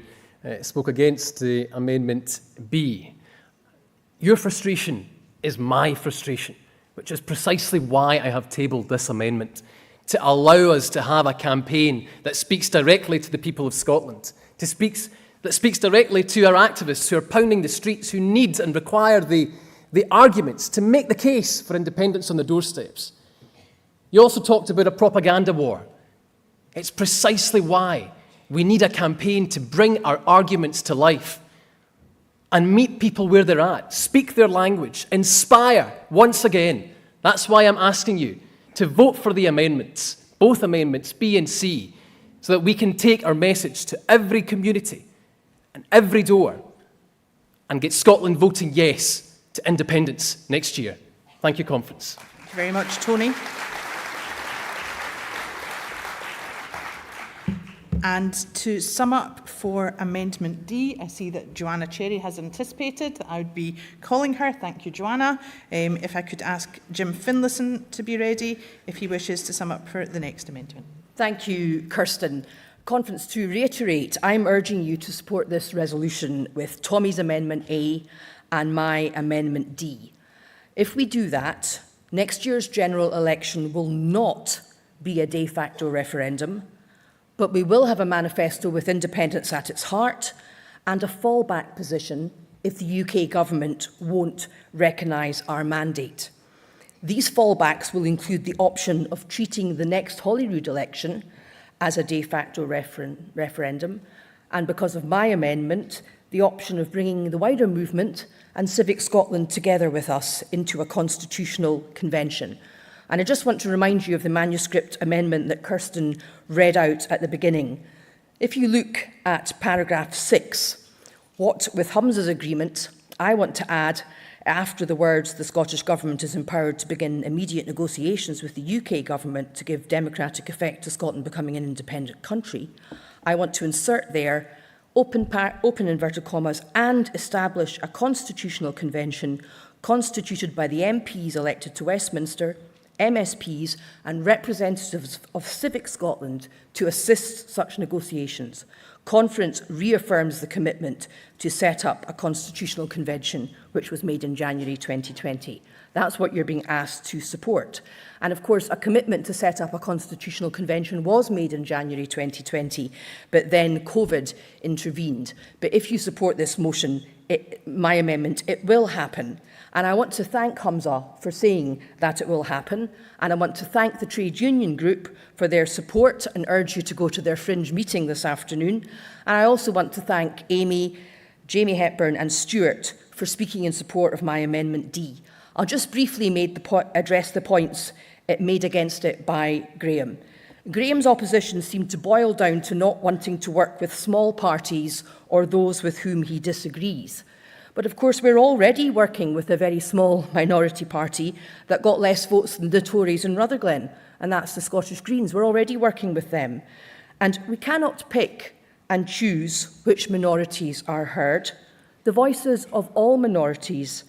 spoke against the Amendment B. Your frustration is my frustration, which is precisely why I have tabled this amendment, to allow us to have a campaign that speaks directly to the people of Scotland, that speaks directly to our activists who are pounding the streets, who need and require the arguments to make the case for independence on the doorsteps. You also talked about a propaganda war. It's precisely why we need a campaign to bring our arguments to life and meet people where they're at, speak their language, inspire once again. That's why I'm asking you to vote for the amendments, both amendments B and C, so that we can take our message to every community and every door and get Scotland voting yes to independence next year. Thank you, Conference. Thank you very much, Tony. And to sum up for Amendment D, I see that Joanna Cherry has anticipated that I would be calling her. Thank you, Joanna. If I could ask Jim Finlayson to be ready if he wishes to sum up for the next amendment. Thank you, Kirsten. Conference, to reiterate, I'm urging you to support this resolution with Tommy's Amendment A and my Amendment D. If we do that, next year's general election will not be a de facto referendum, but we will have a manifesto with independence at its heart and a fallback position if the UK government won't recognise our mandate. These fallbacks will include the option of treating the next Holyrood election as a de facto referendum, and because of my amendment, the option of bringing the wider movement and Civic Scotland together with us into a constitutional convention. And I just want to remind you of the manuscript amendment that Kirsten read out at the beginning. If you look at paragraph 6, what with Humza's agreement, I want to add, after the words, the Scottish Government is empowered to begin immediate negotiations with the UK Government to give democratic effect to Scotland becoming an independent country, I want to insert there, open inverted commas, and establish a constitutional convention constituted by the MPs elected to Westminster, MSPs and representatives of Civic Scotland to assist such negotiations. Conference reaffirms the commitment to set up a constitutional convention which was made in January 2020. That's what you're being asked to support. And of course, a commitment to set up a constitutional convention was made in January 2020, but then COVID intervened. But if you support this motion, my amendment, it will happen. And I want to thank Humza for saying that it will happen. And I want to thank the trade union group for their support and urge you to go to their fringe meeting this afternoon. And I also want to thank Amy, Jamie Hepburn and Stuart for speaking in support of my Amendment D. I'll just briefly address the points made against it by Graham. Graham's opposition seemed to boil down to not wanting to work with small parties or those with whom he disagrees. But of course, we're already working with a very small minority party that got less votes than the Tories in Rutherglen, and that's the Scottish Greens. We're already working with them. And we cannot pick and choose which minorities are heard. The voices of all minorities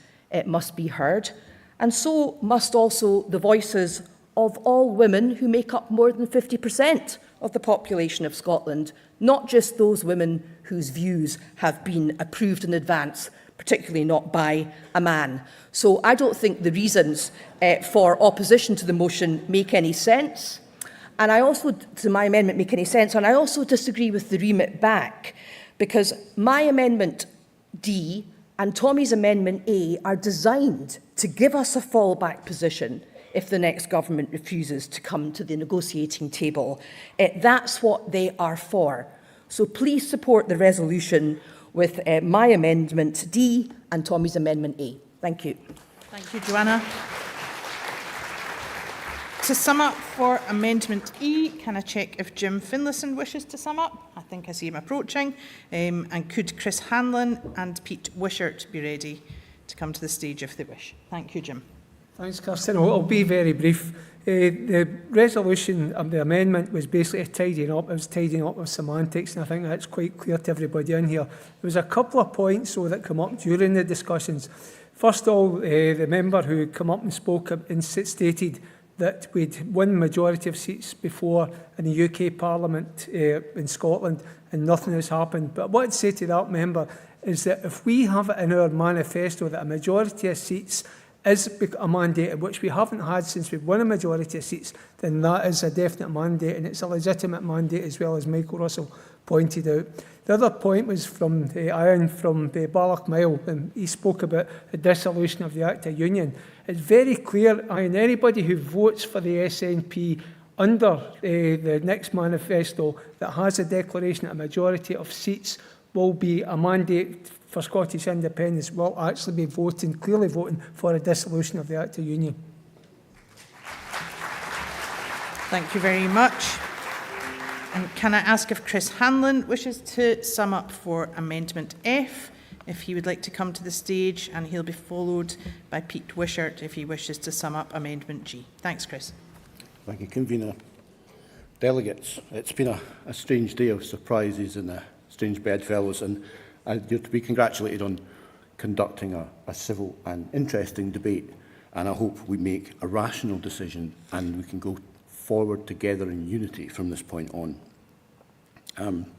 must be heard, and so must also the voices of all women who make up more than 50% of the population of Scotland, not just those women whose views have been approved in advance, particularly not by a man. So I don't think the reasons for opposition to the motion make any sense. And I also, to my amendment, make any sense. And I also disagree with the remit back, because my Amendment D and Tommy's Amendment A are designed to give us a fallback position if the next government refuses to come to the negotiating table. That's what they are for. So please support the resolution with my amendment D and Tommy's amendment A. Thank you. Thank you, Joanna. To sum up for Amendment E, can I check if Jim Finlayson wishes to sum up? I think I see him approaching. And could Chris Hanlon and Pete Wishart be ready to come to the stage if they wish? Thank you, Jim. Thanks, Kirsten. I'll be very brief. The resolution of the amendment was basically tidying up. It was tidying up with semantics, and I think that's quite clear to everybody in here. There was a couple of points though that come up during the discussions. First of all, the member who come up and spoke and stated that we'd won majority of seats before in the UK Parliament in Scotland and nothing has happened. But what I'd say to that member is that if we have it in our manifesto that a majority of seats is a mandate, which we haven't had since we've won a majority of seats, then that is a definite mandate, and it's a legitimate mandate as well, as Michael Russell pointed out. The other point was from Ian from Ballochmyle, and he spoke about the dissolution of the Act of Union. It's very clear, Ian, anybody who votes for the SNP under the next manifesto that has a declaration that a majority of seats will be a mandate for Scottish independence will actually be clearly voting for a dissolution of the Act of Union. Thank you very much. And can I ask if Chris Hanlon wishes to sum up for Amendment F, if he would like to come to the stage, and he'll be followed by Pete Wishart if he wishes to sum up Amendment G. Thanks, Chris. Thank you, Convener. Delegates, it's been a strange day of surprises and strange bedfellows, and you're to be congratulated on conducting a civil and interesting debate, and I hope we make a rational decision and we can go forward together in unity from this point on.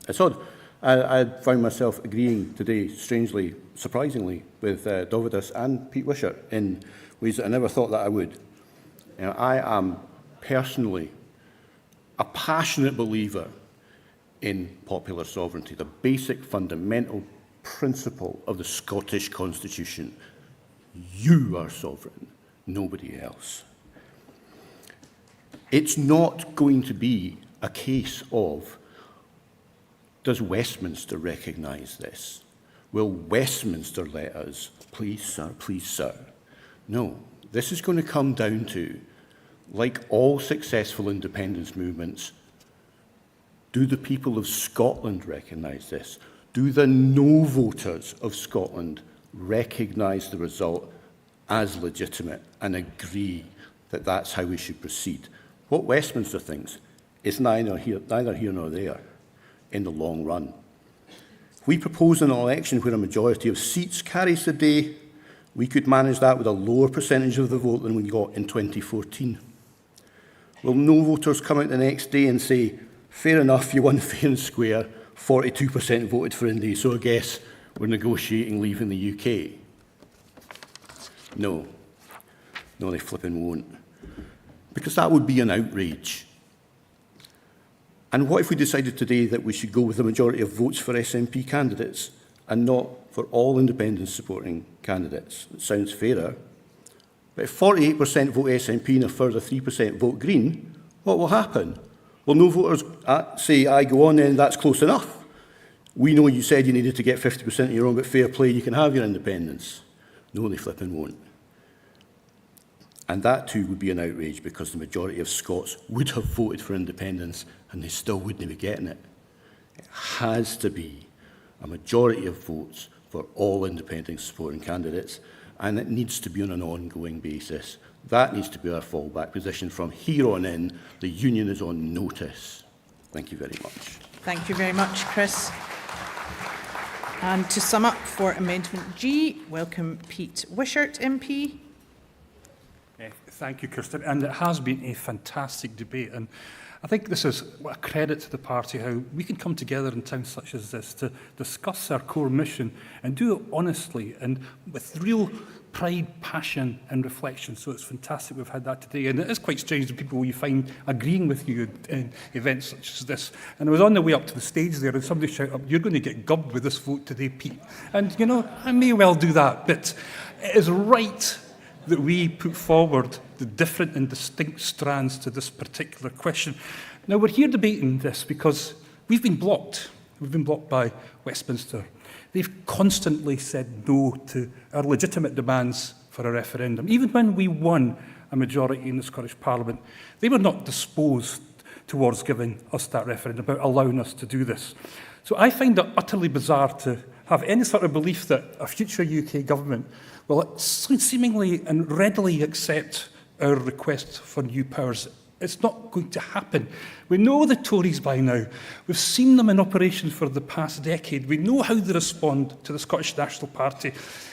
It's odd. I found myself agreeing today, strangely, surprisingly, with Dovidas and Pete Wishart in ways that I never thought that I would. You know, I am personally a passionate believer in popular sovereignty, the basic fundamental principle of the Scottish Constitution. You are sovereign, nobody else. It's not going to be a case of, does Westminster recognise this? Will Westminster let us? Please, sir, please, sir. No, this is going to come down to, like all successful independence movements, do the people of Scotland recognise this? Do the no voters of Scotland recognise the result as legitimate and agree that that's how we should proceed? What Westminster thinks is neither here nor there in the long run. If we propose an election where a majority of seats carries the day, we could manage that with a lower percentage of the vote than we got in 2014. Will no voters come out the next day and say, fair enough, you won fair and square, 42% voted for Indy, so I guess we're negotiating leaving the UK? No. No, they flipping won't. Because that would be an outrage. And what if we decided today that we should go with a majority of votes for SNP candidates and not for all independence supporting candidates? It sounds fairer. But if 48% vote SNP and a further 3% vote Green, what will happen? Well, no voters say, I go on then, that's close enough. We know you said you needed to get 50% of your own, but fair play, you can have your independence. No, they flipping won't. And that too would be an outrage because the majority of Scots would have voted for independence and they still wouldn't be getting it. It has to be a majority of votes for all independence supporting candidates, and it needs to be on an ongoing basis. That needs to be our fallback position. From here on in, the union is on notice. Thank you very much. Thank you very much, Chris. And to sum up for Amendment G, welcome Pete Wishart MP. Thank you, Kirsten. And it has been a fantastic debate. And I think this is a credit to the party, how we can come together in times such as this to discuss our core mission and do it honestly and with real pride, passion and reflection. So it's fantastic we've had that today. And it is quite strange the people you find agreeing with you in events such as this. And I was on the way up to the stage there and somebody shouted up, you're going to get gubbed with this vote today, Pete. And, you know, I may well do that, but it is right that we put forward the different and distinct strands to this particular question. Now, we're here debating this because we've been blocked. We've been blocked by Westminster. They've constantly said no to our legitimate demands for a referendum. Even when we won a majority in the Scottish Parliament, they were not disposed towards giving us that referendum, about allowing us to do this. So I find it utterly bizarre to have any sort of belief that a future UK government will seemingly and readily accept our request for new powers. It's not going to happen. We know the Tories by now. We've seen them in operation for the past decade. We know how they respond to the Scottish National Party.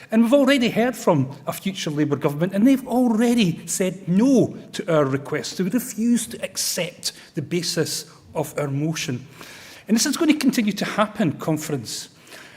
And we've already heard from a future Labour government, and they've already said no to our request. They refuse to accept the basis of our motion. And this is going to continue to happen, Conference,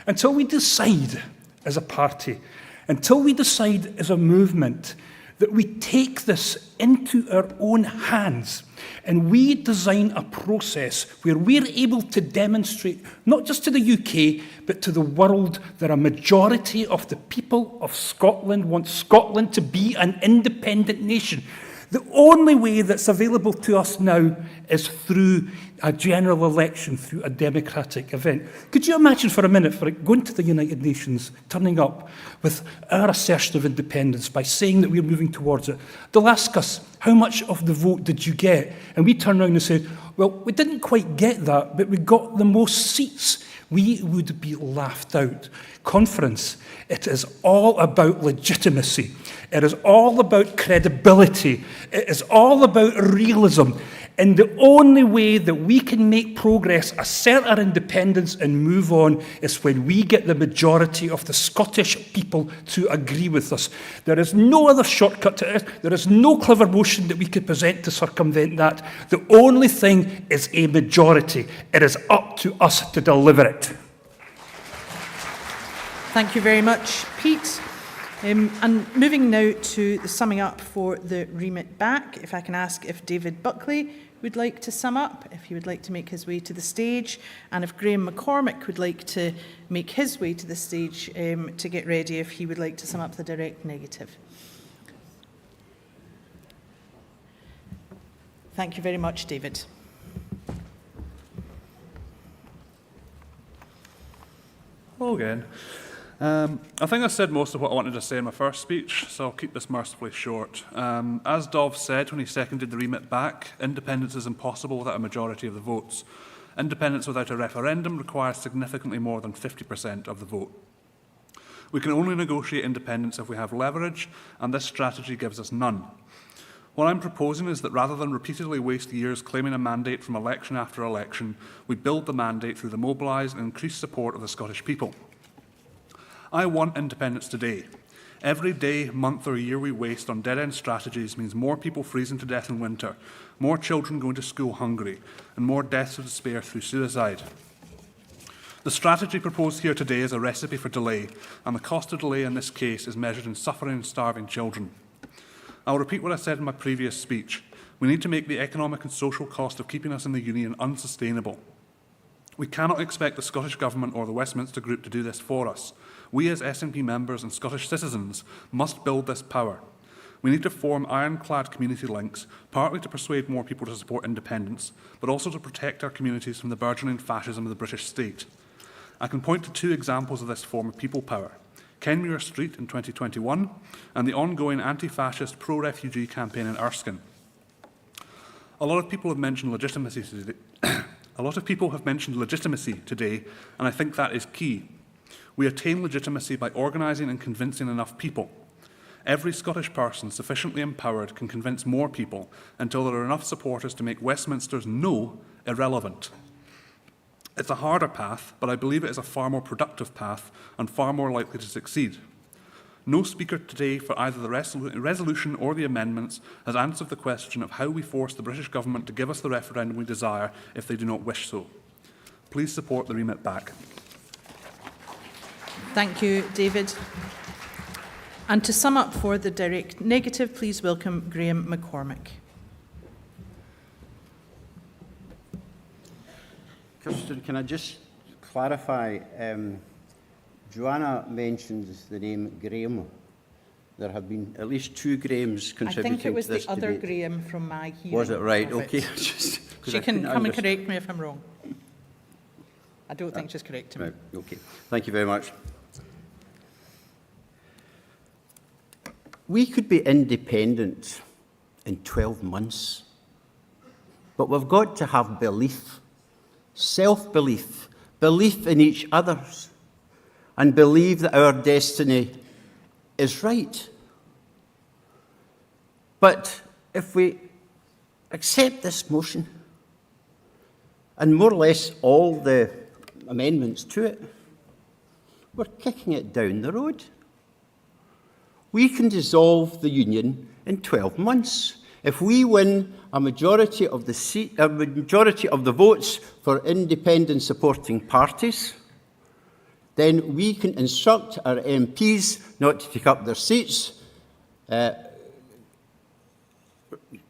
until we decide as a party, until we decide as a movement that we take this into our own hands and we design a process where we're able to demonstrate, not just to the UK, but to the world, that a majority of the people of Scotland want Scotland to be an independent nation. The only way that's available to us now is through a general election, through a democratic event. Could you imagine for a minute for it going to the United Nations, turning up with our assertion of independence by saying that we're moving towards it? They'll ask us, how much of the vote did you get? And we turn around and say, well, we didn't quite get that, but we got the most seats. We would be laughed out. Conference, it is all about legitimacy. It is all about credibility. It is all about realism. And the only way that we can make progress, assert our independence and move on is when we get the majority of the Scottish people to agree with us. There is no other shortcut to it. There is no clever motion that we could present to circumvent that. The only thing is a majority. It is up to us to deliver it. Thank you very much, Pete. And moving now to the summing up for the remit back, if I can ask if David Buckley would like to sum up, if he would like to make his way to the stage, and if Graham McCormick would like to make his way to the stage to get ready, if he would like to sum up the direct negative. Thank you very much, David. Hello again. I think I said most of what I wanted to say in my first speech, so I'll keep this mercifully short. As Dov said when he seconded the remit back, independence is impossible without a majority of the votes. Independence without a referendum requires significantly more than 50% of the vote. We can only negotiate independence if we have leverage, and this strategy gives us none. What I'm proposing is that rather than repeatedly waste years claiming a mandate from election after election, we build the mandate through the mobilised and increased support of the Scottish people. I want independence today. Every day, month or year we waste on dead-end strategies means more people freezing to death in winter, more children going to school hungry, and more deaths of despair through suicide. The strategy proposed here today is a recipe for delay, and the cost of delay in this case is measured in suffering and starving children. I'll repeat what I said in my previous speech. We need to make the economic and social cost of keeping us in the Union unsustainable. We cannot expect the Scottish Government or the Westminster Group to do this for us. We as SNP members and Scottish citizens must build this power. We need to form ironclad community links, partly to persuade more people to support independence, but also to protect our communities from the burgeoning fascism of the British state. I can point to two examples of this form of people power: Kenmure Street in 2021 and the ongoing anti-fascist pro-refugee campaign in Erskine. A lot of people have mentioned legitimacy today, and I think that is key. We attain legitimacy by organising and convincing enough people. Every Scottish person sufficiently empowered can convince more people until there are enough supporters to make Westminster's no irrelevant. It's a harder path, but I believe it is a far more productive path and far more likely to succeed. No speaker today for either the resolution or the amendments has answered the question of how we force the British Government to give us the referendum we desire if they do not wish so. Please support the remit back. Thank you, David. And to sum up for the direct negative, please welcome Graham McCormick. Kirsten, can I just clarify? Joanna mentions the name Graham. There have been at least two Grahams contributing to this debate. I think it was the other Graham from my hearing. Was it right? Okay. She can come and correct me if I'm wrong. I don't think she's correct to me. Right, okay. Thank you very much. We could be independent in 12 months, but we've got to have belief, self-belief, belief in each other's, and believe that our destiny is right. But if we accept this motion, and more or less all the amendments to it, we're kicking it down the road. We can dissolve the union in 12 months. If we win a majority of the votes for independent supporting parties, then we can instruct our MPs not to take up their seats,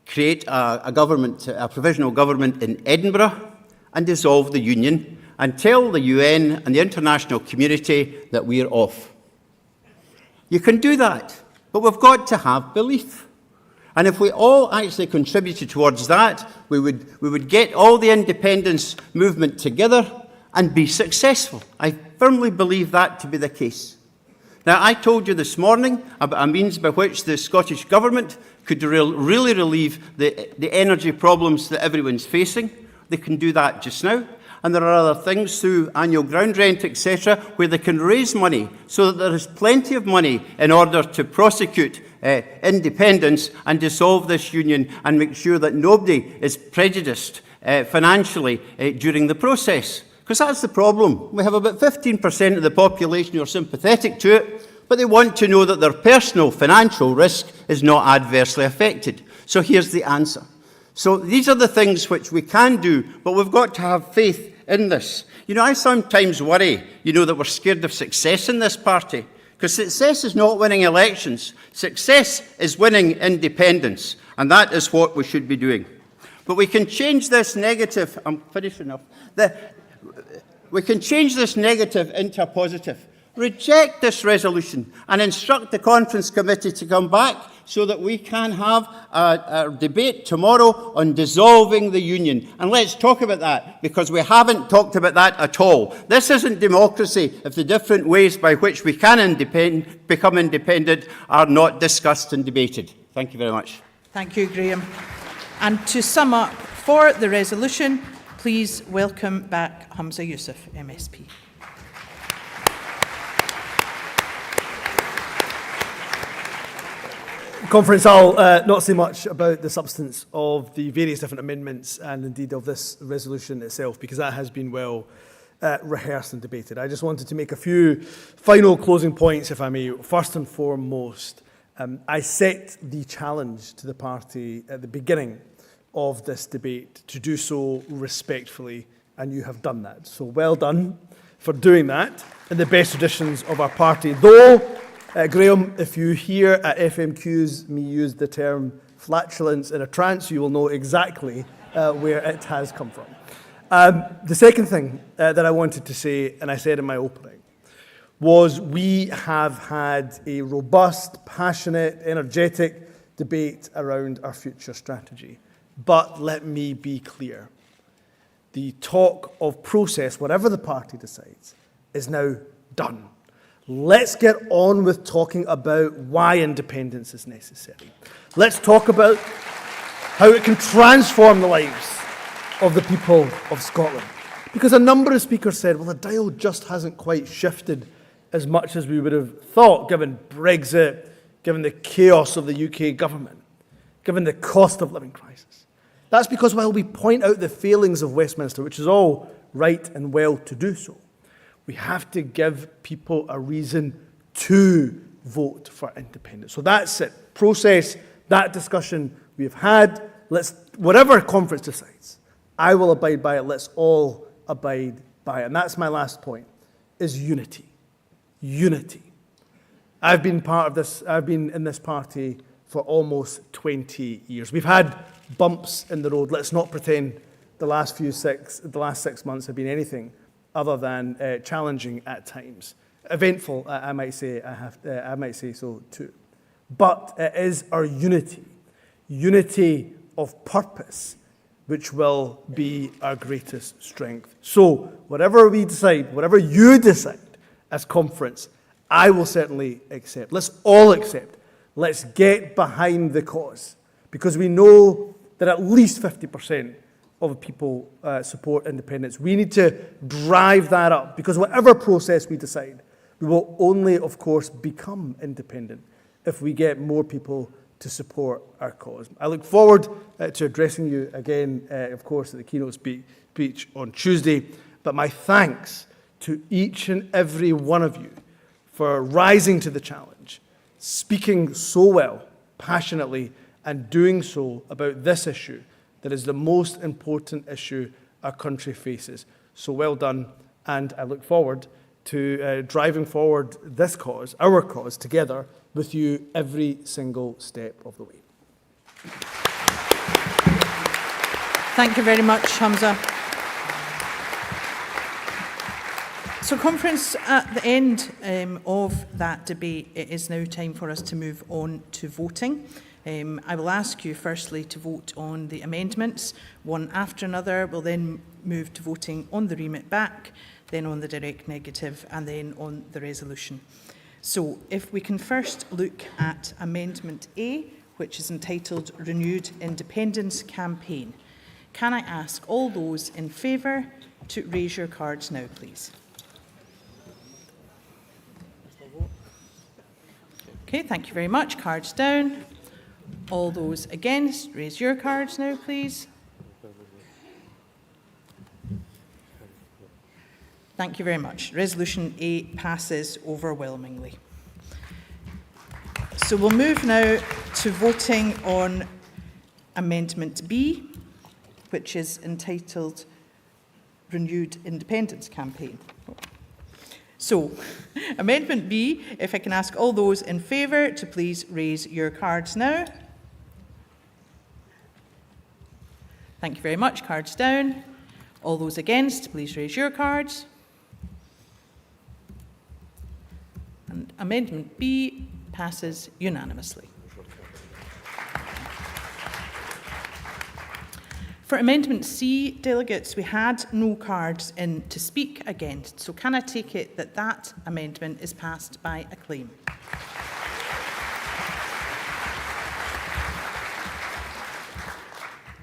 create a provisional government in Edinburgh, and dissolve the union, and tell the UN and the international community that we're off. You can do that, but we've got to have belief. And if we all actually contributed towards that, we would get all the independence movement together and be successful. I firmly believe that to be the case. Now, I told you this morning about a means by which the Scottish Government could really relieve the energy problems that everyone's facing. They can do that just now. And there are other things through annual ground rent, etc., where they can raise money so that there is plenty of money in order to prosecute independence and dissolve this union and make sure that nobody is prejudiced financially during the process. Because that's the problem. We have about 15% of the population who are sympathetic to it, but they want to know that their personal financial risk is not adversely affected. So here's the answer. So these are the things which we can do, but we've got to have faith in this. You know, I sometimes worry, that we're scared of success in this party, because success is not winning elections. Success is winning independence, and that is what we should be doing. But we can change this negative, I'm finishing up, we can change this negative into a positive. Reject this resolution and instruct the conference committee to come back so that we can have a debate tomorrow on dissolving the union. And let's talk about that, because we haven't talked about that at all. This isn't democracy if the different ways by which we can become independent are not discussed and debated. Thank you very much. Thank you, Graham. And to sum up for the resolution, please welcome back Humza Yousaf, MSP. Conference, I'll not say much about the substance of the various different amendments and indeed of this resolution itself, because that has been well rehearsed and debated. I just wanted to make a few final closing points, if I may. First and foremost, I set the challenge to the party at the beginning of this debate to do so respectfully, and you have done that. So well done for doing that in the best traditions of our party. Though, Graham, if you hear at FMQs me use the term flatulence in a trance, you will know exactly where it has come from. The second thing that I wanted to say, and I said in my opening, was we have had a robust, passionate, energetic debate around our future strategy. But let me be clear. The talk of process, whatever the party decides, is now done. Let's get on with talking about why independence is necessary. Let's talk about how it can transform the lives of the people of Scotland. Because a number of speakers said, well, the dial just hasn't quite shifted as much as we would have thought, given Brexit, given the chaos of the UK government, given the cost of living crisis. That's because while we point out the failings of Westminster, which is all right and well to do so, we have to give people a reason to vote for independence. So that's it. Process, that discussion we have had. Whatever conference decides, I will abide by it. Let's all abide by it. And that's my last point, is unity. Unity. I've been in this party for almost 20 years. We've had bumps in the road. Let's not pretend the last 6 months have been anything other than challenging at times. Eventful, I might say so too. But it is our unity of purpose which will be our greatest strength. So, whatever we decide, whatever you decide as conference, I will certainly accept. Let's all accept. Let's get behind the cause, because we know that at least 50% of people support independence. We need to drive that up, because whatever process we decide, we will only, of course, become independent if we get more people to support our cause. I look forward to addressing you again, of course, at the keynote speech on Tuesday, but my thanks to each and every one of you for rising to the challenge, speaking so well, passionately, and doing so about this issue that is the most important issue our country faces. So well done, and I look forward to driving forward this cause, our cause, together with you every single step of the way. Thank you very much, Hamza. So, conference, at the end of that debate, it is now time for us to move on to voting. I will ask you firstly to vote on the amendments, one after another. We'll then move to voting on the remit back, then on the direct negative, and then on the resolution. So, if we can first look at Amendment A, which is entitled Renewed Independence Campaign. Can I ask all those in favour to raise your cards now, please? Okay, thank you very much. Cards down. All those against, raise your cards now, please. Thank you very much. Resolution A passes overwhelmingly. So we'll move now to voting on Amendment B, which is entitled Renewed Independence Campaign. So, Amendment B, if I can ask all those in favour to please raise your cards now. Thank you very much. Cards down. All those against, please raise your cards. And Amendment B passes unanimously. For Amendment C, delegates, we had no cards in to speak against, so can I take it that that amendment is passed by acclaim?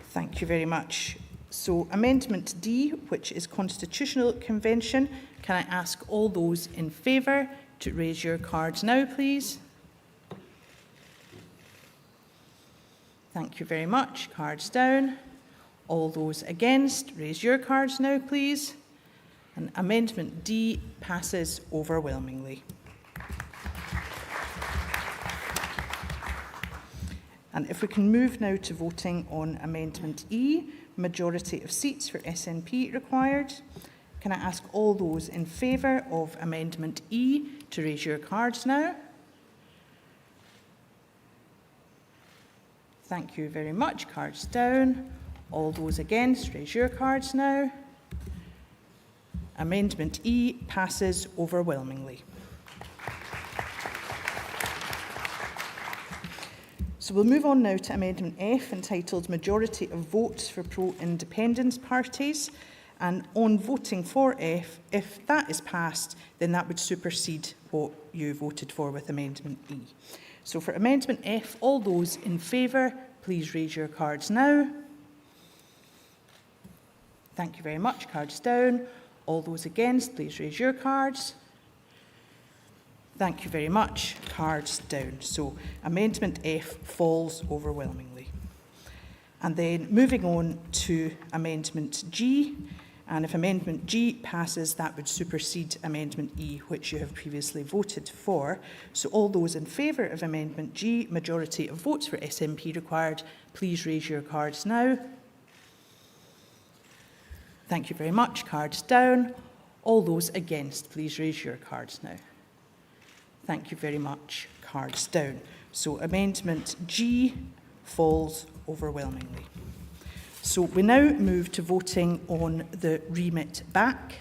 Thank you very much. So, Amendment D, which is Constitutional Convention, can I ask all those in favour to raise your cards now, please? Thank you very much. Cards down. All those against, raise your cards now, please. And Amendment D passes overwhelmingly. And if we can move now to voting on Amendment E, majority of seats for SNP required. Can I ask all those in favour of Amendment E to raise your cards now? Thank you very much. Cards down. All those against, raise your cards now. Amendment E passes overwhelmingly. So we'll move on now to Amendment F, entitled Majority of Votes for Pro-Independence Parties. And on voting for F, if that is passed, then that would supersede what you voted for with Amendment E. So for Amendment F, all those in favour, please raise your cards now. Thank you very much. Cards down. All those against, please raise your cards. Thank you very much. Cards down. So Amendment F falls overwhelmingly. And then moving on to Amendment G. And if Amendment G passes, that would supersede Amendment E, which you have previously voted for. So all those in favour of Amendment G, majority of votes for SNP required, please raise your cards now. Thank you very much. Cards down. All those against, please raise your cards now. Thank you very much. Cards down. So Amendment G falls overwhelmingly. So we now move to voting on the remit back.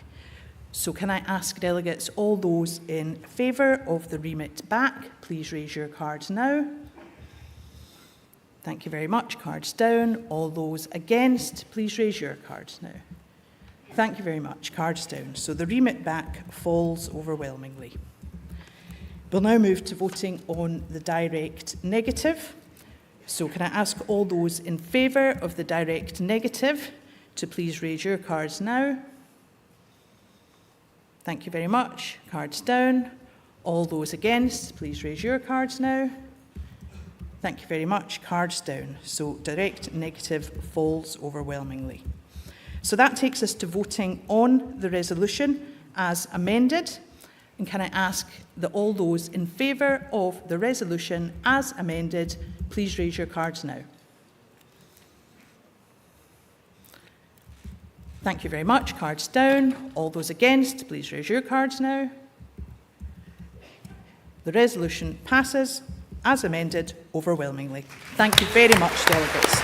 So can I ask delegates, all those in favour of the remit back, please raise your cards now. Thank you very much. Cards down. All those against, please raise your cards now. Thank you very much. Cards down. So the remit back falls overwhelmingly. We'll now move to voting on the direct negative. So can I ask all those in favour of the direct negative to please raise your cards now? Thank you very much. Cards down. All those against, please raise your cards now. Thank you very much. Cards down. So direct negative falls overwhelmingly. So that takes us to voting on the resolution as amended. And can I ask that all those in favour of the resolution as amended, please raise your cards now. Thank you very much. Cards down. All those against, please raise your cards now. The resolution passes as amended overwhelmingly. Thank you very much, delegates.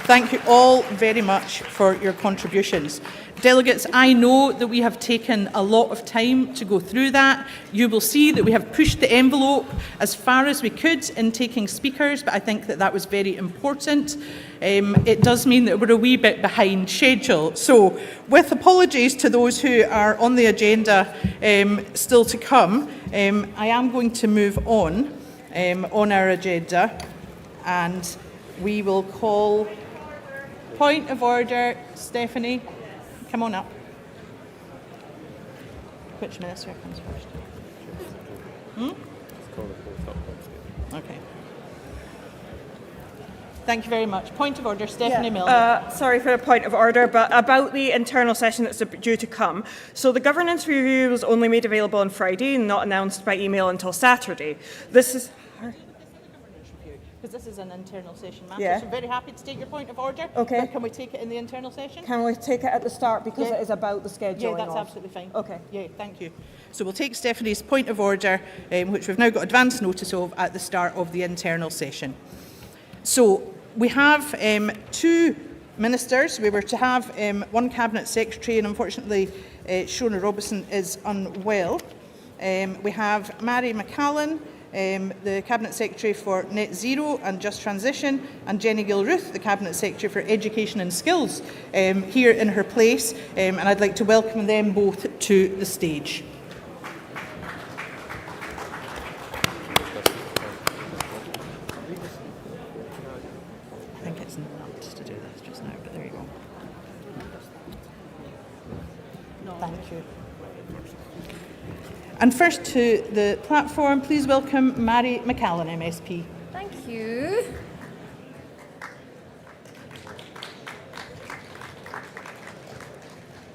Thank you all very much for your contributions. Delegates, I know that we have taken a lot of time to go through that. You will see that we have pushed the envelope as far as we could in taking speakers, but I think that that was very important. It does mean that we're a wee bit behind schedule. So, with apologies to those who are on the agenda still to come, I am going to move on our agenda, and we will call point of order. Stephanie, come on up. Which minister comes first? Okay. Thank you very much. Point of order, Stephanie Milner. Sorry for a point of order, but about the internal session that's due to come. So the governance review was only made available on Friday and not announced by email until Saturday. This is... Because this is an internal session matter, Yeah. so I'm very happy to take your point of order. Okay. But can we take it in the internal session? Can we take it at the start because Yeah. it is about the scheduling? Yeah, that's of- absolutely fine. Okay. Yeah, thank you. So we'll take Stephanie's point of order, which we've now got advance notice of at the start of the internal session. So we have two ministers. We were to have one cabinet secretary, and unfortunately Shona Robertson is unwell. We have Mary McCallan, the Cabinet Secretary for Net Zero and Just Transition, and Jenny Gilruth, the Cabinet Secretary for Education and Skills, here in her place, and I'd like to welcome them both to the stage. I think it's nuts to do this just now, but there you go. Thank you. And first to the platform, please welcome Mary McCallan, MSP. Thank you.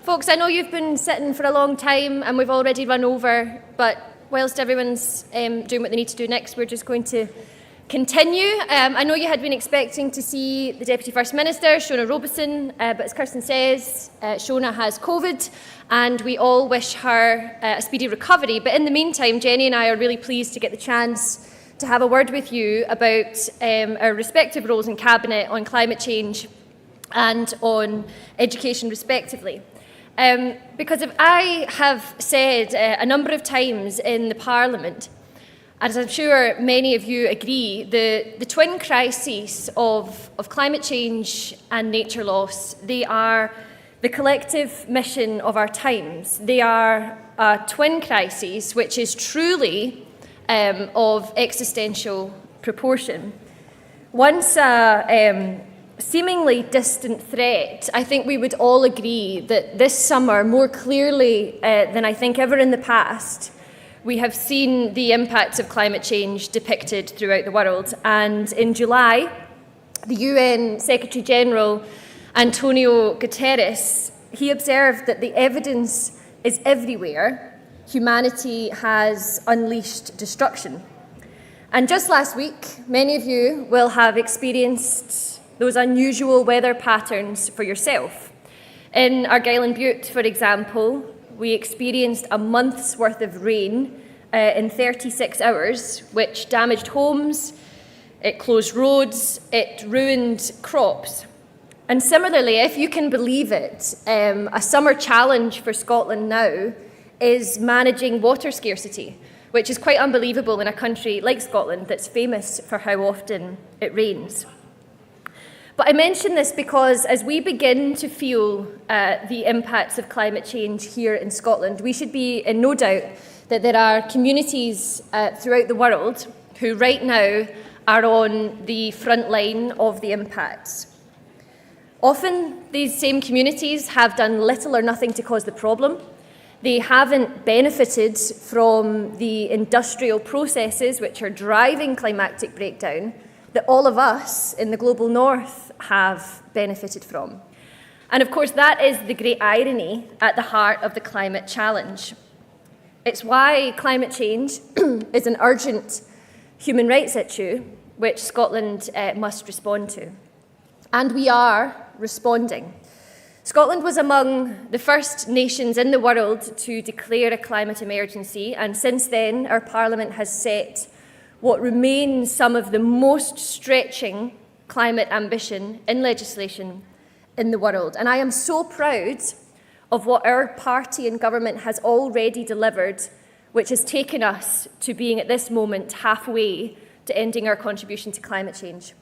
Folks, I know you've been sitting for a long time and we've already run over, but whilst everyone's doing what they need to do next, we're just going to continue. I know you had been expecting to see the Deputy First Minister, Shona Robertson, but as Kirsten says, Shona has COVID, and we all wish her a speedy recovery. But in the meantime, Jenny and I are really pleased to get the chance to have a word with you about our respective roles in Cabinet on climate change and on education respectively. Because if I have said a number of times in the Parliament, as I'm sure many of you agree, the twin crises of climate change and nature loss, they are the collective mission of our times. They are a twin crisis which is truly of existential proportion. Once a seemingly distant threat, I think we would all agree that this summer, more clearly than I think ever in the past, we have seen the impacts of climate change depicted throughout the world. And in July, the UN Secretary-General, Antonio Guterres, he observed that the evidence is everywhere. Humanity has unleashed destruction. And just last week, many of you will have experienced those unusual weather patterns for yourself. In Argyll and Bute, for example, we experienced a month's worth of rain in 36 hours, which damaged homes, it closed roads, it ruined crops. And similarly, if you can believe it, a summer challenge for Scotland now is managing water scarcity, which is quite unbelievable in a country like Scotland that's famous for how often it rains. But I mention this because as we begin to feel the impacts of climate change here in Scotland, we should be in no doubt that there are communities throughout the world who right now are on the front line of the impacts. Often, these same communities have done little or nothing to cause the problem. They haven't benefited from the industrial processes which are driving climatic breakdown that all of us in the global north have benefited from. And of course, that is the great irony at the heart of the climate challenge. It's why climate change is an urgent human rights issue which Scotland must respond to. And we are responding. Scotland was among the first nations in the world to declare a climate emergency, and since then our Parliament has set what remains some of the most stretching climate ambition in legislation in the world. And I am so proud of what our party and government has already delivered, which has taken us to being at this moment halfway to ending our contribution to climate change.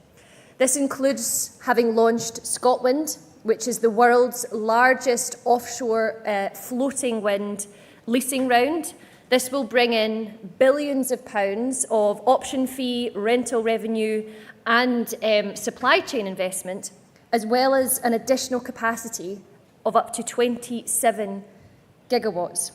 This includes having launched Scotland, which is the world's largest offshore floating wind leasing round. This will bring in billions of pounds of option fee, rental revenue and supply chain investment, as well as an additional capacity of up to 27 gigawatts.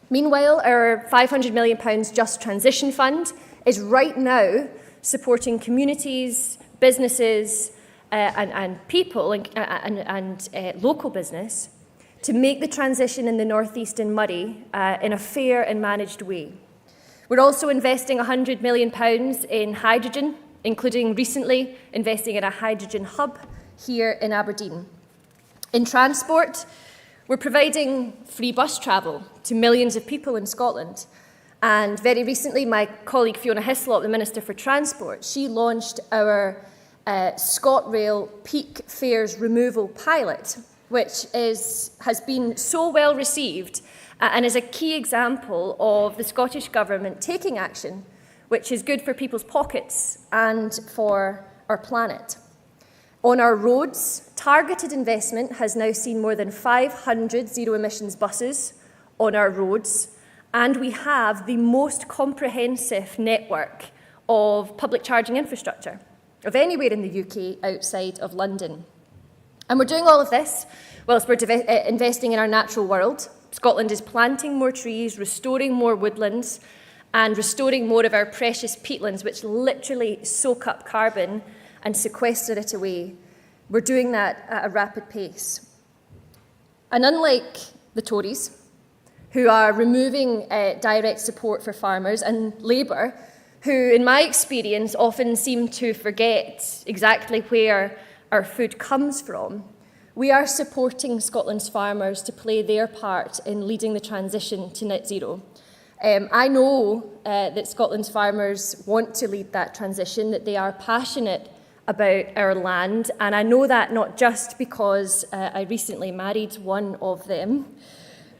Meanwhile, our £500 million Just Transition Fund is right now supporting communities, businesses and people and local business to make the transition in the North East and Moray in a fair and managed way. We're also investing £100 million in hydrogen, including recently investing in a hydrogen hub here in Aberdeen. In transport, we're providing free bus travel to millions of people in Scotland. And very recently, my colleague Fiona Hislop, the Minister for Transport, she launched our ScotRail peak fares removal pilot, which has been so well received and is a key example of the Scottish Government taking action, which is good for people's pockets and for our planet. On our roads, targeted investment has now seen more than 500 zero-emissions buses on our roads, and we have the most comprehensive network of public charging infrastructure of anywhere in the UK outside of London. And we're doing all of this whilst we're investing in our natural world. Scotland is planting more trees, restoring more woodlands, and restoring more of our precious peatlands, which literally soak up carbon and sequester it away. We're doing that at a rapid pace. And unlike the Tories, who are removing direct support for farmers, and Labour, who, in my experience, often seem to forget exactly where our food comes from, we are supporting Scotland's farmers to play their part in leading the transition to net zero. I know that Scotland's farmers want to lead that transition, that they are passionate about our land, and I know that not just because I recently married one of them.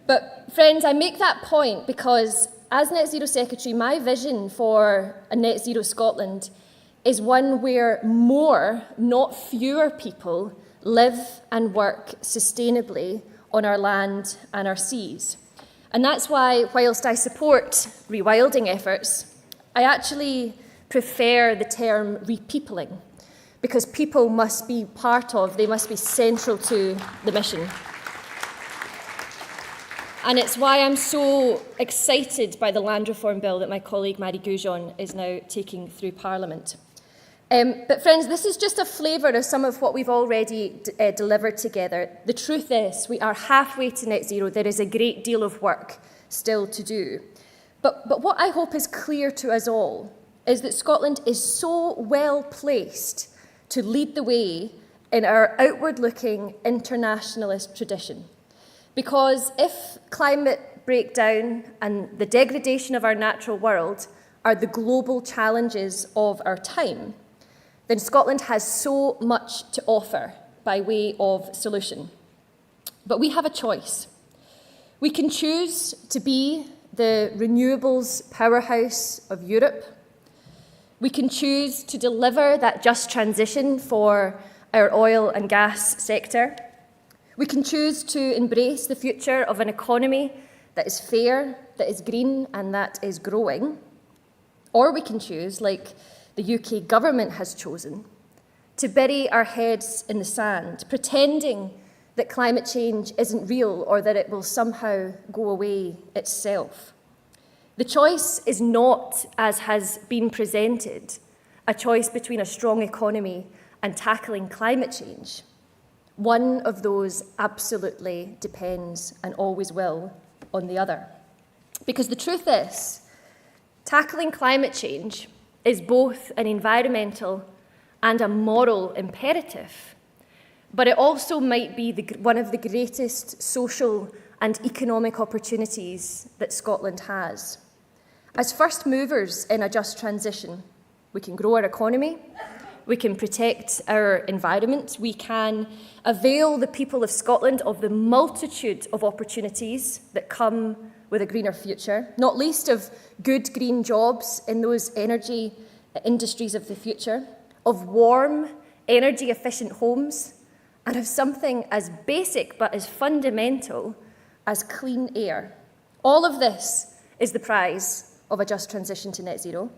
But friends, I make that point because as Net Zero Secretary, my vision for a Net Zero Scotland is one where more, not fewer people live and work sustainably on our land and our seas. And that's why, whilst I support rewilding efforts, I actually prefer the term repeopling, because people must be part of, they must be central to the mission. And it's why I'm so excited by the land reform bill that my colleague Marie Goujon is now taking through Parliament. But friends, this is just a flavour of some of what we've already delivered together. The truth is, we are halfway to net zero. There is a great deal of work still to do. But what I hope is clear to us all is that Scotland is so well placed to lead the way in our outward-looking internationalist tradition. Because if climate breakdown and the degradation of our natural world are the global challenges of our time, then Scotland has so much to offer by way of solution. But we have a choice. We can choose to be the renewables powerhouse of Europe. We can choose to deliver that just transition for our oil and gas sector. We can choose to embrace the future of an economy that is fair, that is green, and that is growing. Or we can choose, like the UK government has chosen, to bury our heads in the sand, pretending that climate change isn't real or that it will somehow go away itself. The choice is not, as has been presented, a choice between a strong economy and tackling climate change. One of those absolutely depends, and always will, on the other. Because the truth is, tackling climate change is both an environmental and a moral imperative, but it also might be one of the greatest social and economic opportunities that Scotland has. As first movers in a just transition, we can grow our economy, we can protect our environment, we can avail the people of Scotland of the multitude of opportunities that come with a greener future, not least of good green jobs in those energy industries of the future, of warm, energy-efficient homes, and of something as basic but as fundamental as clean air. All of this is the prize of a just transition to net zero.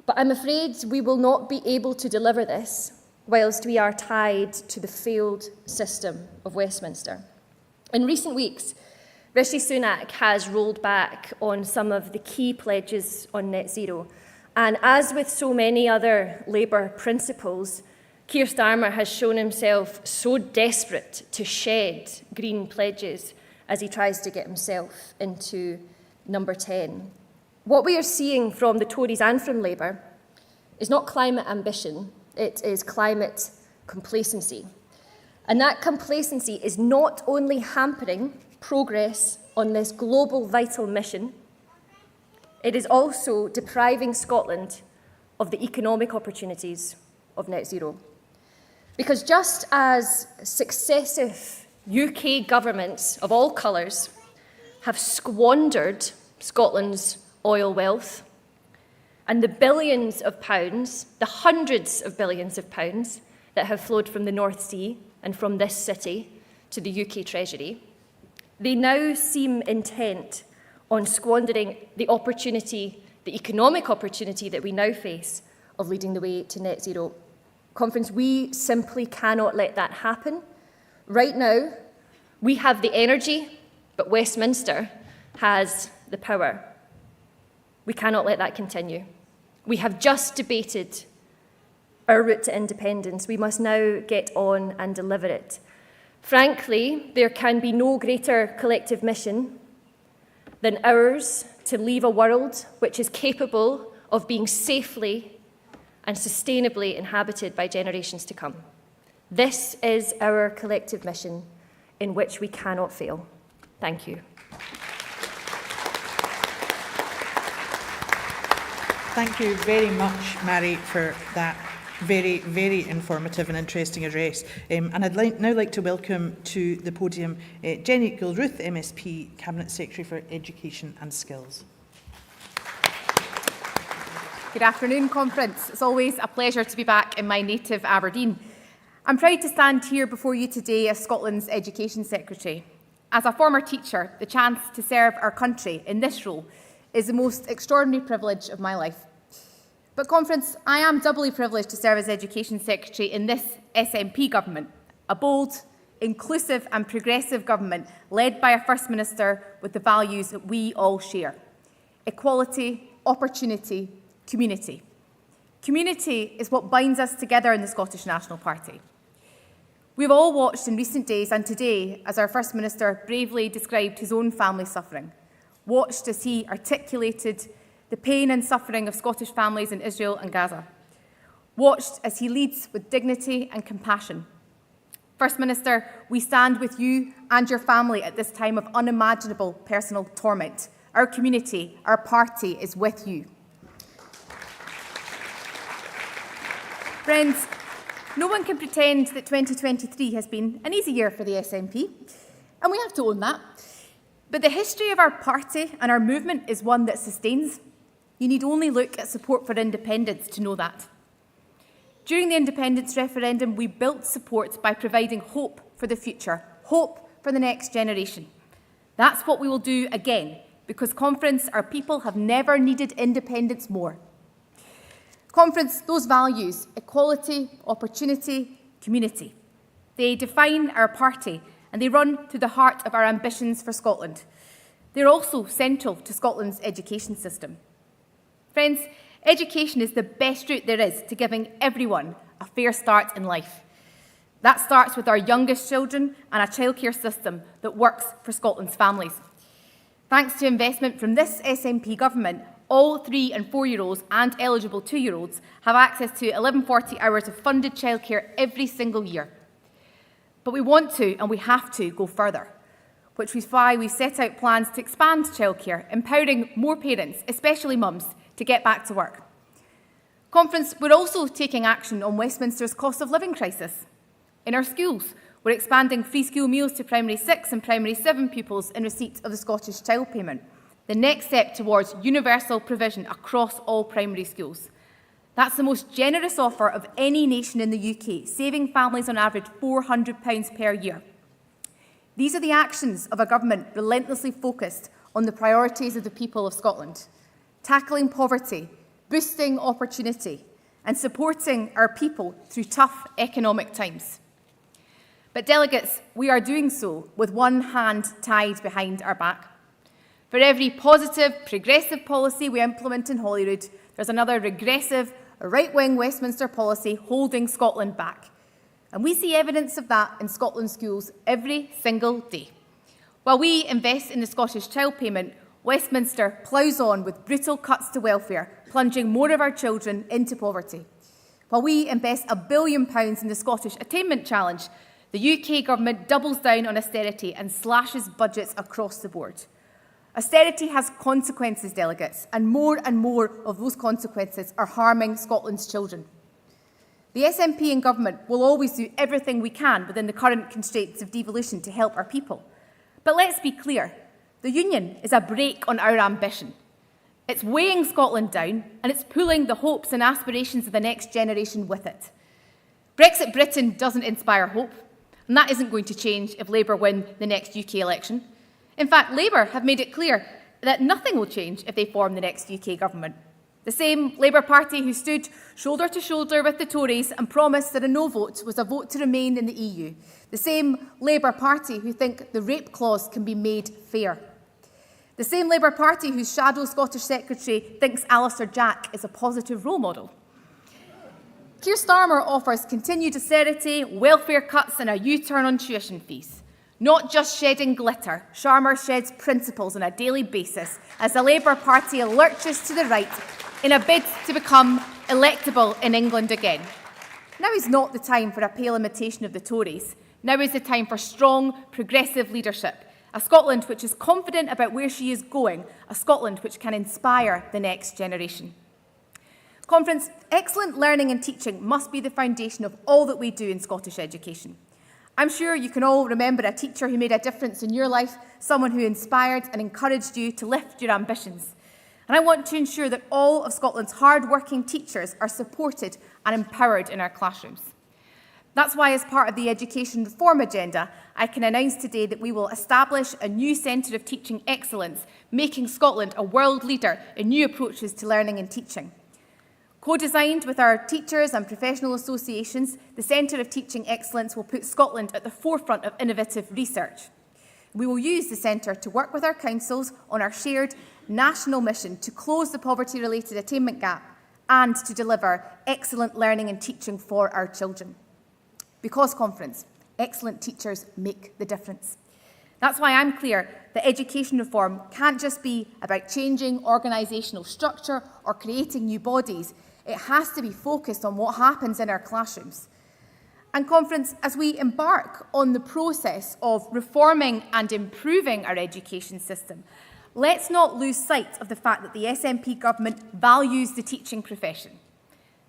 But I'm afraid we will not be able to deliver this whilst we are tied to the failed system of Westminster. In recent weeks, Rishi Sunak has rolled back on some of the key pledges on net zero. And as with so many other Labour principles, Keir Starmer has shown himself so desperate to shed green pledges as he tries to get himself into number 10. What we are seeing from the Tories and from Labour is not climate ambition, it is climate complacency. And that complacency is not only hampering progress on this global vital mission, it is also depriving Scotland of the economic opportunities of net zero. Because just as successive UK governments of all colours have squandered Scotland's oil wealth and the billions of pounds, the hundreds of billions of pounds that have flowed from the North Sea and from this city to the UK Treasury, they now seem intent on squandering the opportunity, the economic opportunity that we now face of leading the way to net zero. Conference, we simply cannot let that happen. Right now, we have the energy, but Westminster has the power. We cannot let that continue. We have just debated our route to independence. We must now get on and deliver it. Frankly, there can be no greater collective mission than ours to leave a world which is capable of being safely and sustainably inhabited by generations to come. This is our collective mission in which we cannot fail. Thank you. Thank you very much, Mary, for that very, very informative and interesting address. And I'd now like to welcome to the podium Jenny Gilruth, MSP Cabinet Secretary for Education and Skills. Good afternoon, Conference. It's always a pleasure to be back in my native Aberdeen. I'm proud to stand here before you today as Scotland's Education Secretary. As a former teacher, the chance to serve our country in this role is the most extraordinary privilege of my life. But Conference, I am doubly privileged to serve as Education Secretary in this SNP government, a bold, inclusive and progressive government led by a First Minister with the values that we all share: equality, opportunity, community. Community is what binds us together in the Scottish National Party. We've all watched in recent days and today as our First Minister bravely described his own family suffering, watched as he articulated the pain and suffering of Scottish families in Israel and Gaza, watched as he leads with dignity and compassion. First Minister, we stand with you and your family at this time of unimaginable personal torment. Our community, our party is with you. Friends, No one can pretend that 2023 has been an easy year for the SNP, and we have to own that. But the history of our party and our movement is one that sustains. You need only look at support for independence to know that. During the independence referendum, we built support by providing hope for the future, hope for the next generation. That's what we will do again, because Conference, our people, have never needed independence more. Conference, those values, equality, opportunity, community, they define our party and they run to the heart of our ambitions for Scotland. They're also central to Scotland's education system. Friends, education is the best route there is to giving everyone a fair start in life. That starts with our youngest children and a childcare system that works for Scotland's families. Thanks to investment from this SNP government, all 3- and 4-year-olds and eligible 2-year-olds have access to 1140 hours of funded childcare every single year. But we want to and we have to go further, which is why we set out plans to expand childcare, empowering more parents, especially mums, to get back to work. Conference, we're also taking action on Westminster's cost of living crisis. In our schools, we're expanding free school meals to primary 6 and primary 7 pupils in receipt of the Scottish Child Payment, the next step towards universal provision across all primary schools. That's the most generous offer of any nation in the UK, saving families on average £400 per year. These are the actions of a government relentlessly focused on the priorities of the people of Scotland, tackling poverty, boosting opportunity, and supporting our people through tough economic times. But delegates, we are doing so with one hand tied behind our back. For every positive, progressive policy we implement in Holyrood, there's another regressive, right-wing Westminster policy holding Scotland back. And we see evidence of that in Scotland's schools every single day. While we invest in the Scottish Child Payment, Westminster ploughs on with brutal cuts to welfare, plunging more of our children into poverty. While we invest £1 billion in the Scottish Attainment Challenge, the UK government doubles down on austerity and slashes budgets across the board. Austerity has consequences, delegates, and more of those consequences are harming Scotland's children. The SNP and government will always do everything we can within the current constraints of devolution to help our people. But let's be clear, the Union is a brake on our ambition. It's weighing Scotland down and it's pulling the hopes and aspirations of the next generation with it. Brexit Britain doesn't inspire hope, and that isn't going to change if Labour win the next UK election. In fact, Labour have made it clear that nothing will change if they form the next UK government. The same Labour Party who stood shoulder to shoulder with the Tories and promised that a no vote was a vote to remain in the EU. The same Labour Party who think the rape clause can be made fair. The same Labour Party whose shadow Scottish Secretary thinks Alistair Jack is a positive role model. Keir Starmer offers continued austerity, welfare cuts and a U-turn on tuition fees. Not just shedding glitter, Sharma sheds principles on a daily basis as the Labour Party lurches to the right in a bid to become electable in England again. Now is not the time for a pale imitation of the Tories. Now is the time for strong, progressive leadership. A Scotland which is confident about where she is going. A Scotland which can inspire the next generation. Conference, excellent learning and teaching must be the foundation of all that we do in Scottish education. I'm sure you can all remember a teacher who made a difference in your life, someone who inspired and encouraged you to lift your ambitions. And I want to ensure that all of Scotland's hard-working teachers are supported and empowered in our classrooms. That's why, as part of the education reform agenda, I can announce today that we will establish a new centre of teaching excellence, making Scotland a world leader in new approaches to learning and teaching. Co-designed with our teachers and professional associations, the Centre of Teaching Excellence will put Scotland at the forefront of innovative research. We will use the centre to work with our councils on our shared national mission to close the poverty-related attainment gap and to deliver excellent learning and teaching for our children. Because, Conference, excellent teachers make the difference. That's why I'm clear that education reform can't just be about changing organisational structure or creating new bodies. It has to be focused on what happens in our classrooms. And Conference, as we embark on the process of reforming and improving our education system, let's not lose sight of the fact that the SNP government values the teaching profession.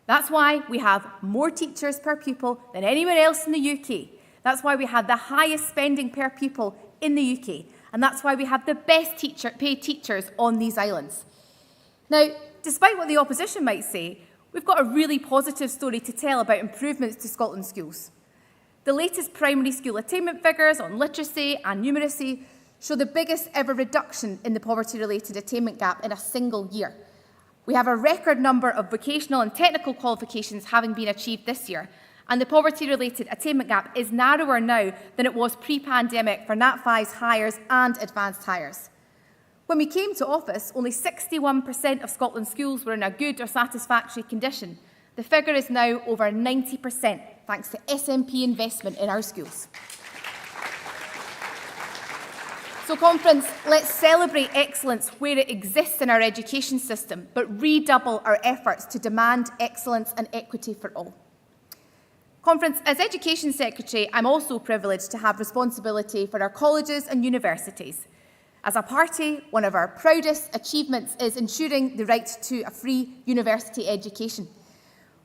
That's why we have more teachers per pupil than anyone else in the UK. That's why we have the highest spending per pupil in the UK. And that's why we have the best paid teachers on these islands. Now, despite what the opposition might say, we've got a really positive story to tell about improvements to Scotland's schools. The latest primary school attainment figures on literacy and numeracy show the biggest ever reduction in the poverty-related attainment gap in a single year. We have a record number of vocational and technical qualifications having been achieved this year, and the poverty-related attainment gap is narrower now than it was pre-pandemic for Nat5's hires and advanced hires. When we came to office, only 61% of Scotland's schools were in a good or satisfactory condition. The figure is now over 90%, thanks to SNP investment in our schools. So, Conference, let's celebrate excellence where it exists in our education system, but redouble our efforts to demand excellence and equity for all. Conference, as Education Secretary, I'm also privileged to have responsibility for our colleges and universities. As a party, one of our proudest achievements is ensuring the right to a free university education.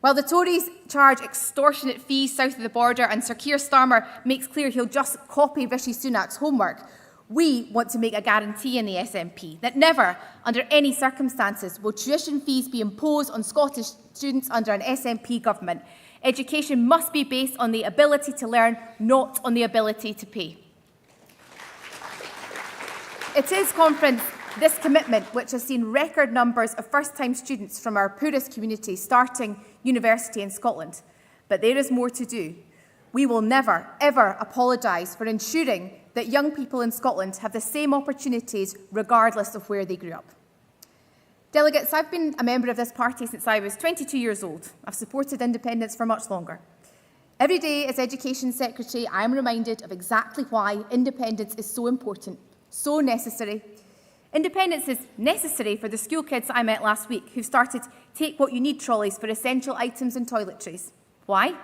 While the Tories charge extortionate fees south of the border and Sir Keir Starmer makes clear he'll just copy Rishi Sunak's homework, we want to make a guarantee in the SNP that never, under any circumstances, will tuition fees be imposed on Scottish students under an SNP government. Education must be based on the ability to learn, not on the ability to pay. It is, Conference, this commitment which has seen record numbers of first-time students from our poorest communities starting university in Scotland. But there is more to do. We will never, ever apologise for ensuring that young people in Scotland have the same opportunities regardless of where they grew up. Delegates, I've been a member of this party since I was 22 years old. I've supported independence for much longer. Every day as Education Secretary, I am reminded of exactly why independence is so important, so necessary. Independence is necessary for the school kids I met last week who started Take What You Need trolleys for essential items and toiletries. Why?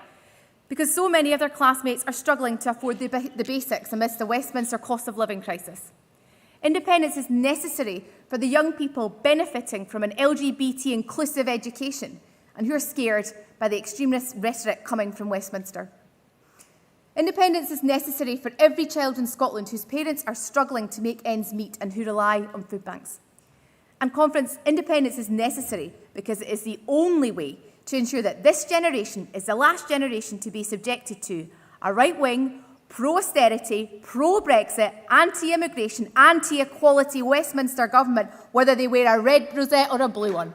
Because so many of their classmates are struggling to afford the basics amidst the Westminster cost of living crisis. Independence is necessary for the young people benefiting from an LGBT inclusive education and who are scared by the extremist rhetoric coming from Westminster. Independence is necessary for every child in Scotland whose parents are struggling to make ends meet and who rely on food banks. And Conference, independence is necessary because it is the only way to ensure that this generation is the last generation to be subjected to a right-wing, pro-austerity, pro-Brexit, anti-immigration, anti-equality Westminster government, whether they wear a red rosette or a blue one.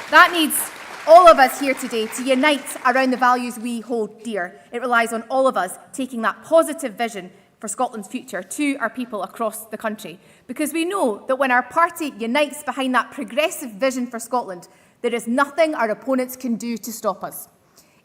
That needs all of us here today to unite around the values we hold dear. It relies on all of us taking that positive vision for Scotland's future to our people across the country. Because we know that when our party unites behind that progressive vision for Scotland, there is nothing our opponents can do to stop us.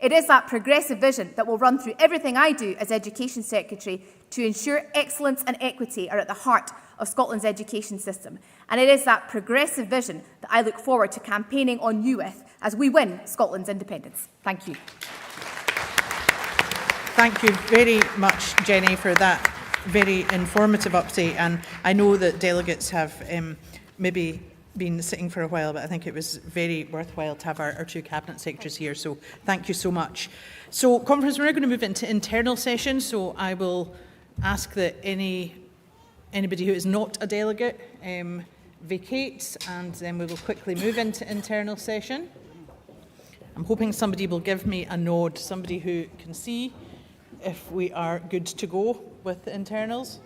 It is that progressive vision that will run through everything I do as Education Secretary to ensure excellence and equity are at the heart of Scotland's education system. And it is that progressive vision that I look forward to campaigning on you with as we win Scotland's independence. Thank you. Thank you very much, Jenny, for that very informative update. And I know that delegates have maybe been sitting for a while, but I think it was very worthwhile to have our two Cabinet Secretaries here, so thank you so much. So, Conference, we're now going to move into internal session, so I will ask that anybody who is not a delegate vacates, and then we will quickly move into internal session. I'm hoping somebody will give me a nod, somebody who can see if we are good to go with the internals.